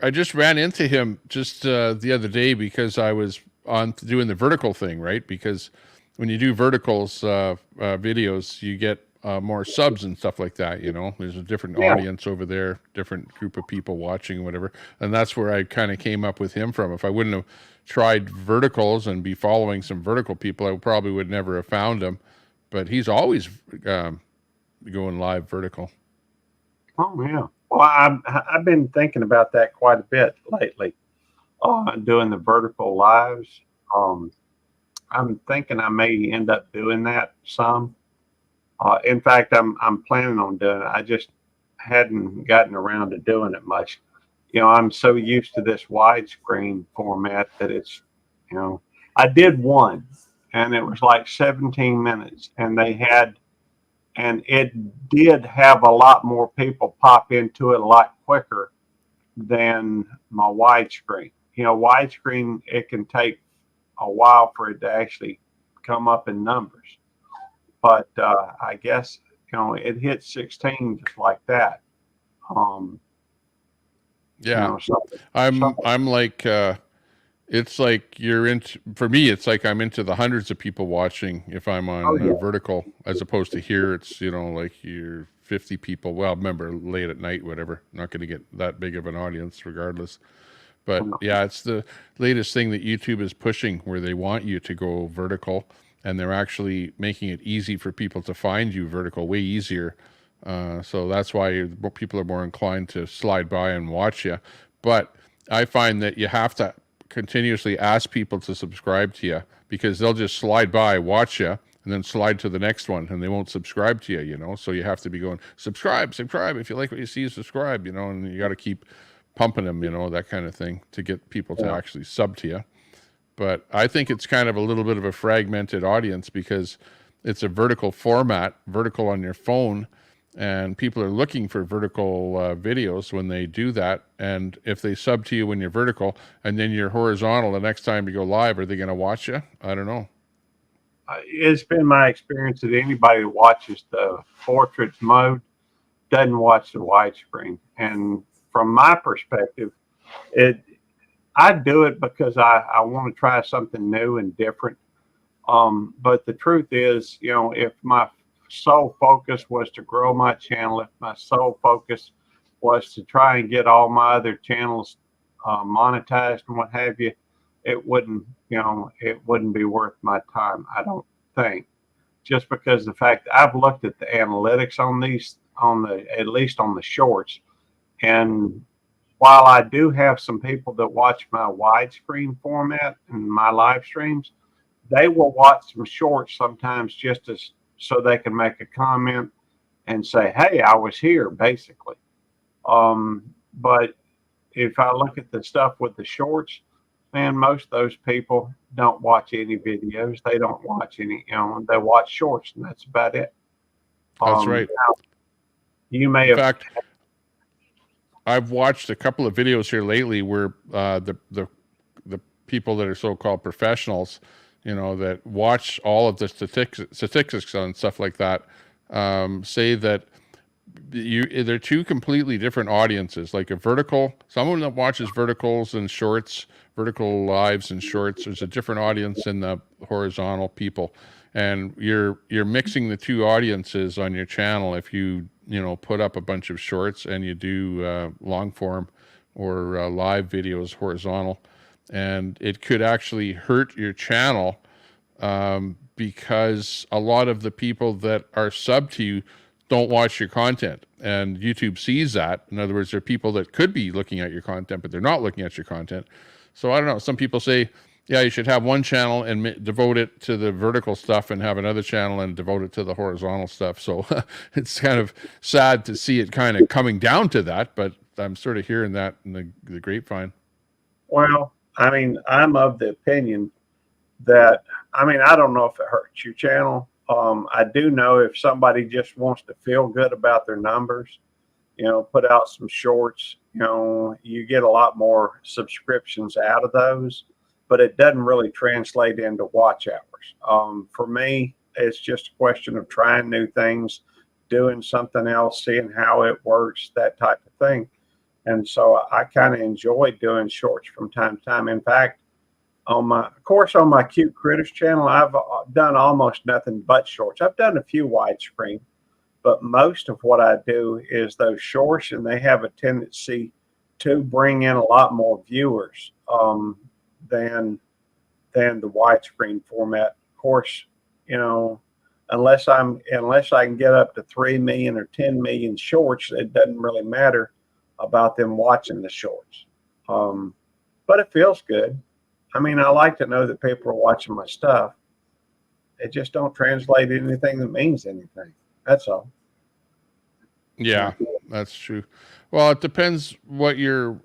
I just ran into him just the other day because I was on doing the vertical thing, right? Because when you do verticals videos, you get more subs and stuff like that. There's a different audience over there, different group of people watching, whatever. And that's where I kind of came up with him from. If I wouldn't have tried verticals and be following some vertical people, I probably would never have found him. But he's always going live vertical. Oh yeah. Well, I've been thinking about that quite a bit lately. Doing the vertical lives. I'm thinking I may end up doing that some. In fact, I'm planning on doing it. I just hadn't gotten around to doing it much. I'm so used to this widescreen format that it's, I did one, and it was like 17 minutes, and it did have a lot more people pop into it a lot quicker than my widescreen. Widescreen, it can take a while for it to actually come up in numbers. But I guess, it hit 16 just like that. Yeah. I'm like, it's like for me, it's like I'm into the hundreds of people watching if I'm on vertical, as opposed to here. It's, like you're 50 people. Well, remember, late at night, whatever. Not going to get that big of an audience regardless. But yeah, it's the latest thing that YouTube is pushing, where they want you to go vertical, and they're actually making it easy for people to find you vertical, way easier. So that's why people are more inclined to slide by and watch you. But I find that you have to continuously ask people to subscribe to you, because they'll just slide by, watch you, and then slide to the next one, and they won't subscribe to you, So you have to be going, subscribe. If you like what you see, subscribe, and you got to keep pumping them, that kind of thing, to get people to actually sub to you. But I think it's kind of a little bit of a fragmented audience, because it's a vertical format, vertical on your phone, and people are looking for vertical videos when they do that. And if they sub to you when you're vertical and then you're horizontal, the next time you go live, are they going to watch you? I don't know. It's been my experience that anybody who watches the portrait mode doesn't watch the widescreen. And from my perspective, I do it because I want to try something new and different. But the truth is, if my sole focus was to grow my channel, if my sole focus was to try and get all my other channels monetized and what have you, it wouldn't be worth my time, I don't think. Just because the fact that I've looked at the analytics on these, at least on the shorts, and while I do have some people that watch my widescreen format and my live streams, they will watch some shorts sometimes just as so they can make a comment and say, "Hey, I was here," basically. But if I look at the stuff with the shorts, man, most of those people don't watch any videos. They don't watch any, they watch shorts, and that's about it. That's right. Now, you may In have. fact, I've watched a couple of videos here lately where the people that are so-called professionals, that watch all of the statistics and stuff like that, say that they're two completely different audiences. Like a vertical, someone that watches verticals and shorts, vertical lives and shorts, there's a different audience than the horizontal people. And you're mixing the two audiences on your channel if you put up a bunch of shorts and you do long form or live videos horizontal, and it could actually hurt your channel because a lot of the people that are sub to you don't watch your content, and YouTube sees that. In other words, there are people that could be looking at your content, but they're not looking at your content. So I don't know. Some people say, yeah, you should have one channel and devote it to the vertical stuff and have another channel and devote it to the horizontal stuff. So it's kind of sad to see it kind of coming down to that, but I'm sort of hearing that in the grapevine. Well, I mean, I'm of the opinion that, I don't know if it hurts your channel. I do know if somebody just wants to feel good about their numbers, put out some shorts, you get a lot more subscriptions out of those, but it doesn't really translate into watch hours. For me, it's just a question of trying new things, doing something else, seeing how it works, that type of thing. And so I kind of enjoy doing shorts from time to time. In fact, on my Cute Critters channel, I've done almost nothing but shorts. I've done a few widescreen, but most of what I do is those shorts, and they have a tendency to bring in a lot more viewers than the widescreen format. Of course, unless I can get up to 3 million or 10 million shorts, it doesn't really matter about them watching the shorts. But it feels good. I like to know that people are watching my stuff. It just don't translate anything that means anything. That's all. Yeah, that's true. Well, it depends what your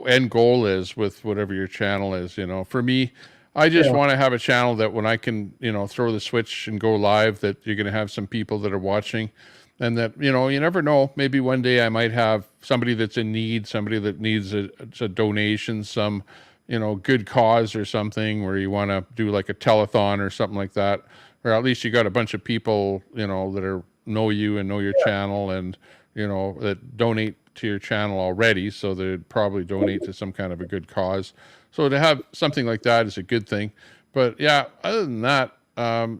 end goal is with whatever your channel is. For me, I just want to have a channel that when I can, throw the switch and go live, that you're going to have some people that are watching, and that, you never know. Maybe one day I might have somebody that's in need, somebody that needs a donation, some, good cause or something, where you want to do like a telethon or something like that, or at least you got a bunch of people, that know you and know your channel, and that donate to your channel already, so they'd probably donate to some kind of a good cause. So to have something like that is a good thing. But yeah, other than that,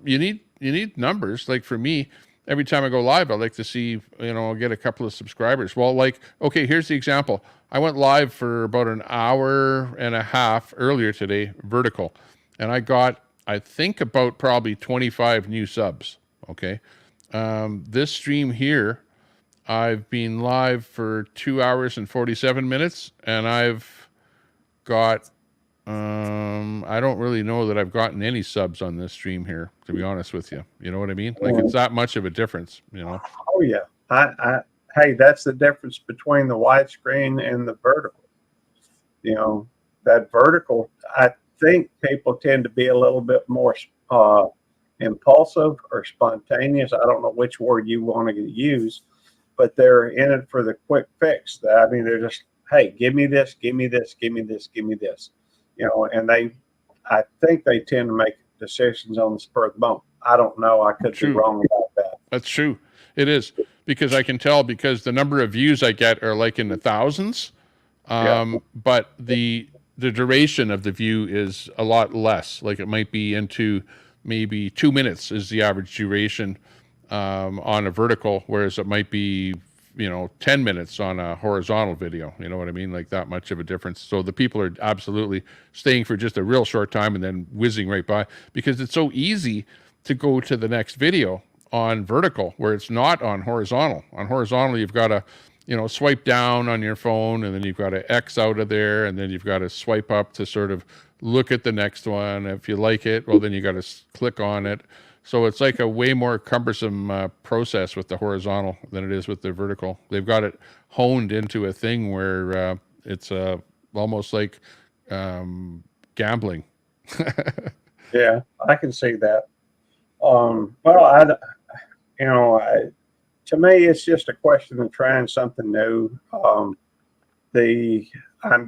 you need numbers. Like for me, every time I go live, I like to see, get a couple of subscribers. Well, like, okay, here's the example. I went live for about an hour and a half earlier today, vertical, and I got, I think, about probably 25 new subs. Okay. This stream here, I've been live for 2 hours and 47 minutes, and I've got, I don't really know that I've gotten any subs on this stream here, to be honest with you. You know what I mean? Like, it's that much of a difference, Oh yeah. Hey, that's the difference between the widescreen and the vertical. That vertical, I think people tend to be a little bit more impulsive or spontaneous. I don't know which word you want to use, but they're in it for the quick fix. They're just, hey, give me this, give me this, give me this, give me this. And I think they tend to make decisions on the spur of the moment. I don't know. I could be wrong about that. That's true. It is, because I can tell, because the number of views I get are like in the thousands, but the duration of the view is a lot less. Like it might be into maybe 2 minutes is the average duration on a vertical, whereas it might be 10 minutes on a horizontal video. You know what I mean? Like that much of a difference. So the people are absolutely staying for just a real short time and then whizzing right by, because it's so easy to go to the next video on vertical, where it's not on horizontal. On horizontal, you've got to swipe down on your phone, and then you've got to X out of there, and then you've got to swipe up to sort of look at the next one. If you like it, well, then you got to click on it. So it's like a way more cumbersome process with the horizontal than it is with the vertical. They've got it honed into a thing where it's almost like gambling. Yeah, I can see that. Well, to me, it's just a question of trying something new. I'm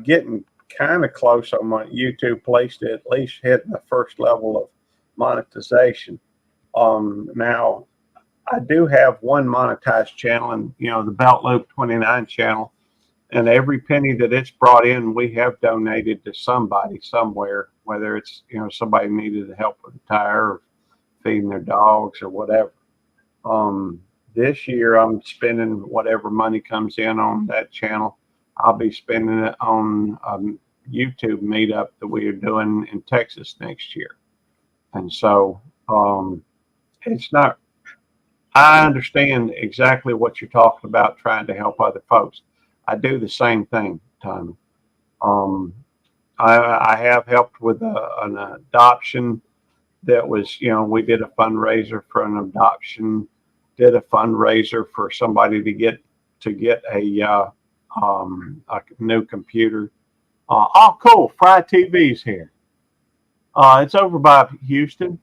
getting kind of close on my YouTube place to at least hit the first level of monetization. Now, I do have one monetized channel, and the Belt Loop 29 channel, and every penny that it's brought in, we have donated to somebody somewhere, whether it's somebody needed help with a tire, or feeding their dogs, or whatever. This year, I'm spending whatever money comes in on that channel. I'll be spending it on a YouTube meetup that we are doing in Texas next year. And so it's not, I understand exactly what you're talking about, trying to help other folks. I do the same thing, Tommy. I have helped with an adoption that was, we did a fundraiser for an adoption, did a fundraiser for somebody to get a new computer. Oh, cool. Fry TV's here. It's over by Houston,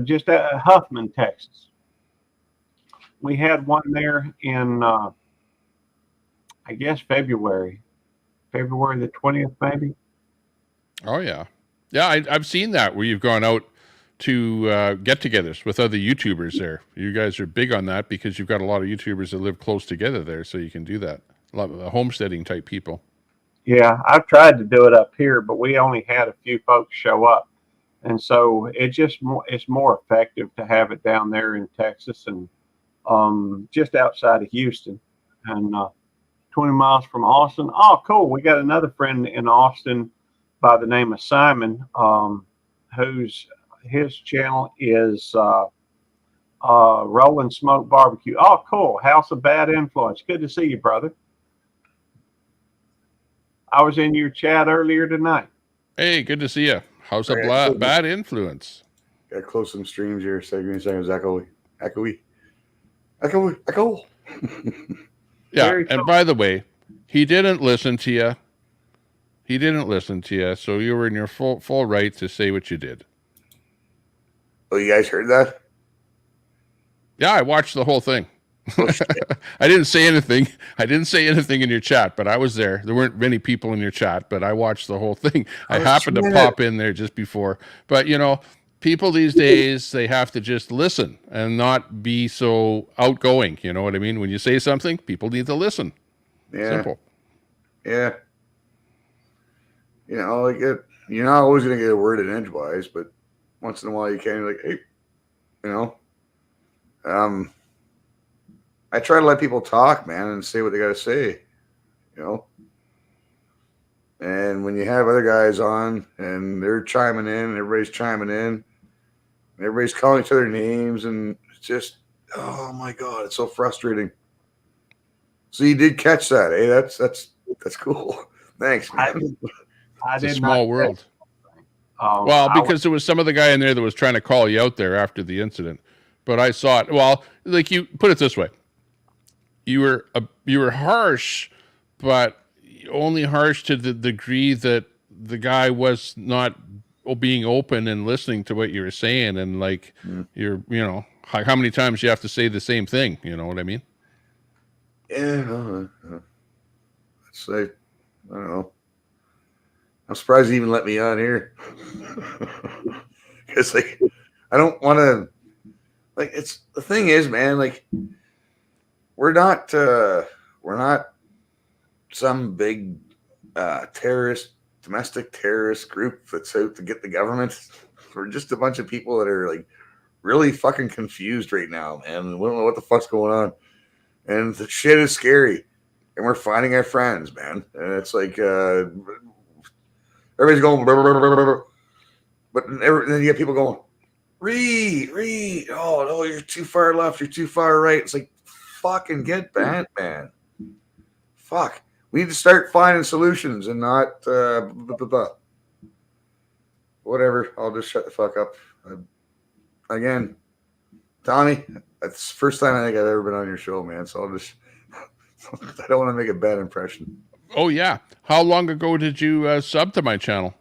just at Huffman, Texas. We had one there in, I guess, February the 20th, maybe. Oh, yeah. Yeah, I've seen that where you've gone out to get-togethers with other YouTubers there. You guys are big on that because you've got a lot of YouTubers that live close together there, so you can do that. A lot of homesteading type people. Yeah, I've tried to do it up here, but we only had a few folks show up. And so it's more effective to have it down there in Texas and just outside of Houston and 20 miles from Austin. Oh, cool. We got another friend in Austin by the name of Simon, his channel is Rolling Smoke Barbecue. Oh, cool. House of Bad Influence. Good to see you, brother. I was in your chat earlier tonight. Hey, good to see you. House of Bad Influence. Got to close some streams here. Second, echoey. Yeah, and by the way, he didn't listen to you. So you were in your full right to say what you did. Oh, you guys heard that? Yeah, I watched the whole thing. Oh, I didn't say anything. In your chat, but I was there. There weren't many people in your chat, but I watched the whole thing. I happened to pop in there just before. But, people these days, they have to just listen and not be so outgoing. You know what I mean? When you say something, people need to listen. Yeah. Simple. Yeah. You're not always going to get a word in edgewise, but once in a while you can. You're like, hey, I try to let people talk, man, and say what they got to say, And when you have other guys on and they're chiming in, and everybody's chiming in, and everybody's calling each other names, and it's just, oh my God, it's so frustrating. So you did catch that, eh? That's cool. Thanks, man. It's a small world. Well, because there was some other guy in there that was trying to call you out there after the incident, but I saw it. Well, like you put it this way, you were harsh, but only harsh to the degree that the guy was not being open and listening to what you were saying, and like how many times you have to say the same thing. You know what I mean? Yeah. It's like, I don't know. I'm surprised he even let me on here. Because I don't want to. It's the thing is, man. We're not some big domestic terrorist group that's out to get the government. We're just a bunch of people that are really fucking confused right now, man. We don't know what the fuck's going on, and the shit is scary. And we're finding our friends, man. And it's everybody's going, blah, blah, blah, blah, blah. But then you get people going, read. Oh, no, you're too far left. You're too far right. It's like, fucking get banned, man. Fuck. We need to start finding solutions and not whatever. I'll just shut the fuck up. Again, Tommy, that's the first time I think I've ever been on your show, man. So I'll just I don't want to make a bad impression. Oh yeah. How long ago did you sub to my channel?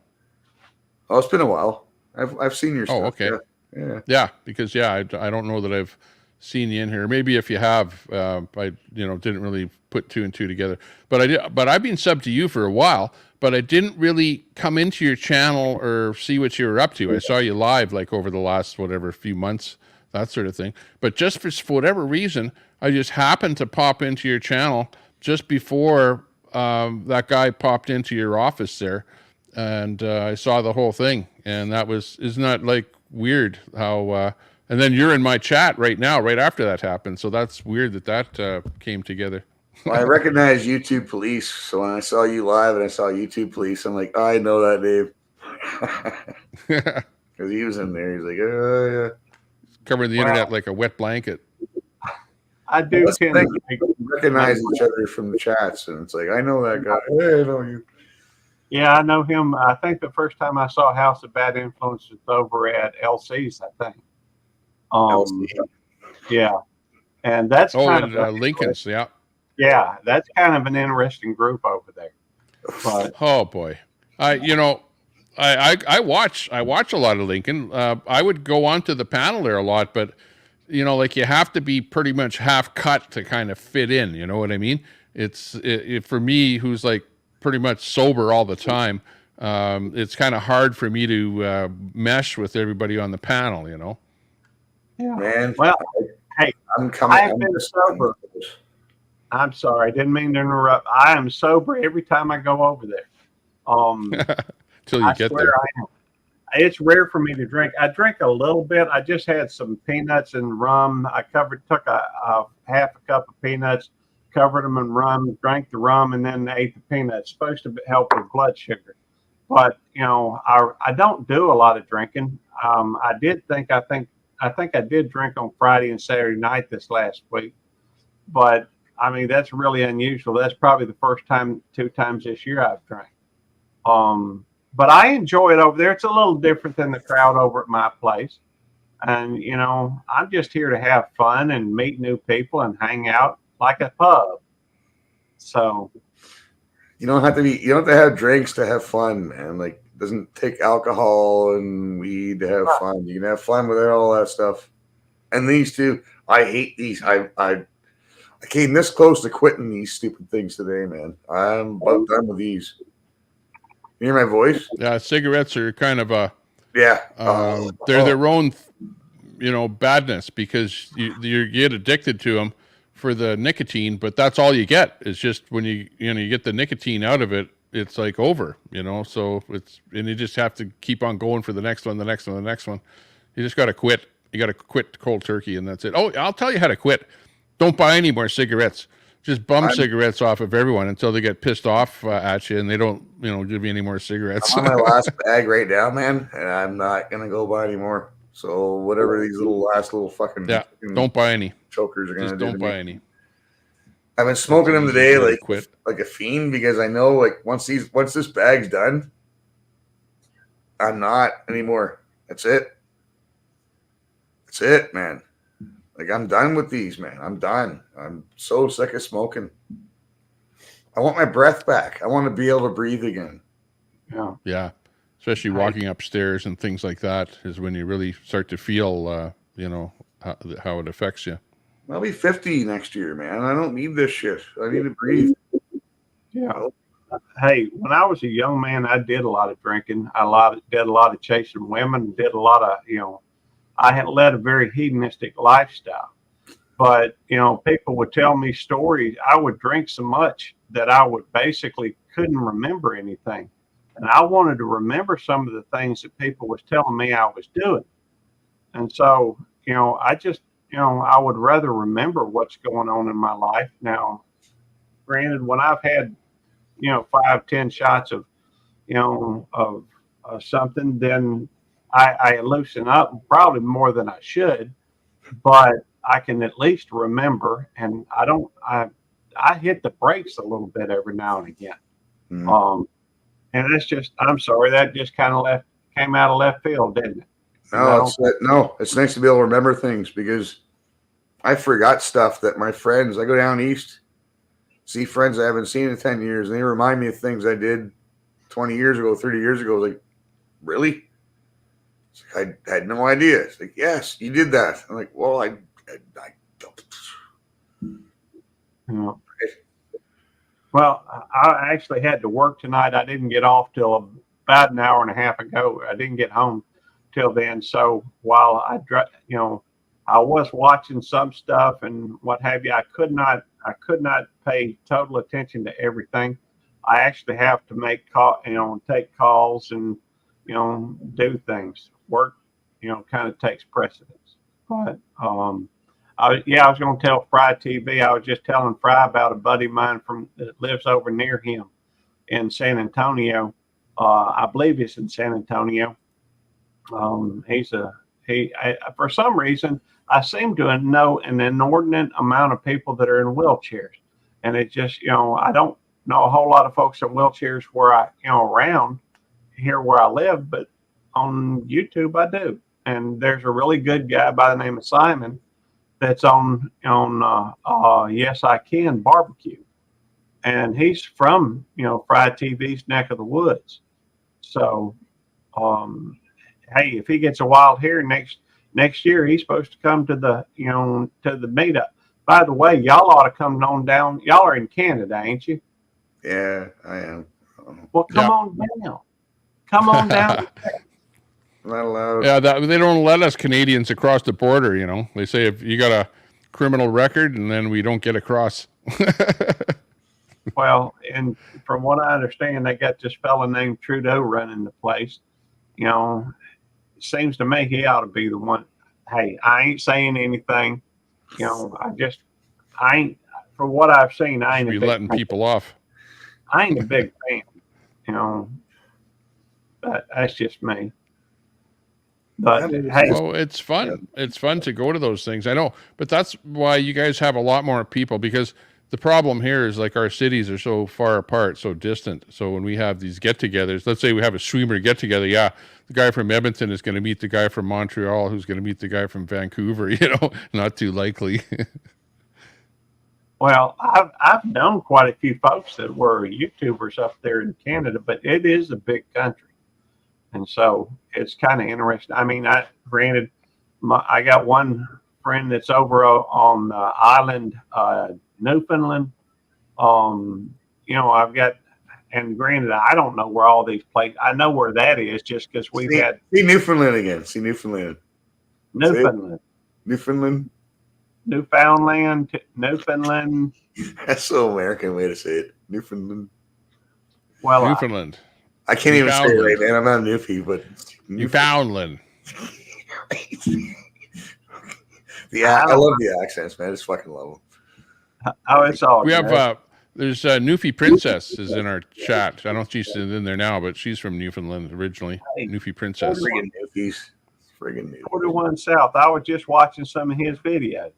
Oh, it's been a while. I've seen your stuff. Oh, okay. Yeah. Yeah, because I don't know that I've seen you in here. Maybe if you have, I didn't really put two and two together. But I did. But I've been subbed to you for a while. But I didn't really come into your channel or see what you were up to. I saw you live like over the last few months, that sort of thing. But just for whatever reason, I just happened to pop into your channel just before that guy popped into your office there, and I saw the whole thing. And isn't that like weird how? And then you're in my chat right now, right after that happened. So that's weird that came together. Well, I recognize YouTube Police, so when I saw you live and I saw YouTube Police, I'm like, I know that name. Because he was in there. He's like, oh, yeah. Covering the internet like a wet blanket. I do tend to recognize each other from the chats, and it's like, I know that guy. Hey, I know you. Yeah, I know him. I think the first time I saw House of Bad Influence was over at LC's, I think. Yeah. And that's kind of Lincoln's, yeah. Yeah, that's kind of an interesting group over there. But oh boy, I watch a lot of Lincoln. I would go onto the panel there a lot, but like you have to be pretty much half cut to kind of fit in. You know what I mean? It's for me, who's like pretty much sober all the time. It's kind of hard for me to mesh with everybody on the panel. Yeah, man. Well, hey, I'm coming. I've been sober. I'm sorry, I didn't mean to interrupt. I am sober every time I go over there. Till you get there. I am. It's rare for me to drink. I drink a little bit. I just had some peanuts and rum. I took a half a cup of peanuts, covered them in rum, drank the rum, and then ate the peanuts. It's supposed to help with blood sugar. But I don't do a lot of drinking. I think I did drink on Friday and Saturday night this last week, but I mean, that's really unusual. That's probably the first time, 2 times this year I've drank. But I enjoy it over there. It's a little different than the crowd over at my place. And, I'm just here to have fun and meet new people and hang out like a pub. So you don't have to have drinks to have fun, man. Like, it doesn't take alcohol and weed to have fun. You can have fun without all that stuff. And these two, I hate these. I came this close to quitting these stupid things today, man. I'm about done with these. You hear my voice? Yeah, cigarettes are kind of they're their own, badness, because you get addicted to them for the nicotine, but that's all you get. It's just when you get the nicotine out of it, it's like over, so and you just have to keep on going for the next one, the next one, the next one. You just got to quit. You got to quit cold turkey, and that's it. Oh, I'll tell you how to quit. Don't buy any more cigarettes. Just bum cigarettes off of everyone until they get pissed off at you and they don't, give you any more cigarettes. I'm on my last bag right now, man, and I'm not gonna go buy any more. So whatever these last little fucking don't buy any chokers are gonna do. Don't buy any. I've been smoking them today like a fiend, because I know, like, once this bag's done, I'm not anymore. That's it. That's it, man. Like, I'm done with these, man. I'm done. I'm so sick of smoking. I want my breath back. I want to be able to breathe again. Yeah. Especially walking upstairs and things like that is when you really start to feel, how it affects you. I'll be 50 next year, man. I don't need this shit. I need to breathe. Yeah. Hey, when I was a young man, I did a lot of drinking. Did a lot of chasing women. Did a lot of, I had led a very hedonistic lifestyle. But, people would tell me stories. I would drink so much that I would basically couldn't remember anything. And I wanted to remember some of the things that people was telling me I was doing. And so, I just, I would rather remember what's going on in my life. Now, granted, when I've had, 5, 10 shots of, of something, then I loosen up probably more than I should. But I can at least remember, and I hit the brakes a little bit every now and again. And that's just, I'm sorry, that just kind of came out of left field, didn't it? No, it's nice to be able to remember things, because I forgot stuff that my friends, I go down east, see friends I haven't seen in 10 years, and they remind me of things I did 20 years ago, 30 years ago. Like, really? It's like, I had no idea. It's like, yes, you did that. I'm like, well, I don't. Yeah. Well, I actually had to work tonight. I didn't get off till about an hour and a half ago. I didn't get home till then. So while I was watching some stuff and what have you, I could not pay total attention to everything. I actually have to take calls and, do things. Work, kind of takes precedence. But, I was going to tell Fry TV. I was just telling Fry about a buddy of mine that lives over near him in San Antonio. I believe he's in San Antonio. For some reason, I seem to know an inordinate amount of people that are in wheelchairs, and it just, I don't know a whole lot of folks in wheelchairs around here where I live, but on YouTube I do. And there's a really good guy by the name of Simon that's on Yes I Can Barbecue, and he's from Fry TV's neck of the woods. So hey, if he gets a wild hair next year, he's supposed to come to the to the meetup. By the way, y'all ought to come on down. Y'all are in Canada, ain't you? Yeah, I am. Well, come on down. Come on down. Not allowed. Yeah, they don't let us Canadians across the border. They say if you got a criminal record, and then we don't get across. Well, and from what I understand, they got this fella named Trudeau running the place. It seems to me he ought to be the one. Hey, I ain't saying anything. I ain't, for what I've seen, I ain't letting people off. I ain't a big fan, but that's just me. But hey, well, it's fun. It's fun to go to those things. I know, but that's why you guys have a lot more people, because the problem here is like our cities are so far apart, so distant. So when we have these get-togethers, let's say we have a streamer get-together, the guy from Edmonton is going to meet the guy from Montreal, who's going to meet the guy from Vancouver. Not too likely. Well, I've known quite a few folks that were YouTubers up there in Canada, but it is a big country. And so it's kind of interesting. I mean, I got one friend that's over on the island, Newfoundland. I've got, and granted, I don't know where all these places, I know where that is just because we've had. See Newfoundland again. See Newfoundland. Newfoundland. Newfoundland. Newfoundland. That's so American way to say it. Newfoundland. Well, Newfoundland. I can't even say it right, man. I'm not a Newfie, but Newfoundland. Yeah, I love the accents, man. I just fucking love them. Oh, it's all. We have there's Newfie Princess is in our chat. I don't know if she's in there now, but she's from Newfoundland originally. Newfie Princess. Friggin' Newfies. Friggin' Newfies. 41 South. I was just watching some of his videos.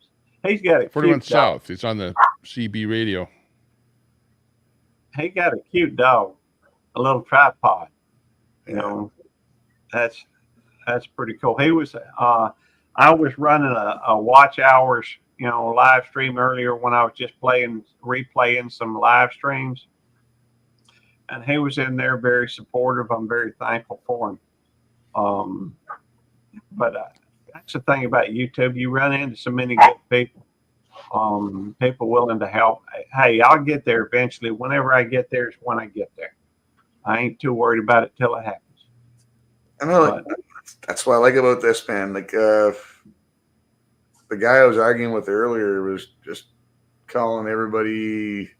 He's got a 41 cute South. dog. It's on the CB radio. He got a cute dog, a little tripod. That's pretty cool. He was. I was running a watch hours, live stream earlier when I was just replaying some live streams, and he was in there very supportive. I'm very thankful for him. But that's the thing about YouTube. You run into so many good people, people willing to help. Hey, I'll get there eventually. Whenever I get there is when I get there. I ain't too worried about it till it happens. I know. That's what I like about this, man. Like the guy I was arguing with earlier was just calling everybody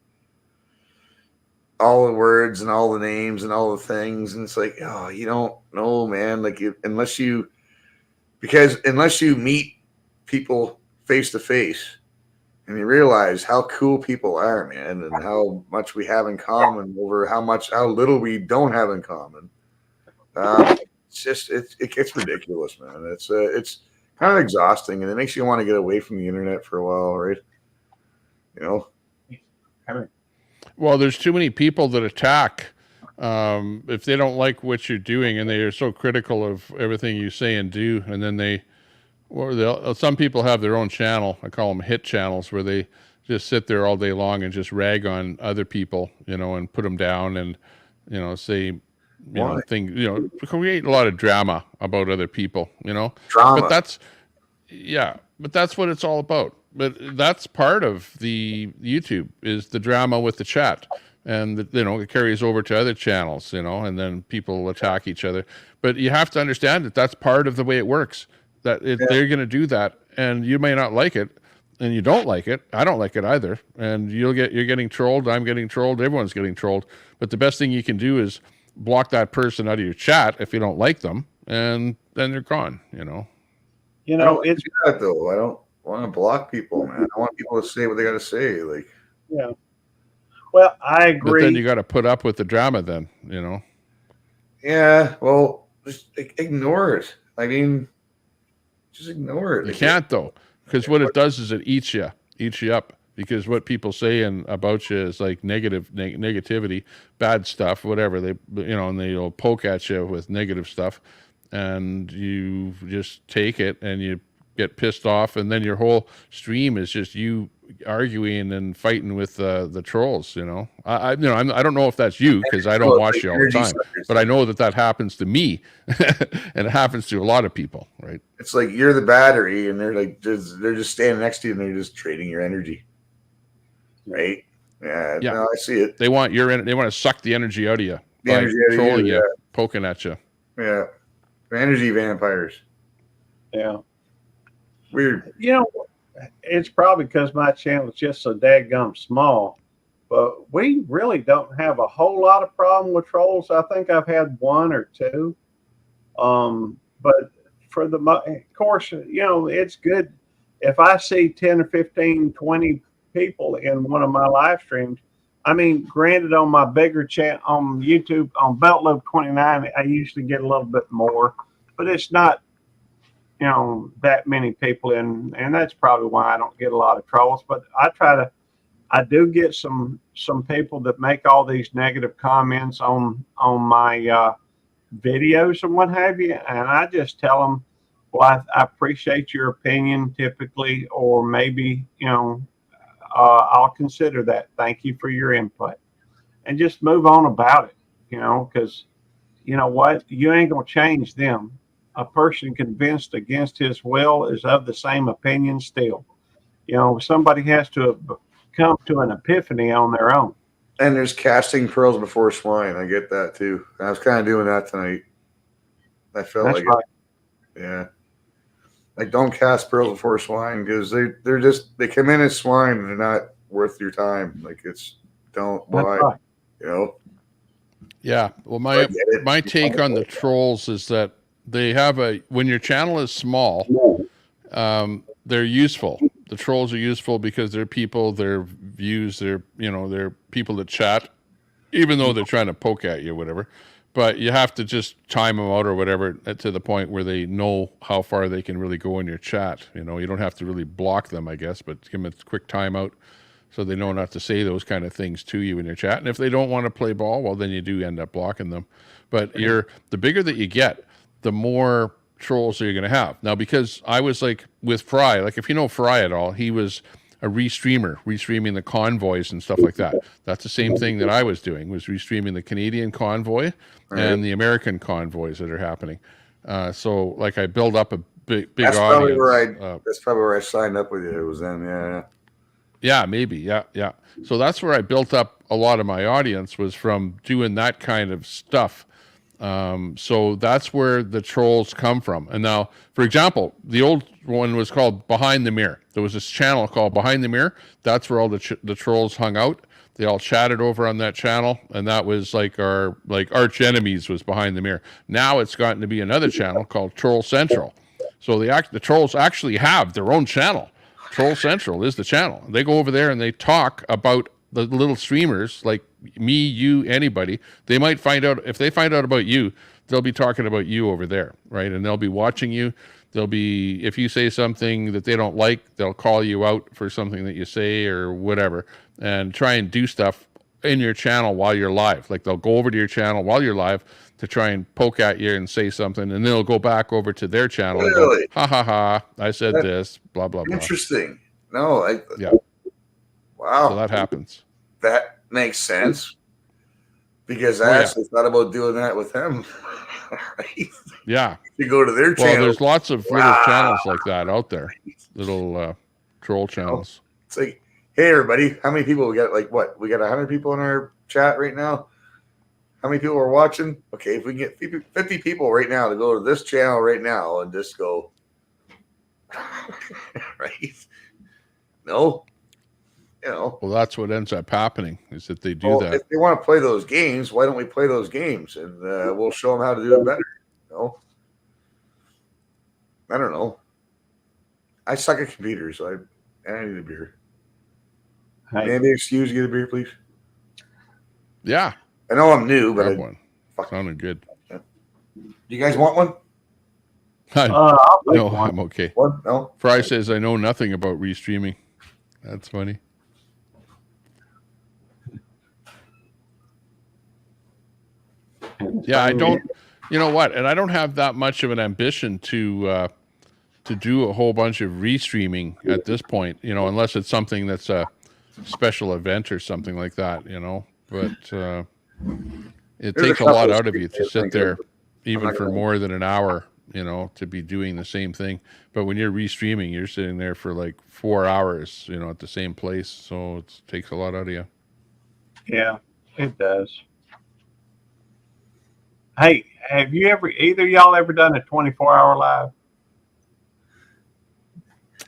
all the words and all the names and all the things, and it's like, oh, you don't know, man. Like unless you meet people face to face and you realize how cool people are, man, and how much we have in common over how little we don't have in common. It's just it gets ridiculous, man. It's kind of exhausting, and it makes you want to get away from the internet for a while, right? You know. Well, there's too many people that attack if they don't like what you're doing, and they are so critical of everything you say and do, and then some people have their own channel. I call them hit channels, where they just sit there all day long and just rag on other people, and put them down, and say, create a lot of drama about other people, Drama. But that's what it's all about. But that's part of the YouTube, is the drama with the chat, and it carries over to other channels, and then people attack each other. But you have to understand that that's part of the way it works. That they're going to do that, and you may not like it, and you don't like it. I don't like it either, and you're getting trolled. I'm getting trolled. Everyone's getting trolled. But the best thing you can do is block that person out of your chat if you don't like them, and then they're gone. I don't it's do that though. I don't want to block people, man. I want people to say what they got to say. Like, yeah. Well, I agree. But then you got to put up with the drama. Then Yeah. Well, just ignore it. I mean, just ignore it. You can't though, because what it does is it eats you up. Because what people say about you is like negativity, bad stuff, whatever they, and they'll poke at you with negative stuff, and you just take it and you get pissed off, and then your whole stream is just you arguing and fighting with the trolls. I don't know if that's you, because I don't watch you all the time, but I know that happens to me, and it happens to a lot of people, right? It's like you're the battery, and they're just standing next to you, and they're just trading your energy, right? Yeah. No, I see it. They want they want to suck the energy out of you by trolling you, poking at you. Yeah, energy vampires. Yeah. Weird. It's probably because my channel is just so dadgum small, but we really don't have a whole lot of problem with trolls. I think I've had one or two. But for of course, it's good if I see 10 or 15, 20 people in one of my live streams. I mean, granted, on my bigger channel on YouTube, on Belt Loop 29, I usually get a little bit more, but it's not, that many people in, and that's probably why I don't get a lot of trolls. But I do get some people that make all these negative comments on my videos and what have you, and I just tell them, well, I appreciate your opinion typically, or maybe I'll consider that. Thank you for your input, and just move on about it. Because you know what, you ain't gonna change them. A person convinced against his will is of the same opinion still. Somebody has to come to an epiphany on their own. And there's casting pearls before swine. I get that too. I was kind of doing that tonight. I felt That's like right. it. Yeah. Like, don't cast pearls before swine, because they come in as swine and they're not worth your time. Like, why? Right. Yeah. Well, my take on the trolls is that they have when your channel is small, they're useful. The trolls are useful because they're people, they're views, they're people that chat, even though they're trying to poke at you or whatever. But you have to just time them out or whatever to the point where they know how far they can really go in your chat. You don't have to really block them, I guess, but give them a quick timeout so they know not to say those kind of things to you in your chat. And if they don't want to play ball, well, then you do end up blocking them. But the bigger that you get, the more trolls you're going to have. Now, because I was like with Fry, like if you know Fry at all, he was a restreaming the convoys and stuff like that. That's the same thing that I was doing, was restreaming the Canadian convoy and the American convoys that are happening. So like I build up a big that's audience. That's probably where I signed up with you. It was then, yeah. Yeah, maybe. Yeah. So that's where I built up a lot of my audience, was from doing that kind of stuff. So that's where the trolls come from. And now, for example, the old one was called Behind the Mirror. There was this channel called Behind the Mirror. That's where all the trolls hung out. They all chatted over on that channel, and that was like our arch enemies was Behind the Mirror. Now it's gotten to be another channel called Troll Central. So the trolls actually have their own channel. Troll Central is the channel. They go over there and they talk about the little streamers like me, you, anybody. They might find out, if they find out about you, they'll be talking about you over there, right? And they'll be watching you. They'll be, if you say something that they don't like, they'll call you out for something that you say or whatever, and try and do stuff in your channel while you're live. Like they'll go over to your channel while you're live to try and poke at you and say something, and they'll go back over to their channel and go, ha ha ha, I said this, blah blah blah. Interesting. No, Yeah. Wow. So that happens. That makes sense. Because I actually thought about doing that with him. Right? Yeah. You go to their channel. Well, there's lots of little channels like that out there. Little troll channels. It's like, hey everybody, how many people we got? Like what? We got 100 people in our chat right now. How many people are watching? Okay, if we can get 50 people right now to go to this channel right now and just go, right? No. You know, well, that's what ends up happening is that they do that. If they want to play those games, why don't we play those games and we'll show them how to do it better? You know? I don't know. I suck at computers, so I need a beer. Andy, excuse, get a beer, please. Yeah, I know I'm new, but one sounded good. Do you guys want one? No, I'm okay. What? No. Fry says I know nothing about restreaming. That's funny. Yeah, I don't. You know what? And I don't have that much of an ambition to do a whole bunch of restreaming at this point. You know, unless it's something that's a special event or something like that. You know, but it takes a lot out of you to sit there, even for more than an hour. You know, to be doing the same thing. But when you're restreaming, you're sitting there for like 4 hours. You know, at the same place, so it takes a lot out of you. Yeah, it does. Hey, have you either of y'all ever done a 24-hour live?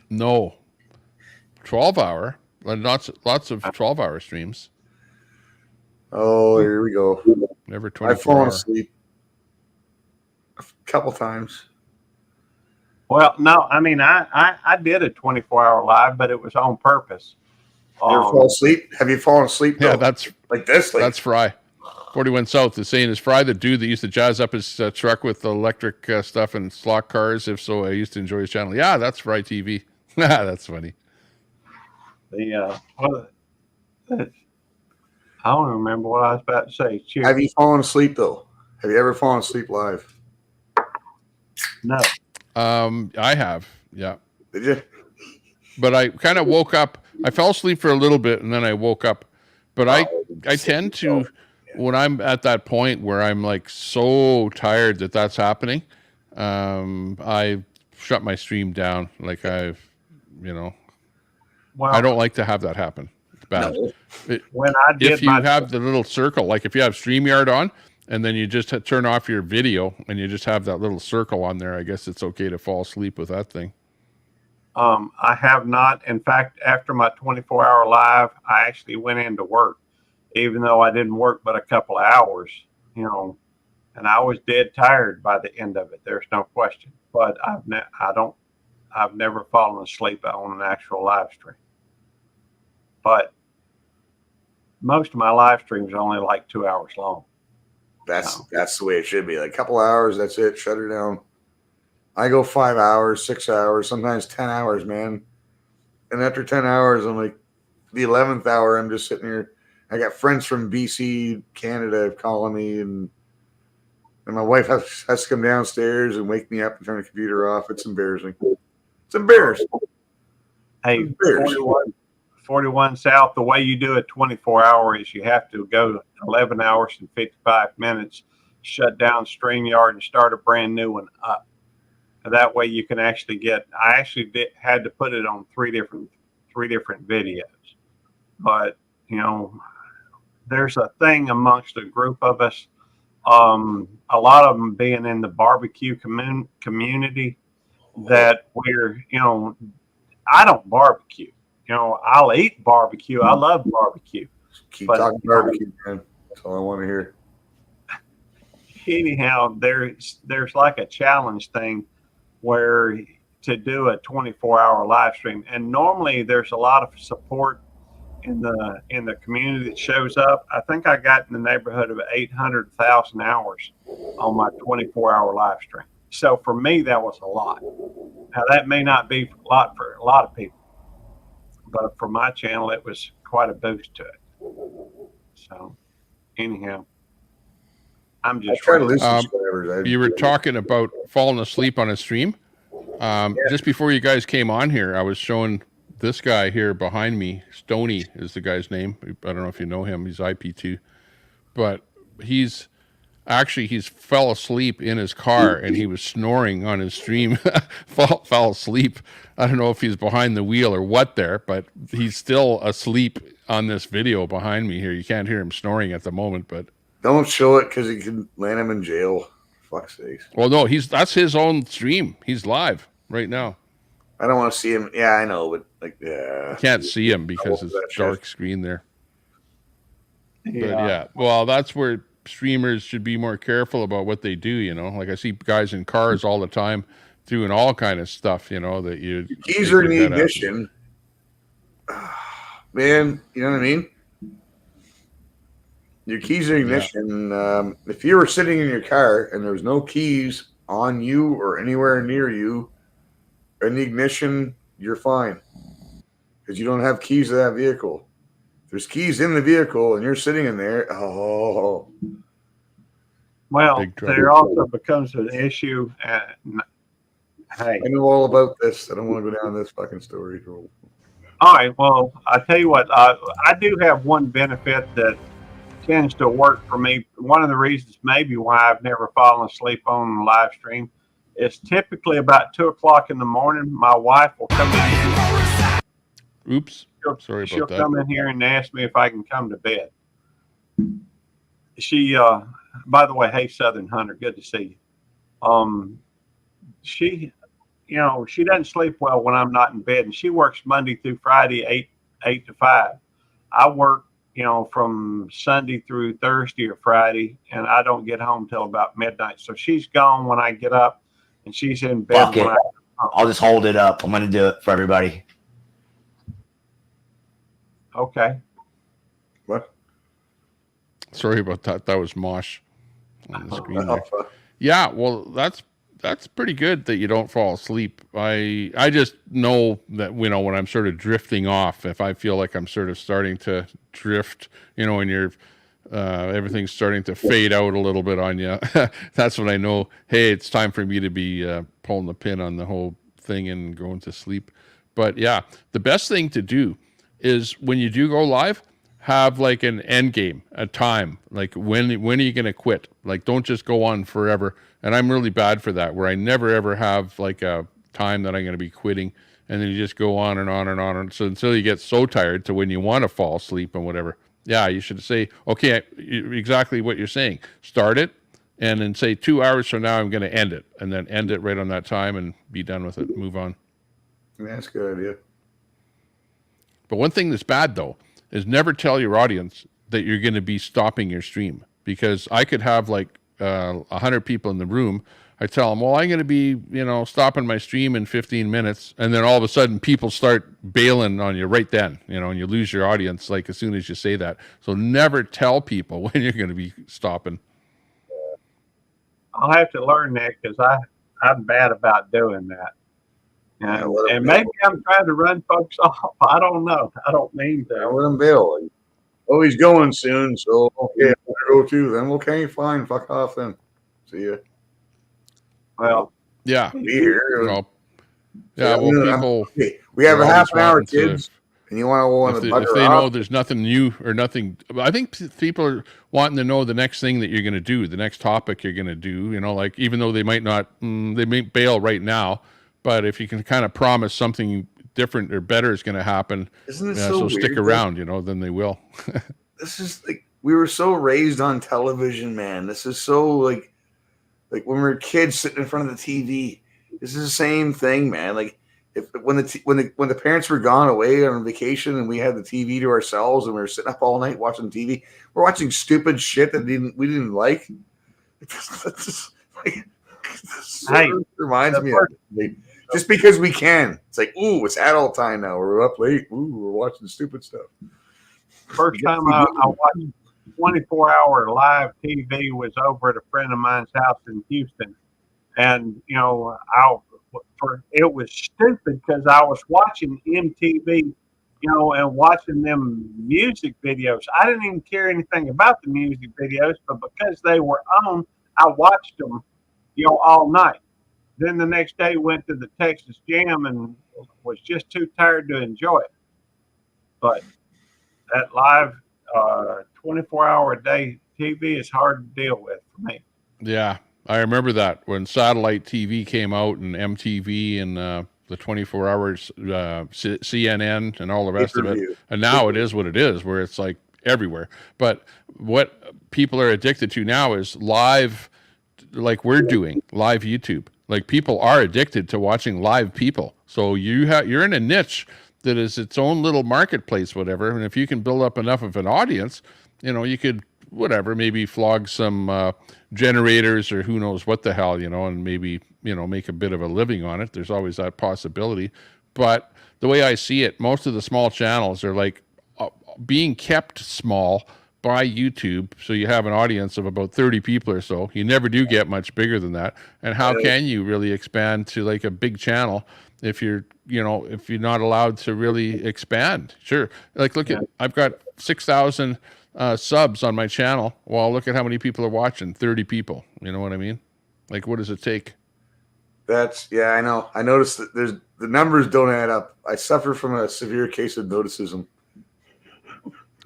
No. 12-hour. Lots of 12-hour streams. Oh, here we go. Never 24 I've fallen hour. asleep a couple times. Well, no, I mean, I did a 24-hour live, but it was on purpose. You ever fall asleep? Have you fallen asleep? Yeah, though? that's like this. Like, that's Fry. 41 South is saying, is Fry the dude that used to jazz up his truck with electric stuff and slot cars? If so, I used to enjoy his channel. Yeah, that's Fry TV. That's funny. I don't remember what I was about to say. Cheers. have you fallen asleep though? Have you ever fallen asleep live? No. I have. Yeah. Did you? But I kind of woke up. I fell asleep for a little bit and then I woke up. But I tend to, when I'm at that point where I'm like so tired that that's happening, I shut my stream down. Like well, I don't like to have that happen. It's bad. No. When I did if you have the little circle, like if you have StreamYard on and then you just turn off your video and you just have that little circle on there, I guess it's okay to fall asleep with that thing. I have not. In fact, after my 24-hour live, I actually went into work, even though I didn't work but a couple of hours, and I was dead tired by the end of it. There's no question. But I've never fallen asleep on an actual live stream. But most of my live streams are only like 2 hours long. That's the way it should be. Like a couple hours, that's it. Shut her down. I go 5 hours, 6 hours, sometimes 10 hours, man. And after 10 hours, I'm like, the 11th hour, I'm just sitting here. I got friends from BC, Canada calling me, and my wife has to come downstairs and wake me up and turn the computer off. It's embarrassing. It's embarrassing. Hey, 41 South, the way you do a 24-hour is you have to go 11 hours and 55 minutes, shut down StreamYard and start a brand new one up. And that way you can actually had to put it on three different videos. But, there's a thing amongst a group of us, a lot of them being in the barbecue community, that we're, I don't barbecue. I'll eat barbecue. I love barbecue. Keep talking barbecue, man. That's all I want to hear. Anyhow, there's like a challenge thing where to do a 24-hour live stream. And normally there's a lot of support in the community that shows up. I think I got in the neighborhood of 800,000 hours on my 24-hour live stream. So for me, that was a lot. Now that may not be a lot for a lot of people, but for my channel, it was quite a boost to it. So anyhow, I'm just try to lose subscribers. You were talking about falling asleep on a stream. Just before you guys came on here, I was showing this guy here behind me. Stony is the guy's name. I don't know if you know him. He's IP2, but he's fell asleep in his car and he was snoring on his stream. fell asleep. I don't know if he's behind the wheel or what there, but he's still asleep on this video behind me here. You can't hear him snoring at the moment, but don't show it because he can land him in jail. Fuck's sakes. Well, no, that's his own stream. He's live right now. I don't want to see him. Yeah, I know, but like, yeah, you can't see him because it's dark screen there. But yeah, well, that's where streamers should be more careful about what they do. You know, like I see guys in cars all the time doing all kind of stuff. You know that you keys are in the ignition, man. You know what I mean? Your keys are ignition. Yeah. If you were sitting in your car and there was no keys on you or anywhere near you in the ignition, you're fine because you don't have keys to that vehicle. If there's keys in the vehicle and you're sitting in there, well, there also becomes an issue. Hey, I know all about this. I don't want to go down this fucking story. All right. Well, I tell you what. I do have one benefit that tends to work for me. One of the reasons maybe why I've never fallen asleep on the live stream is typically about 2 o'clock in the morning. My wife will come in. Oops. Sorry about that. She'll come in here and ask me if I can come to bed. She, by the way, hey, Southern Hunter, good to see you. She, she doesn't sleep well when I'm not in bed, and she works Monday through Friday, 8 to 5. I work, from Sunday through Thursday or Friday, and I don't get home till about midnight. So she's gone when I get up, and she's in bed. Fuck it. I'll just hold it up. I'm going to do it for everybody. Okay. What? Sorry about that. That was Mosh on the screen there. Yeah, well, that's pretty good that you don't fall asleep. I just know that, when I'm sort of drifting off, if I feel like I'm sort of starting to drift, when you're everything's starting to fade out a little bit on you, that's when I know, hey, it's time for me to be pulling the pin on the whole thing and going to sleep. But yeah, the best thing to do is when you do go live, have like an end game, a time, like when are you going to quit? Like, don't just go on forever. And I'm really bad for that, where I never ever have like a time that I'm going to be quitting, and then you just go on and on and on. And so until you get so tired to when you want to fall asleep and whatever. Yeah, you should say, okay, exactly what you're saying. Start it, and then say 2 hours from now I'm going to end it, and then end it right on that time and be done with it. Move on. That's a good idea. But one thing that's bad though is never tell your audience that you're going to be stopping your stream, because I could have like 100 people in the room. I tell them, well, I'm going to be, stopping my stream in 15 minutes. And then all of a sudden people start bailing on you right then, and you lose your audience like as soon as you say that. So never tell people when you're going to be stopping. I'll have to learn that, because I'm bad about doing that. And maybe I'm trying to run folks off. I don't know. I don't mean to. Let them bail. Oh, he's going soon, so okay, I better go too. Then okay, fine, fuck off then. See ya. Well, yeah, be here. Well, yeah, well, people. We have a half an hour, kids, and you want to go on the if they know there's nothing new or nothing. I think people are wanting to know the next thing that you're going to do, the next topic you're going to do. Like, even though they might not, they may bail right now. But if you can kind of promise something different or better is going to happen, isn't it so stick around, then they will. This is like, we were so raised on television, man. This is so like when we were kids sitting in front of the TV. This is the same thing, man. Like when the parents were gone away on vacation and we had the TV to ourselves and we were sitting up all night watching TV, we're watching stupid shit that we didn't like. This reminds me of it. Just because we can. It's like, ooh, it's adult time now. We're up late. Ooh, we're watching stupid stuff. First time I watched 24-hour live TV was over at a friend of mine's house in Houston. And, you know, it was stupid because I was watching MTV, you know, and watching them music videos. I didn't even care anything about the music videos, but because they were on, I watched them, you know, all night. Then the next day went to the Texas Jam and was just too tired to enjoy it. But that live 24-hour a day TV is hard to deal with for me. Yeah, I remember that when satellite TV came out and MTV and the 24 hours CNN and all the rest of it. And now it is what it is, where it's like everywhere. But what people are addicted to now is live, like we're doing, live YouTube. Like people are addicted to watching live people. So you're in a niche that is its own little marketplace, whatever. And if you can build up enough of an audience, you know, you could, whatever, maybe flog some generators or who knows what the hell, you know, and maybe, you know, make a bit of a living on it. There's always that possibility. But the way I see it, most of the small channels are like being kept small by YouTube, so you have an audience of about 30 people or so. You never do get much bigger than that. And how can you really expand to like a big channel if you're, you know, if you're not allowed to really expand? Sure. Like look at, I've got 6,000 subs on my channel. Well, look at how many people are watching, 30 people. You know what I mean? Like, what does it take? Yeah, I know. I noticed that the numbers don't add up. I suffer from a severe case of noticism.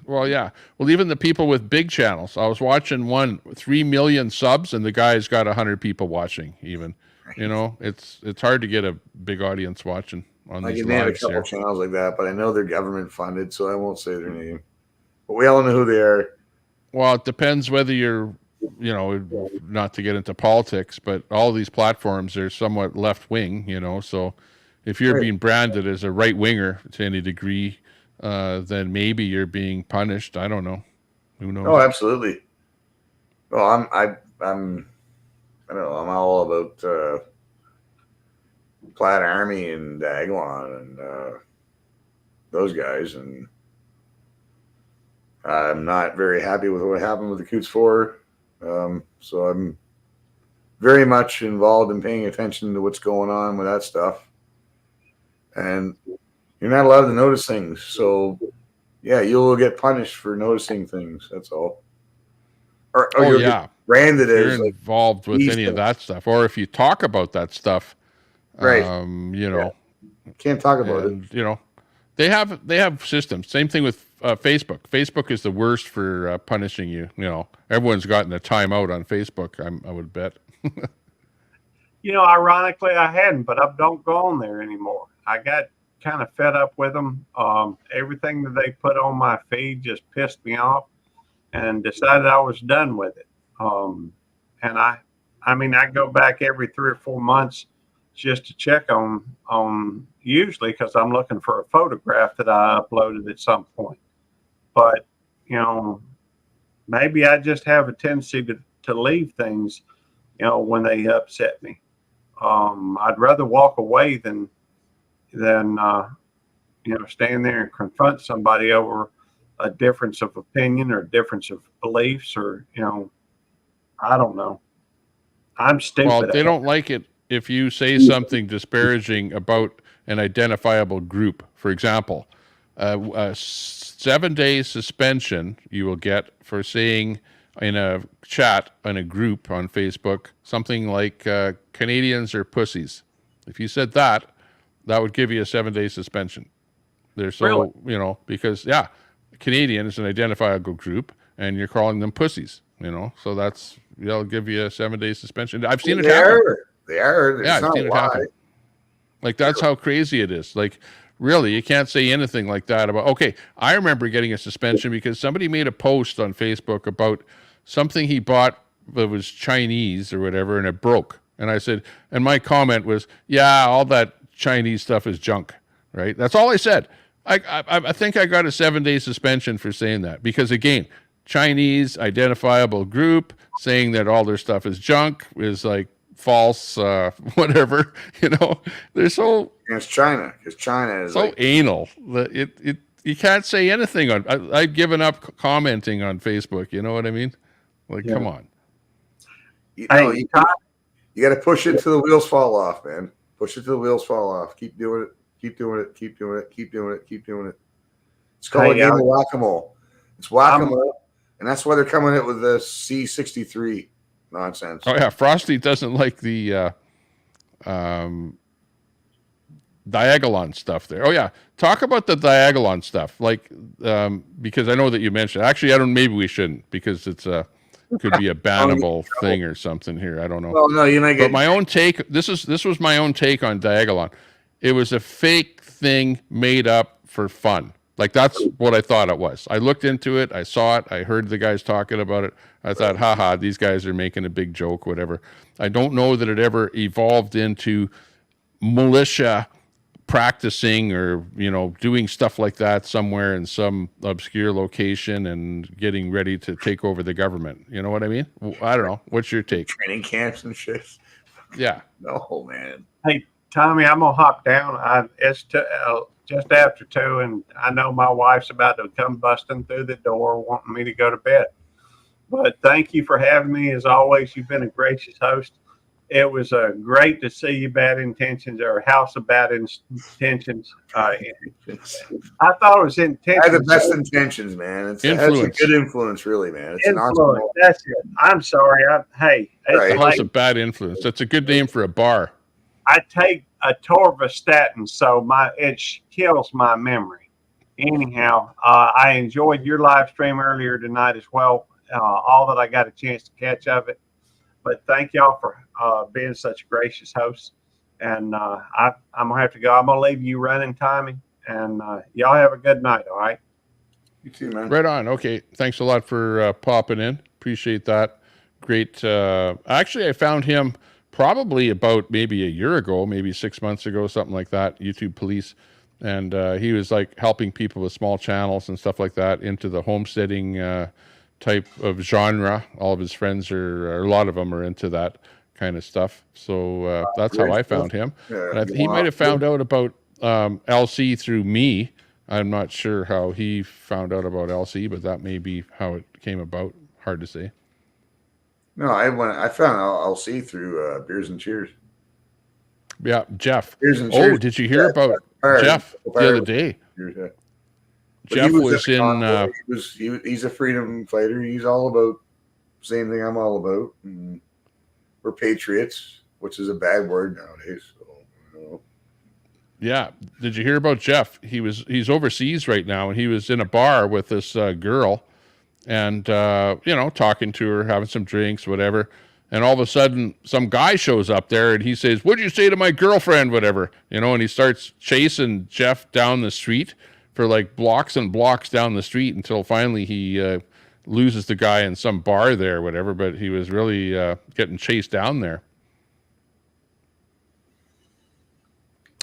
Well, yeah. Well, even the people with big channels. I was watching one 3 million subs, and the guy's got 100 people watching. Even, you know, it's hard to get a big audience watching on these can name a lives couple here. channels like that, but I know they're government funded, so I won't say their name. But we all know who they are. Well, it depends whether you're, you know, not to get into politics, but all these platforms are somewhat left wing, you know. So if you're being branded as a right winger to any degree, then maybe you're being punished. I don't know. Who knows? Oh, absolutely. Well, I don't know. I'm all about Plaid Army and Dagwan and those guys, and I'm not very happy with what happened with the Coots 4. So I'm very much involved in paying attention to what's going on with that stuff. And you're not allowed to notice things. So, yeah, you'll get punished for noticing things. That's all. Or you'll get branded if as you're involved with any of that stuff. Or if you talk about that stuff, right? You know. Can't talk about it. You know, they have systems. Same thing with Facebook. Facebook is the worst for punishing you. You know, everyone's gotten a timeout on Facebook, I would bet. You know, ironically, I hadn't, but I don't go on there anymore. I got kind of fed up with them. Everything that they put on my feed just pissed me off, and decided I was done with it. And I mean, I go back every 3 or 4 months just to check on usually because I'm looking for a photograph that I uploaded at some point. But, you know, maybe I just have a tendency to leave things, you know, when they upset me. I'd rather walk away than you know, stand there and confront somebody over a difference of opinion or a difference of beliefs, or, you know, I don't know. I'm stupid. Well, they don't like it if you say something disparaging about an identifiable group. For example, a 7-day suspension you will get for saying in a chat in a group on Facebook something like Canadians are pussies. If you said that would give you a 7-day suspension. They're so, Really? you know, because, yeah, Canadian is an identifiable group, and you're calling them pussies, you know, so they'll give you a 7-day suspension. I've seen it happen. They are. Yeah, I've seen it happen. Like, that's how crazy it is. Like, really, you can't say anything like that about, okay, I remember getting a suspension because somebody made a post on Facebook about something he bought that was Chinese or whatever, and it broke. And I said, and my comment was, yeah, all that Chinese stuff is junk, right? That's all I said. I think I got a 7-day suspension for saying that because, again, Chinese identifiable group saying that all their stuff is junk is like false, whatever, you know. They're so against China, because China is so like anal that you can't say anything on. I've given up commenting on Facebook. You know what I mean? Like, come on. You got to push it till the wheels fall off, man. Push it till the wheels fall off. Keep doing it. Keep doing it. Keep doing it. Keep doing it. Keep doing it. It's called a game of whack-a-mole. It's whack-a-mole, and that's why they're coming out with the C63 nonsense. Oh yeah, Frosty doesn't like the Diagolon stuff there. Oh yeah, talk about the Diagolon stuff, like because I know that you mentioned. Actually, I don't. Maybe we shouldn't because it's could be a bannable thing or something here. I don't know. Well, no, you might get. But my own take. This was my own take on Diagolon. It was a fake thing made up for fun. Like that's what I thought it was. I looked into it. I saw it. I heard the guys talking about it. I thought, haha, these guys are making a big joke, whatever. I don't know that it ever evolved into militia practicing or, doing stuff like that somewhere in some obscure location and getting ready to take over the government. You know what I mean? I don't know. What's your take? Training camps and shit. Yeah. No, man. Hey, Tommy, I'm going to hop down. It's just after 2, and I know my wife's about to come busting through the door wanting me to go to bed. But thank you for having me. As always, you've been a gracious host. It was great to see you, Bad Intentions, or House of Bad Intentions. I thought it was intentions. I had the best intentions, man. It's a good influence, really, man. It's influence. An awesome. That's it. I'm sorry. It's the House of Bad Influence. That's a good name for a bar. I take a torvastatin, so it kills my memory. Anyhow, I enjoyed your live stream earlier tonight as well. All that I got a chance to catch of it. But thank y'all for being such gracious hosts. And I'm going to have to go. I'm going to leave you running, Tommy. And y'all have a good night, all right? You too, man. Right on. Okay. Thanks a lot for popping in. Appreciate that. Great. Actually, I found him probably about maybe a year ago, maybe 6 months ago, something like that, YouTube Police. And he was like helping people with small channels and stuff like that into the homesteading type of genre. All of his friends or a lot of them are into that kind of stuff. So that's how I found him. Yeah, and he might have found out about LC through me. I'm not sure how he found out about LC, but that may be how it came about. Hard to say. No, I found LC through Beers and Cheers. Yeah, Jeff. Beers and Oh, Cheers. did you hear about Jeff the other day? Jeff was in. He's a freedom fighter. He's all about the same thing I'm all about. And we're patriots, which is a bad word nowadays. So, Yeah. Did you hear about Jeff? He's overseas right now, and he was in a bar with this girl, and talking to her, having some drinks, whatever. And all of a sudden, some guy shows up there, and he says, "What'd you say to my girlfriend?" Whatever, and he starts chasing Jeff down the street for like blocks and blocks down the street until finally he loses the guy in some bar there, whatever. But he was really getting chased down there.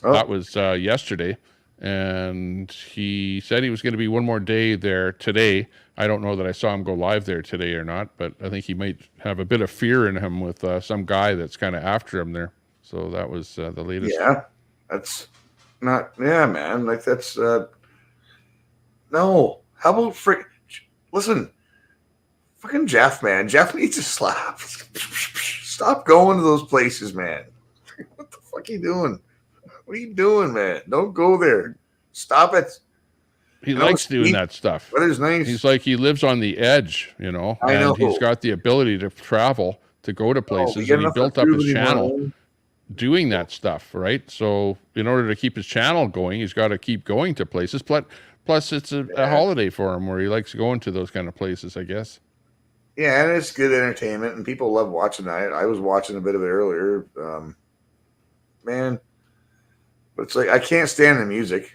Oh. That was yesterday, and he said he was going to be one more day there today. I don't know that I saw him go live there today or not, but I think he might have a bit of fear in him with some guy that's kind of after him there. So that was the latest. Yeah, that's not. Yeah, man. Like that's. No. How about listen, fucking Jeff, man. Jeff needs a slap. Stop going to those places, man. What the fuck are you doing? What are you doing, man? Don't go there. Stop it. He likes doing that stuff. Weather's nice. He's like, he lives on the edge, I know. and he's got the ability to travel, to go to places, and he built up his channel doing that stuff, right? So in order to keep his channel going, he's got to keep going to places. Plus it's a holiday for him where he likes going to those kind of places, I guess. Yeah, and it's good entertainment, and people love watching that. I was watching a bit of it earlier. Man, but it's like I can't stand the music.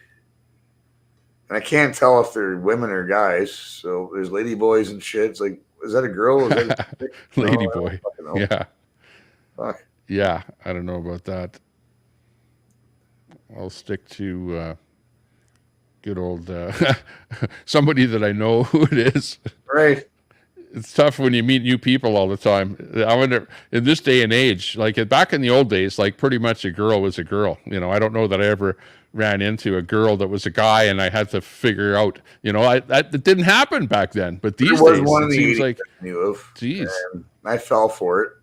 And I can't tell if they're women or guys. So there's lady boys and shit. It's like, is that a girl? Is that a lady boy? Yeah. Fuck. Yeah, I don't know about that. I'll stick to good old somebody that I know who it is. Right. it's tough when you meet new people all the time. I wonder, in this day and age, like back in the old days, like pretty much a girl was a girl. You know, I don't know that I ever ran into a girl that was a guy and I had to figure out, you know, that didn't happen back then. But these There was days, one it in the seems 80s like, I knew of, geez, and I fell for it.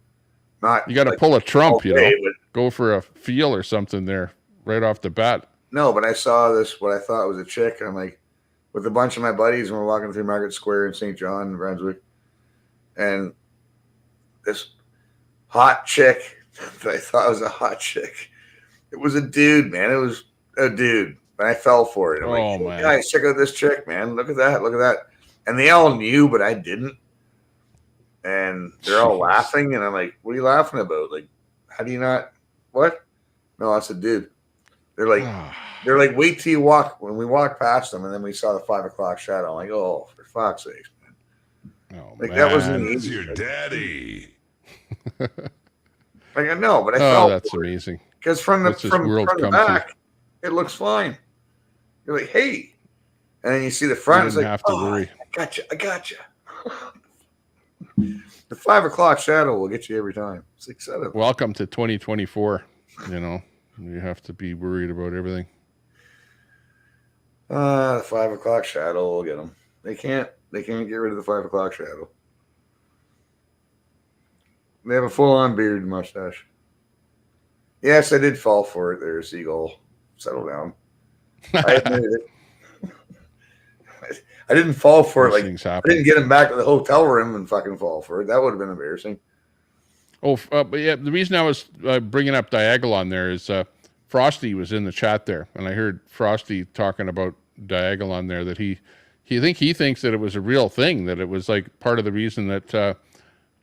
Not you got to like pull a all Trump, you know, day, but go for a feel or something there right off the bat. no, but I saw this, what I thought was a chick, and I'm like, with a bunch of my buddies, and we're walking through Market Square in St. John, Brunswick, and this hot chick that I thought was a hot chick, it was a dude, man. It was a dude, and I fell for it. I'm like, hey, guys, check out this chick, man. Look at that, look at that. And they all knew, but I didn't. And they're all laughing, and I'm like, what are you laughing about? Like, how do you not? What? No, that's a dude. They're like, wait till you walk. When we walked past them, and then we saw the 5 o'clock shadow. I'm like, oh, for fuck's sake, man! Oh, like that was That's your daddy. Like I know, but I oh, felt that's amazing. Because from the back, to? it looks fine. You're like, hey, and then you see the front. It's like, have to worry. I got you. The 5 o'clock shadow will get you every time. 6 7. Welcome to 2024. You know, you have to be worried about everything. The 5 o'clock shadow will get them. They can't get rid of the 5 o'clock shadow. They have a full-on beard and mustache. Yes, I did fall for it there, Seagull. Settle down. I admit it. I didn't fall for it. Like, I didn't get him back to the hotel room and fucking fall for it. That would have been embarrassing. Oh, but yeah, the reason I was bringing up Diagolon there is Frosty was in the chat there, and I heard Frosty talking about Diagolon there, that he thinks that it was a real thing, that it was like part of the reason that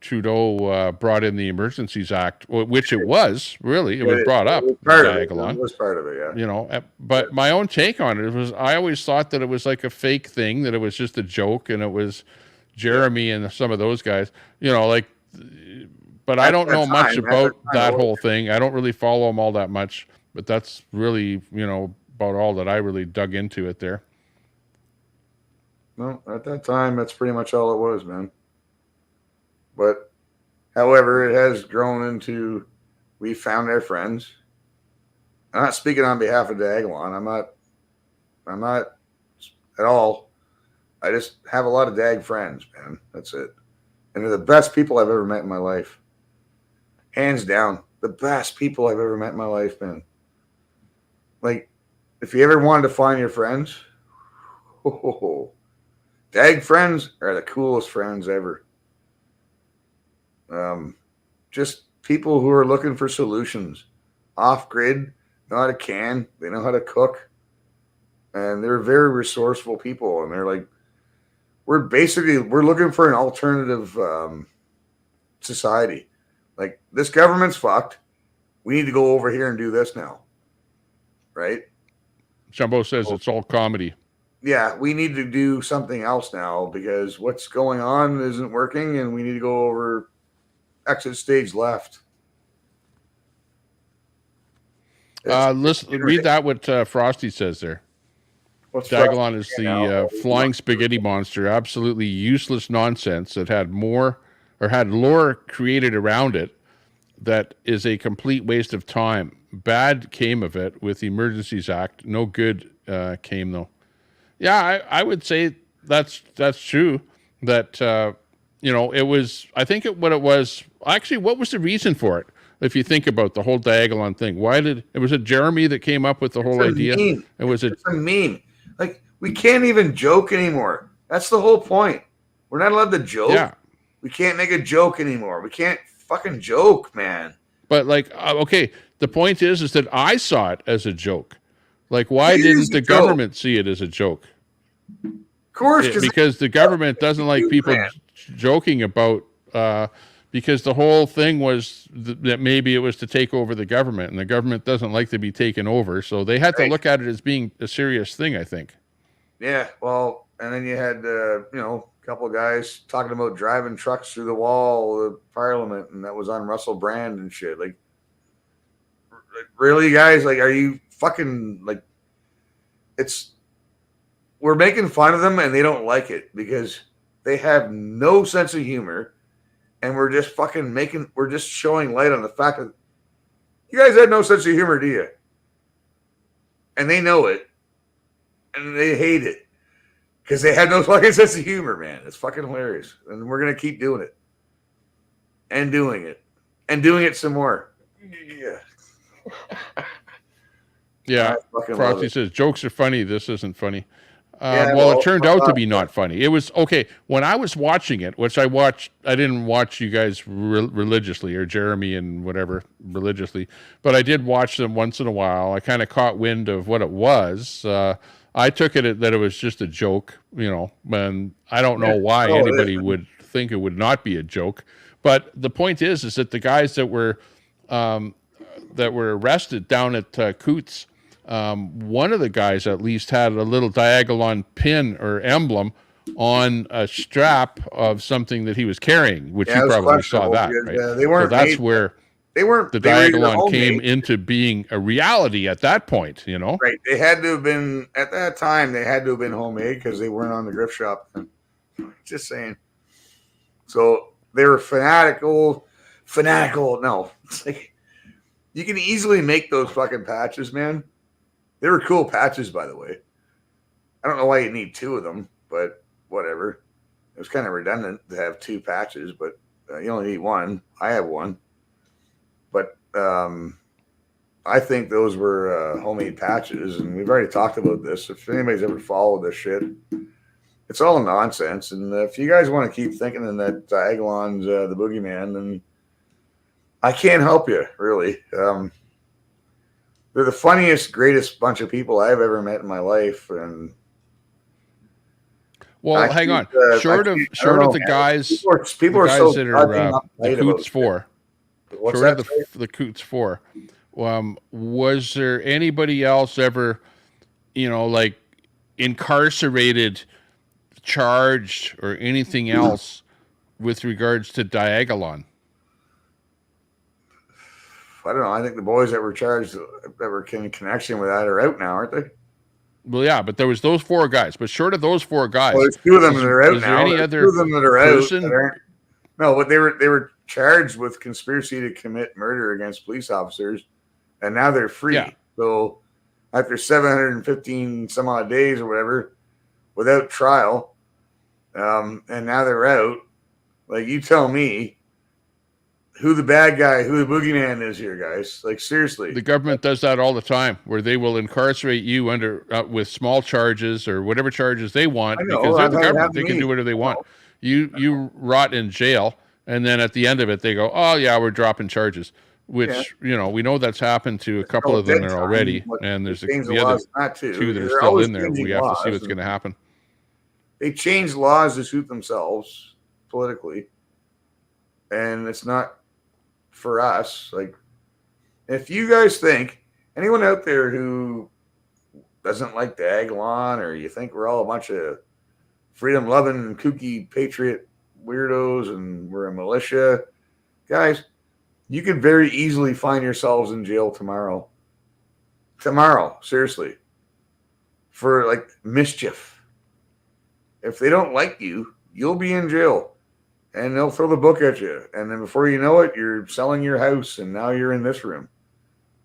Trudeau brought in the Emergencies Act, which it was, really. It was brought up. It was part of it, yeah. You know, but my own take on it was I always thought that it was like a fake thing, that it was just a joke, and it was Jeremy and some of those guys, you know, like, but I don't know much about that whole thing. I don't really follow them all that much, but that's really, you know, about all that I really dug into it there. No, at that time, that's pretty much all it was, man. But, however, it has grown into, we found our friends. I'm not speaking on behalf of Diagolon. I'm not at all. I just have a lot of Dag friends, man. That's it. And they're the best people I've ever met in my life. Hands down, the best people I've ever met in my life, man. Like, if you ever wanted to find your friends, Dag friends are the coolest friends ever. Just people who are looking for solutions. Off grid, know how to can, they know how to cook, and they're very resourceful people. And they're like, we're looking for an alternative society. Like, this government's fucked. We need to go over here and do this now. Right? Jumbo says it's all comedy. Yeah, we need to do something else now because what's going on isn't working, and we need to go over exit stage left. Listen, read that what Frosty says there. Diagolon is the flying spaghetti monster, absolutely useless nonsense that had lore created around it that is a complete waste of time. Bad came of it with the Emergencies Act. No good came though. Yeah, I would say that's true. That you know, it was. I think what it was. Actually, what was the reason for it? If you think about the whole Diagolon thing, was it Jeremy that came up with the whole idea? It's a meme. Like, we can't even joke anymore. That's the whole point. We're not allowed to joke. Yeah. We can't make a joke anymore. We can't fucking joke, man. But like, okay, the point is that I saw it as a joke. Like, why didn't the government see it as a joke? Of course, because the government doesn't like people joking about. Because the whole thing was that maybe it was to take over the government, and the government doesn't like to be taken over, so they had to look at it as being a serious thing, I think. Yeah, well, and then you had you know, a couple of guys talking about driving trucks through the wall of Parliament, and that was on Russell Brand and shit. Like really, guys? Like, are you fucking like? We're making fun of them, and they don't like it because They have no sense of humor, and we're just we're just showing light on the fact that you guys had no sense of humor, do you? And they know it, and they hate it because they have no fucking sense of humor, man. It's fucking hilarious, and we're gonna keep doing it, and doing it some more. Yeah. Yeah, fucking love Frosty it. says jokes are funny. This isn't funny. Yeah, well, well, it turned out to be not funny. It was okay when I was watching it, which I watched. I didn't watch you guys religiously, or Jeremy and whatever religiously, but I did watch them once in a while. I kind of caught wind of what it was. I took it that it was just a joke, you know, and I don't know why Oh, it is, anybody man. would think it would not be a joke. But the point is that the guys that were arrested down at Coots. One of the guys at least had a little Diagolon pin or emblem on a strap of something that he was carrying, which Yeah, it you was probably saw questionable that, because, right? they weren't so that's made- where They weren't. the They were either Diagolon came homemade- into being a reality at that point, you know? Right. They had to have been, at that time, they had to have been homemade because they weren't on the gift shop. Just saying. So they were fanatical. No. It's like, you can easily make those fucking patches, man. They were cool patches, by the way. I don't know why you need two of them, but whatever. It was kind of redundant to have two patches, but you only need one. I have one. But I think those were homemade patches, and we've already talked about this. If anybody's ever followed this shit, it's all nonsense. And if you guys want to keep thinking that Diagolon's the boogeyman, then I can't help you, really. They're the funniest, greatest bunch of people I've ever met in my life, and well, hang on. Short of the guys, people are guys so that are goddamn the uptight Coots about 4. What's Short that? of the Coots 4. Was there anybody else ever, you know, like incarcerated, charged, or anything else with regards to Diagolon? I don't know. I think the boys that were charged, that were in connection with that, are out now, aren't they? Well, yeah, but there was those 4 guys. But short of those 4 guys, Well, there's two of them that are out is now. there any There's other two of them that are person? out that aren't. No, but they were charged with conspiracy to commit murder against police officers, and now they're free. Yeah. So after 715 some odd days or whatever, without trial, and now they're out. Like, you tell me who the bad guy, who the boogeyman is here, guys. Like, seriously. The government does that all the time, where they will incarcerate you under with small charges or whatever charges they want, I know, because they're I've the had it government. happen They to can me. do whatever they want. You rot in jail, and then at the end of it, they go, "Oh yeah, we're dropping charges." Which you know, we know that's happened to a couple of them there already, and there's change the the other laws not to. 2 that are They're still always in there. changing We have to see laws, what's going to happen. They change laws to suit themselves politically, and it's not for us. Like, if you guys think, anyone out there who doesn't like the Diagolon, or you think we're all a bunch of freedom-loving, kooky patriot weirdos and we're a militia, guys, you could very easily find yourselves in jail tomorrow. Tomorrow, seriously, for like mischief. If they don't like you, you'll be in jail, and they'll throw the book at you. And then before you know it, you're selling your house, and now you're in this room.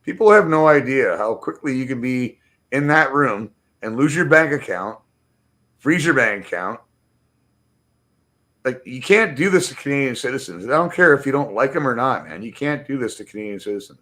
People have no idea how quickly you can be in that room and lose your bank account, freeze your bank account. Like, you can't do this to Canadian citizens. I don't care if you don't like them or not, man. You can't do this to Canadian citizens.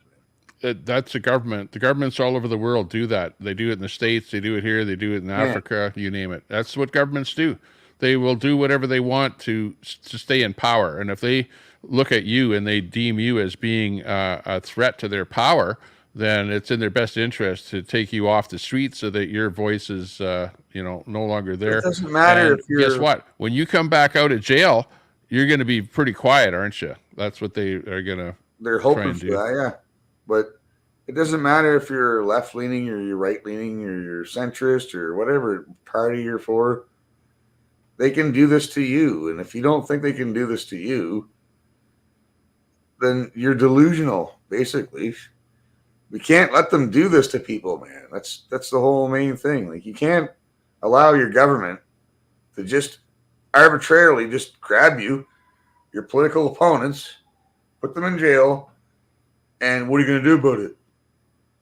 That's the government. The governments all over the world do that. They do it in the States. They do it here. They do it in Africa. You name it. That's what governments do. They will do whatever they want to stay in power. And if they look at you and they deem you as being a threat to their power, then it's in their best interest to take you off the street so that your voice is, no longer there. It doesn't matter and if you're. guess what? When you come back out of jail, you're going to be pretty quiet, aren't you? That's what they are going to. They're hoping for that, yeah. But it doesn't matter if you're left leaning or you're right leaning or you're centrist or whatever party you're for. They can do this to you, and if you don't think they can do this to you, then you're delusional. Basically, we can't let them do this to people, man. That's the whole main thing. Like, you can't allow your government to just arbitrarily just grab you, your political opponents, put them in jail, and what are you going to do about it?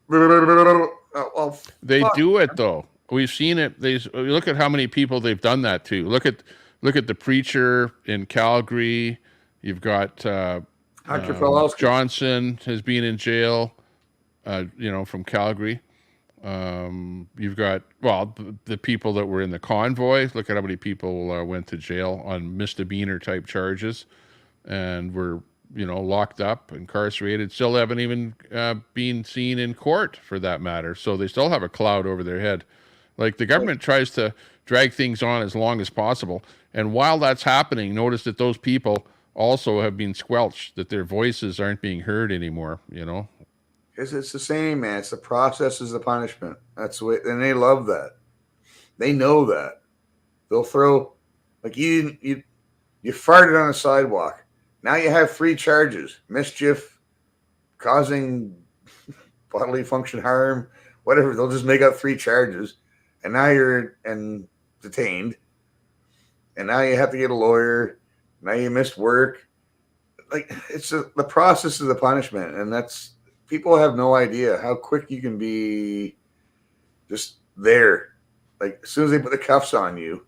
Well, They fuck. do it though. We've seen it. Look at how many people they've done that to. Look at the preacher in Calgary. You've got Dr. Pawlowski. Johnson has been in jail. From Calgary. You've got the people that were in the convoy. Look at how many people went to jail on misdemeanor type charges, and were locked up, incarcerated. Still haven't even been seen in court for that matter. So they still have a cloud over their head. Like the government tries to drag things on as long as possible, and while that's happening, notice that those people also have been squelched. That their voices aren't being heard anymore. Because it's the same, man. It's the process is the punishment. That's the way, and they love that. They know that. They'll throw, like you farted on a sidewalk. Now you have 3 charges: mischief, causing bodily function harm, whatever. They'll just make up 3 charges, and now you're detained, and now you have to get a lawyer. Now you missed work. Like it's the process of the punishment, and that's. People have no idea how quick you can be just there. Like as soon as they put the cuffs on you,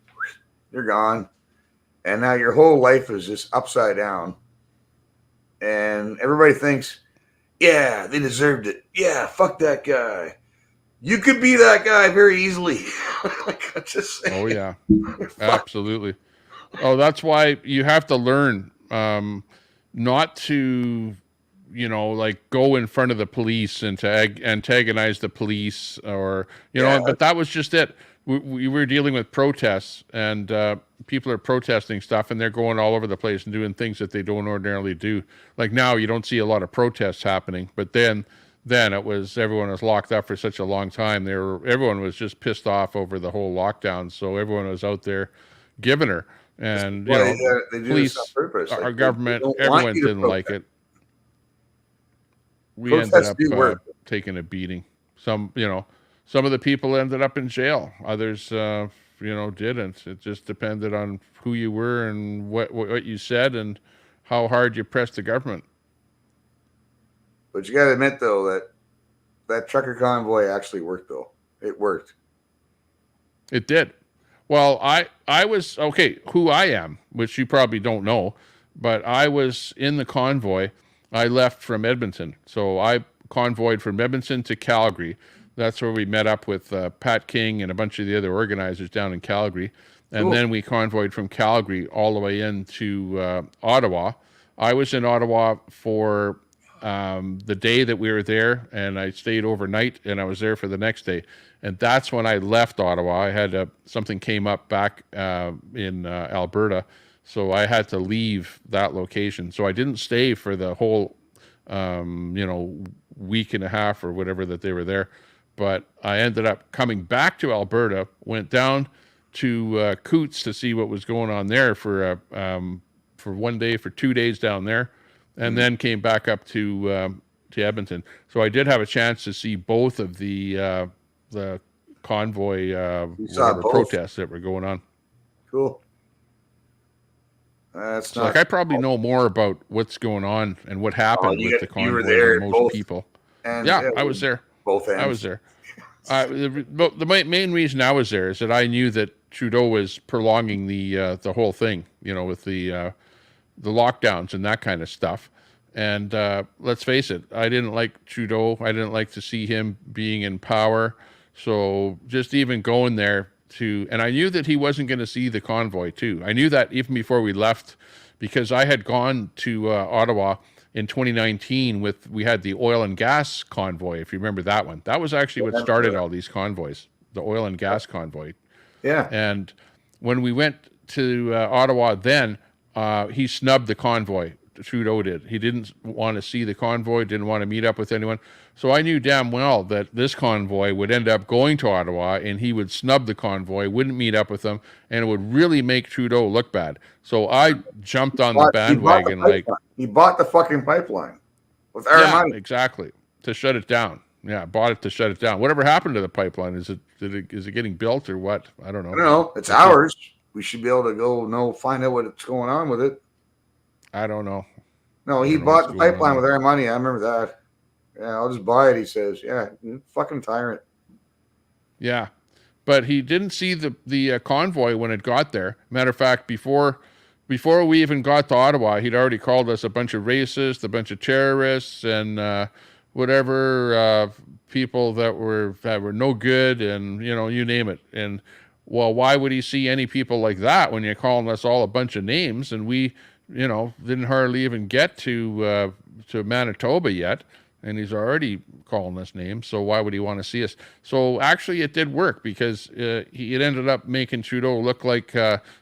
you're gone. And now your whole life is just upside down. And everybody thinks, yeah, they deserved it. Yeah, fuck that guy. You could be that guy very easily. Like, I'm just saying. Oh, yeah. Absolutely. Oh, that's why you have to learn not to... go in front of the police and to antagonize the police but that was just it. We were dealing with protests, and people are protesting stuff, and they're going all over the place and doing things that they don't ordinarily do. Like now you don't see a lot of protests happening, but then it was, everyone was locked up for such a long time. Everyone was just pissed off over the whole lockdown. So everyone was out there giving her, and they do police, this on purpose. our Like, government, they don't want everyone you to didn't protest. like it. We Protests ended do up work. taking a beating. Some of the people ended up in jail. Others, didn't. It just depended on who you were and what you said and how hard you pressed the government. But you got to admit, though, that trucker convoy actually worked, though. It worked. It did. Well, I was, okay, who I am, which you probably don't know, but I was in the convoy. I left from Edmonton. So I convoyed from Edmonton to Calgary. That's where we met up with Pat King and a bunch of the other organizers down in Calgary. And Cool. then we convoyed from Calgary all the way into Ottawa. I was in Ottawa for the day that we were there, and I stayed overnight, and I was there for the next day. And that's when I left Ottawa. I had something came up back in Alberta, so I had to leave that location. So I didn't stay for the whole, week and a half or whatever that they were there. But I ended up coming back to Alberta, went down to Coots to see what was going on there for 1 day, for 2 days down there, and then came back up to Edmonton. So I did have a chance to see both of the convoy protests that were going on. Cool. That's So, not I probably know more about what's going on and what happened with the convoy you were there than at most both, people. and Yeah, I was there. Both ends. I was there. The main reason I was there is that I knew that Trudeau was prolonging the whole thing, with the lockdowns and that kind of stuff. And let's face it, I didn't like Trudeau. I didn't like to see him being in power. So just even going there and I knew that he wasn't going to see the convoy too. I knew that even before we left, because I had gone to Ottawa in 2019 we had the oil and gas convoy, if you remember that one. That was actually what started all these convoys, the oil and gas convoy. Yeah. And when we went to Ottawa then, he snubbed the convoy. Trudeau did. He didn't want to see the convoy, didn't want to meet up with anyone. So I knew damn well that this convoy would end up going to Ottawa, and he would snub the convoy, wouldn't meet up with them, and it would really make Trudeau look bad. So I jumped on the bandwagon. He bought the fucking pipeline with our money. Exactly, to shut it down. Yeah, bought it to shut it down. Whatever happened to the pipeline? Is it getting built or what? I don't know. I don't know. It's ours. we should be able to go find out what's going on with it. I don't know. No, I he don't know bought what's the going on pipeline there. with our money. I remember that. Yeah, I'll just buy it, he says. Yeah, fucking tyrant. Yeah, but he didn't see the convoy when it got there. Matter of fact, before we even got to Ottawa, he'd already called us a bunch of racists, a bunch of terrorists, and whatever people that were no good, and you name it. And well, why would he see any people like that when you're calling us all a bunch of names? And we, didn't hardly even get to Manitoba yet. And he's already calling us names, so why would he want to see us? So actually it did work, because it ended up making Trudeau look like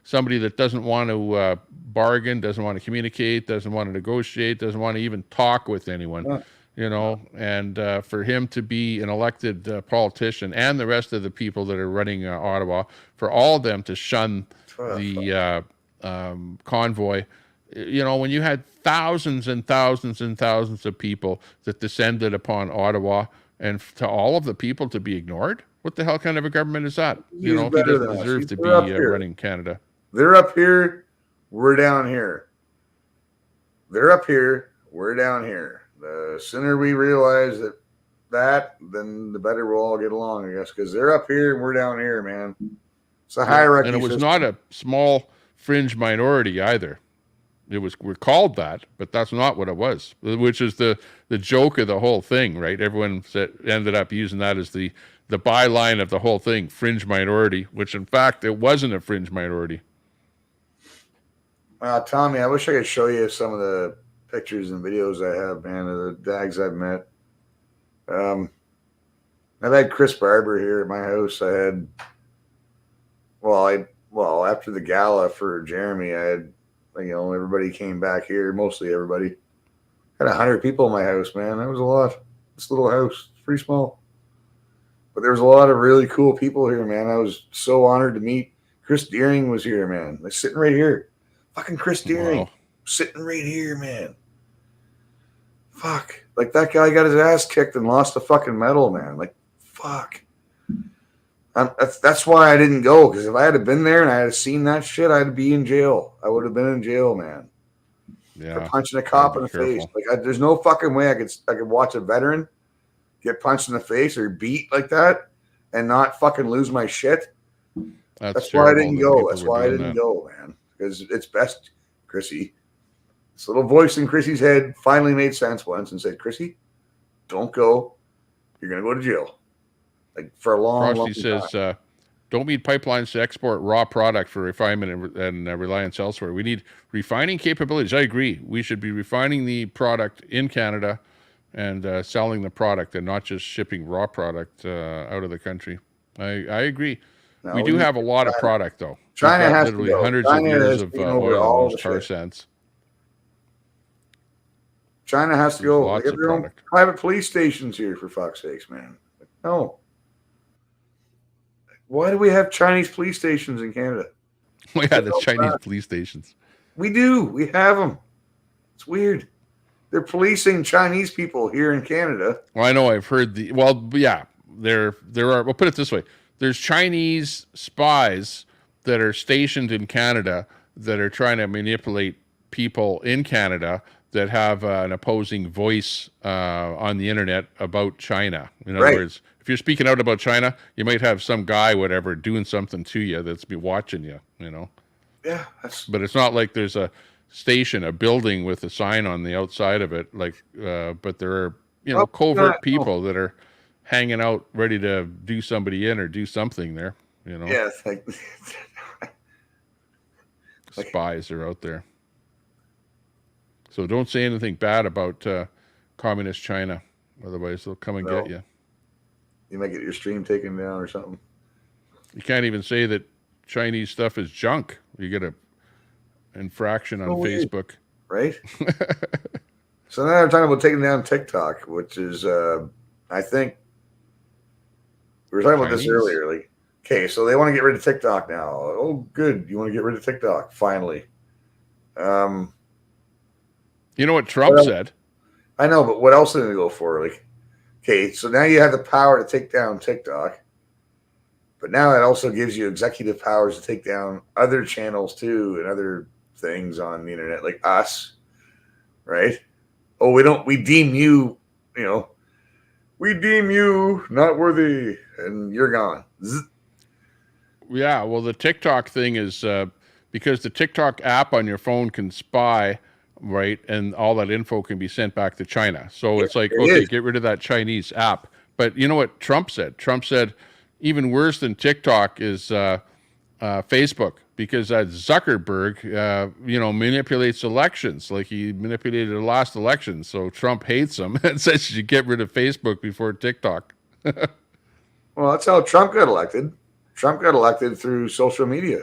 somebody that doesn't want to bargain, doesn't want to communicate, doesn't want to negotiate, doesn't want to even talk with anyone, and for him to be an elected politician, and the rest of the people that are running Ottawa, for all of them to shun the convoy. When you had thousands and thousands and thousands of people that descended upon Ottawa, and to all of the people to be ignored, what the hell kind of a government is that? He's He better doesn't than us. deserve to be They're up here. running Canada. They're up here. We're down here. They're up here. We're down here. The sooner we realize that, then the better we'll all get along, I guess, because they're up here and we're down here, man. It's a hierarchy. And it was system. not a small fringe minority either. We're called that, but that's not what it was, which is the joke of the whole thing, right? Everyone ended up using that as the byline of the whole thing, fringe minority, which in fact, it wasn't a fringe minority. Tommy, I wish I could show you some of the pictures and videos I have, man, of the dags I've met. I've had Chris Barber here at my house. I had, after the gala for Jeremy, I had, everybody came back here, mostly everybody. Had 100 people in my house, man. That was a lot. This little house, pretty small. But there was a lot of really cool people here, man. I was so honored to meet. Chris Deering was here, man. Like, sitting right here. Fucking Chris Deering. Wow. Sitting right here, man. Fuck. Like, that guy got his ass kicked and lost the fucking medal, man. Like, fuck. That's why I didn't go, because if I had been there and I had seen that shit, I'd be in jail. I would have been in jail, man. Yeah, for punching a cop in the face. Like, there's no fucking way I could watch a veteran get punched in the face or beat like that and not fucking lose my shit. That's why I didn't go. That's why I didn't go, man. Because it's best, Chrissy. This little voice in Chrissy's head finally made sense once and said, "Chrissy, don't go. You're gonna go to jail." Like, for a long Frosty says, don't need pipelines to export raw product for refinement and reliance elsewhere. We need refining capabilities. I agree. We should be refining the product in Canada and selling the product, and not just shipping raw product out of the country. I agree. No, we do have a lot of product, though. China has literally to go. hundreds China of years has of taken over oil all and those the tar shit. sands. China has to go. Lots They have of their own product. private police stations here, for fuck's sakes, man. No. Why do we have Chinese police stations in Canada? We had the Chinese police stations. We do. We have them. It's weird. They're policing Chinese people here in Canada. Well, I know I've heard yeah, there are, we'll put it this way. There's Chinese spies that are stationed in Canada that are trying to manipulate people in Canada that have an opposing voice on the internet about China. In other words, if you're speaking out about China, you might have some guy, whatever, doing something to you that's been watching you, Yeah. But it's not like there's a station, a building with a sign on the outside of it, but there are, covert people that are hanging out ready to do somebody in or do something there, Yeah. Spies are out there. So don't say anything bad about communist China. Otherwise, they'll come and get you. You might get your stream taken down or something. You can't even say that Chinese stuff is junk. You get a infraction on Facebook. Right? So now they're talking about taking down TikTok, which is, I think, we were talking about this earlier. Like, okay, so they want to get rid of TikTok now. Oh, good. You want to get rid of TikTok, finally. You know what Trump said? I know, but what else did they go for? Like, okay, so now you have the power to take down TikTok. But now it also gives you executive powers to take down other channels too and other things on the internet, like us, right? Oh, we deem you, we deem you not worthy, and you're gone. Zzz. Yeah, well, the TikTok thing is because the TikTok app on your phone can spy, right? And all that info can be sent back to China. So it's like, okay, get rid of that Chinese app. But you know what Trump said? Trump said even worse than TikTok is Facebook, because Zuckerberg, manipulates elections. Like he manipulated the last election. So Trump hates him and says you should get rid of Facebook before TikTok. Well, that's how Trump got elected. Trump got elected through social media.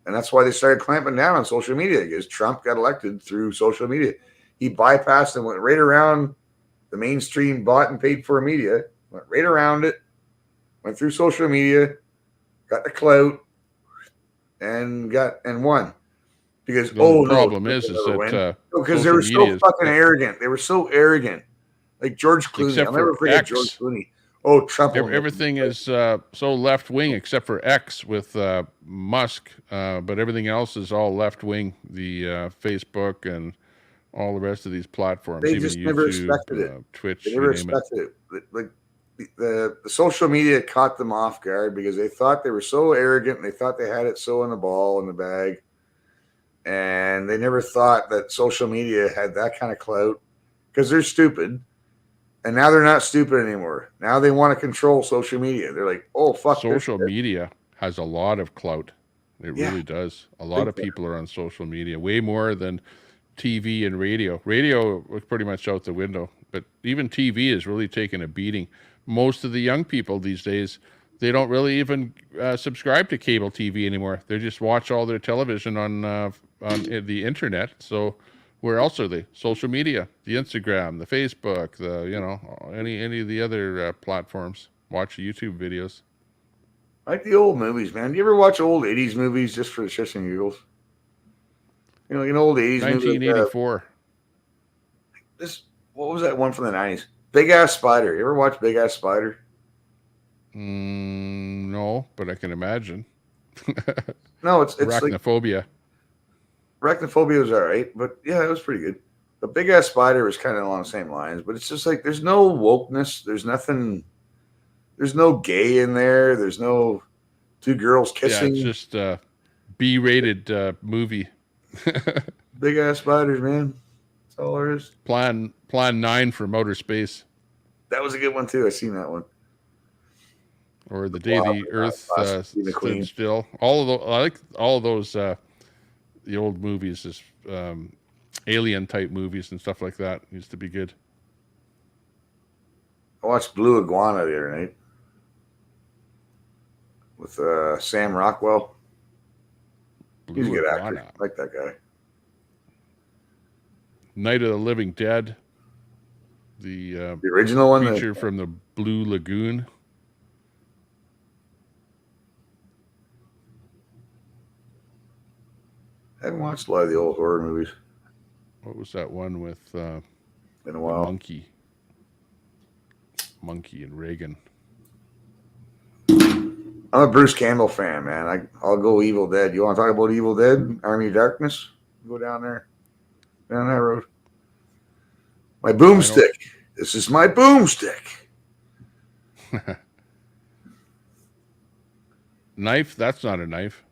And that's why they started clamping down on social media, because Trump got elected through social media. He bypassed and went right around the mainstream bought and paid for media, went right around it, went through social media, got the clout, and won. Because the problem is that because they were so fucking arrogant. They were so arrogant. Like George Clooney. I'll never forget George Clooney. Oh, Trump. Everything is so left wing except for X with Musk, but everything else is all left wing. The Facebook and all the rest of these platforms. They even just YouTube, never expected it. Twitch. They never expected it. Like the social media caught them off guard because they thought they were so arrogant and they thought they had it so in the ball in the bag, and they never thought that social media had that kind of clout because they're stupid. And now they're not stupid anymore. Now they want to control social media. They're like, oh, fuck. Social media has a lot of clout. It really does. A lot of people are on social media, way more than TV and radio. Radio was pretty much out the window. But even TV is really taking a beating. Most of the young people these days, they don't really even subscribe to cable TV anymore. They just watch all their television on the internet. So where else are they? Social media, the Instagram, the Facebook, any of the other platforms. Watch YouTube videos. I like the old movies, man. Do you ever watch old 80s movies just for the shits and giggles? An old 80s 1984. Movie. What was that one from the 90s? Big Ass Spider. You ever watch Big Ass Spider? No, but I can imagine. No, it's Arachnophobia. Arachnophobia was all right, but yeah, it was pretty good. The Big Ass Spider was kind of along the same lines, but it's just like there's no wokeness. There's nothing. There's no gay in there. There's no two girls kissing. Yeah, it's just a B-rated movie. Big Ass Spiders, man. That's all there is. Plan 9 from outer space. That was a good one too. I seen that one. Or The Day the Earth Stood Still. All of those, I like all of those. The old movies, is alien type movies and stuff like that. Used to be good. I watched Blue Iguana the other night with Sam Rockwell. He's a good actor. I like that guy. Night of the Living Dead. The original one, creature from the Blue Lagoon. I haven't watched a lot of the old horror movies. What was that one with in a while? Monkey and Reagan. I'm a Bruce Campbell fan, man. I'll go Evil Dead. You want to talk about Evil Dead? Army of Darkness? Go down there. Down that road. My boomstick. This is my boomstick. Knife? That's not a knife.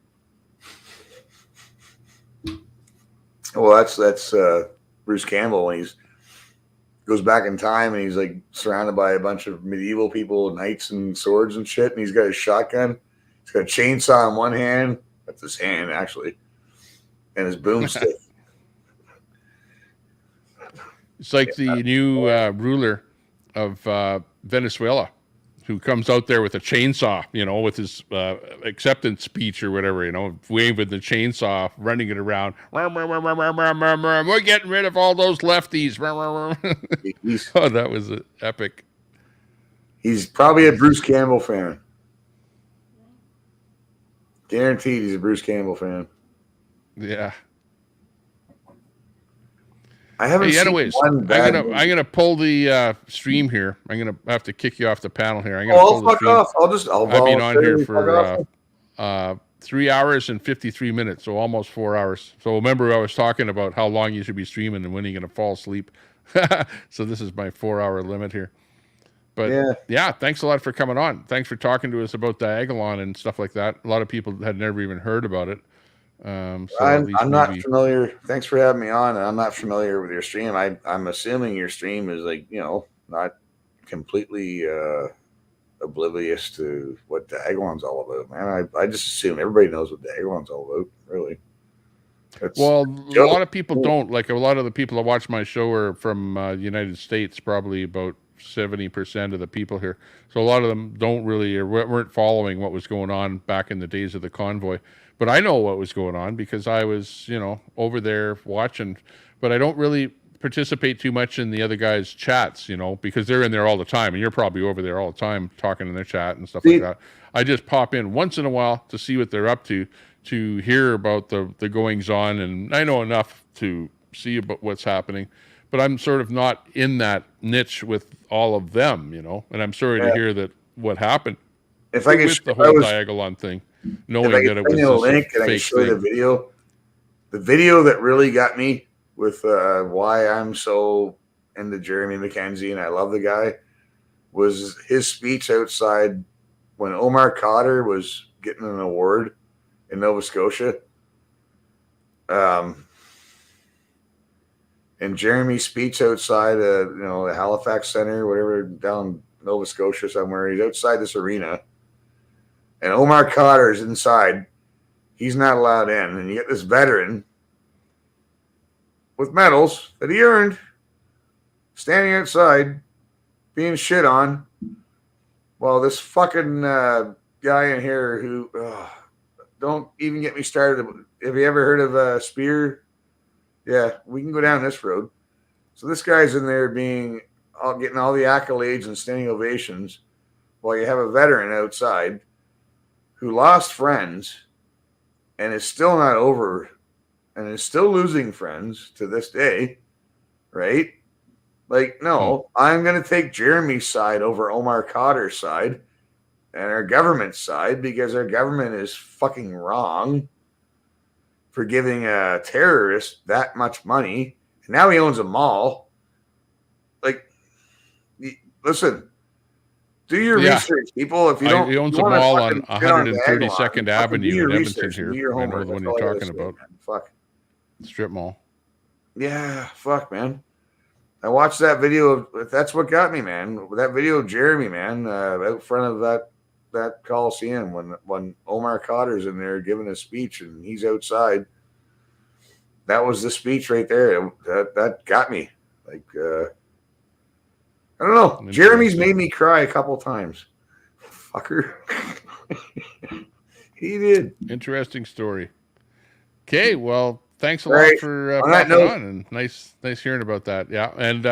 Well, that's Bruce Campbell when he's goes back in time and he's like surrounded by a bunch of medieval people, knights and swords and shit, and he's got his shotgun. He's got a chainsaw in one hand. That's his hand, actually. And his boomstick. It's like the new ruler of Venezuela, who comes out there with a chainsaw, with his acceptance speech or whatever, waving the chainsaw, running it around. We're getting rid of all those lefties. Oh, that was epic. He's probably a Bruce Campbell fan. Guaranteed he's a Bruce Campbell fan. Yeah. I haven't Hey, seen anyways, one bad movie. I'm gonna pull the stream here. I'm gonna have to kick you off the panel here. I'm gonna Oh, pull the fuck stream. off. I'll I've been on here voluntarily fuck for off. 3 hours and 53 minutes, so almost 4 hours. So remember, I was talking about how long you should be streaming and when you're gonna fall asleep. So this is my 4-hour limit here. But yeah, thanks a lot for coming on. Thanks for talking to us about Diagolon and stuff like that. A lot of people had never even heard about it. So I'm not familiar. Thanks for having me on. I'm not familiar with your stream. I'm assuming your stream is like, not completely oblivious to what Diagolon's all about, man. I just assume everybody knows what Diagolon's all about, really. Well, a lot of people don't. Like, a lot of the people that watch my show are from the United States, probably about 70% of the people here. So a lot of them don't really or weren't following what was going on back in the days of the convoy. But I know what was going on because I was, over there watching. But I don't really participate too much in the other guys' chats, because they're in there all the time. And you're probably over there all the time talking in their chat and stuff like that. I just pop in once in a while to see what they're up to hear about the goings on. And I know enough to see about what's happening. But I'm sort of not in that niche with all of them, and I'm sorry to hear that what happened with the whole Diagolon thing, knowing that it was a link and I can fake show you thing. the video that really got me with why I'm so into Jeremy McKenzie and I love the guy was his speech outside when Omar Cotter was getting an award in Nova Scotia. And Jeremy's speech outside, the Halifax Center, whatever, down Nova Scotia somewhere. He's outside this arena. And Omar Cotter's inside. He's not allowed in. And you get this veteran with medals that he earned standing outside being shit on. Well, this fucking guy in here who, don't even get me started. Have you ever heard of Spear? Yeah, we can go down this road. So this guy's in there getting all the accolades and standing ovations while you have a veteran outside who lost friends and is still not over and is still losing friends to this day, right? Like, no, I'm going to take Jeremy's side over Omar Cotter's side and our government's side because our government is fucking wrong for giving a terrorist that much money. And now he owns a mall. Like, listen, do your research, people. If you don't, he owns a mall on 132nd Avenue in Edmonton here. I know the one you're talking about. Fuck. Strip mall. Yeah, fuck, man. I watched that video. That's what got me, man. That video of Jeremy, man, out front of that Coliseum when Omar Cotter's in there giving a speech and he's outside. That was the speech right there. That got me. Like, I don't know. Jeremy's made me cry a couple times. Fucker. He did. Interesting story. Okay, well, thanks a lot for popping on, and nice hearing about that. Yeah, and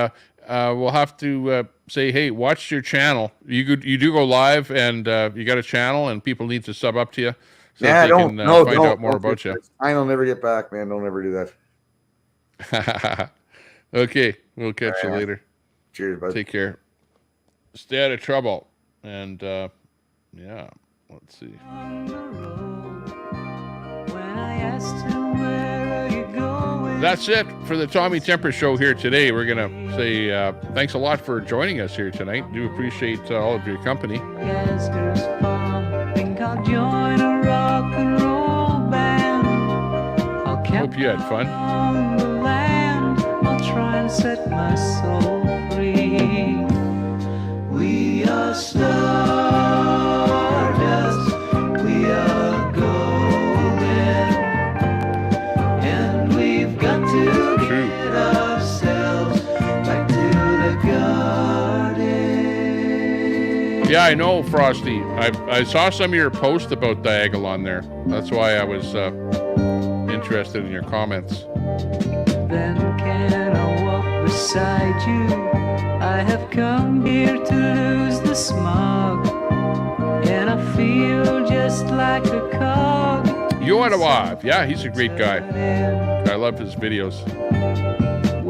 we'll have to say, hey, watch your channel. You do go live, and you got a channel, and people need to sub up to you so that they can find out more about you. I'll never get back, man. Don't ever do that. Okay, we'll catch you later. Cheers, bud. Take care. Stay out of trouble, and yeah, let's see. That's it for the Tommy Temper Show here today. We're going to say thanks a lot for joining us here tonight. Do appreciate all of your company. Hope you had fun. I'll try and set my soul free. We are stardust. We are golden. And we've got to get ourselves back to the garden. Yeah, I know, Frosty. I saw some of your posts about Diagolon there. That's why I was interested in your comments. Then can I walk beside you? I have come here to lose the smog, and I feel just like a cog. Yoadawav. Yeah, he's a great guy. I love his videos.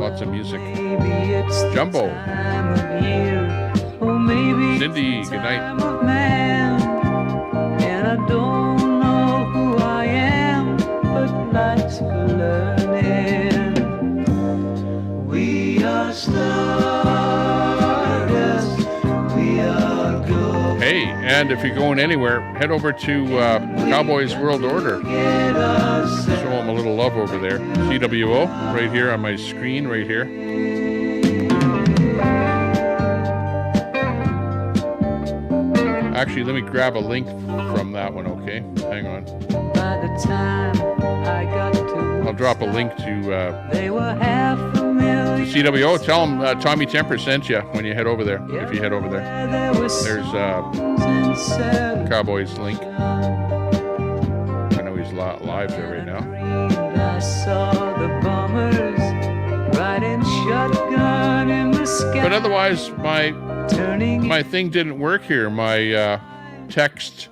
lots of music. Maybe it's the Jumbo. time of year, or maybe Cindy, it's the good night. time of man. And I don't know who I am, but life's for learning. We are stardust, we are gold. Hey, and if you're going anywhere, head over to Cowboys World Order. Show them a little love over there. CWO, right here on my screen, right here. Actually, let me grab a link from that one, okay? Hang on. By the time I got to I'll drop a link to they were half a million. CWO. Tell them Tommy Temper sent you when you head over there, if you head over there. There's Cowboys link. I know he's live there right now. I saw the bombers riding shotgun in the sky. But otherwise, my thing didn't work here. My text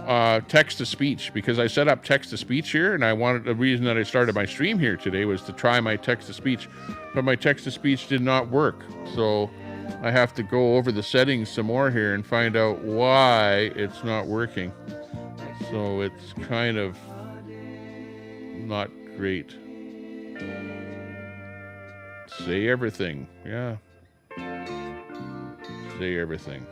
to speech, because I set up text to speech here, and the reason that I started my stream here today was to try my text to speech, but my text to speech did not work. So I have to go over the settings some more here and find out why it's not working. So it's kind of not great. Say everything. Yeah. Say everything.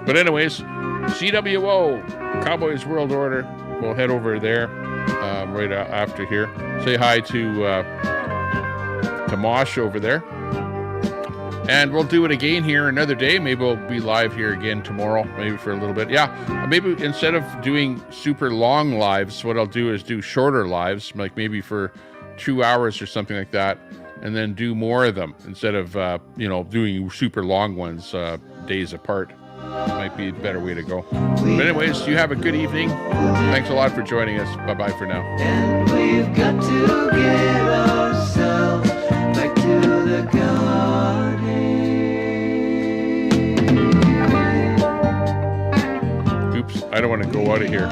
But anyways, CWO, Cowboys World Order. We'll head over there right after here. Say hi to Mosh over there. And we'll do it again here another day. Maybe we'll be live here again tomorrow, maybe for a little bit. Yeah, maybe instead of doing super long lives, what I'll do is do shorter lives, like maybe for 2 hours or something like that, and then do more of them instead of, doing super long ones days apart. Might be a better way to go. But anyways, you have a good evening. Thanks a lot for joining us. Bye-bye for now. And we've got to get ourselves back to the garden. Oops, I don't want to go out of here.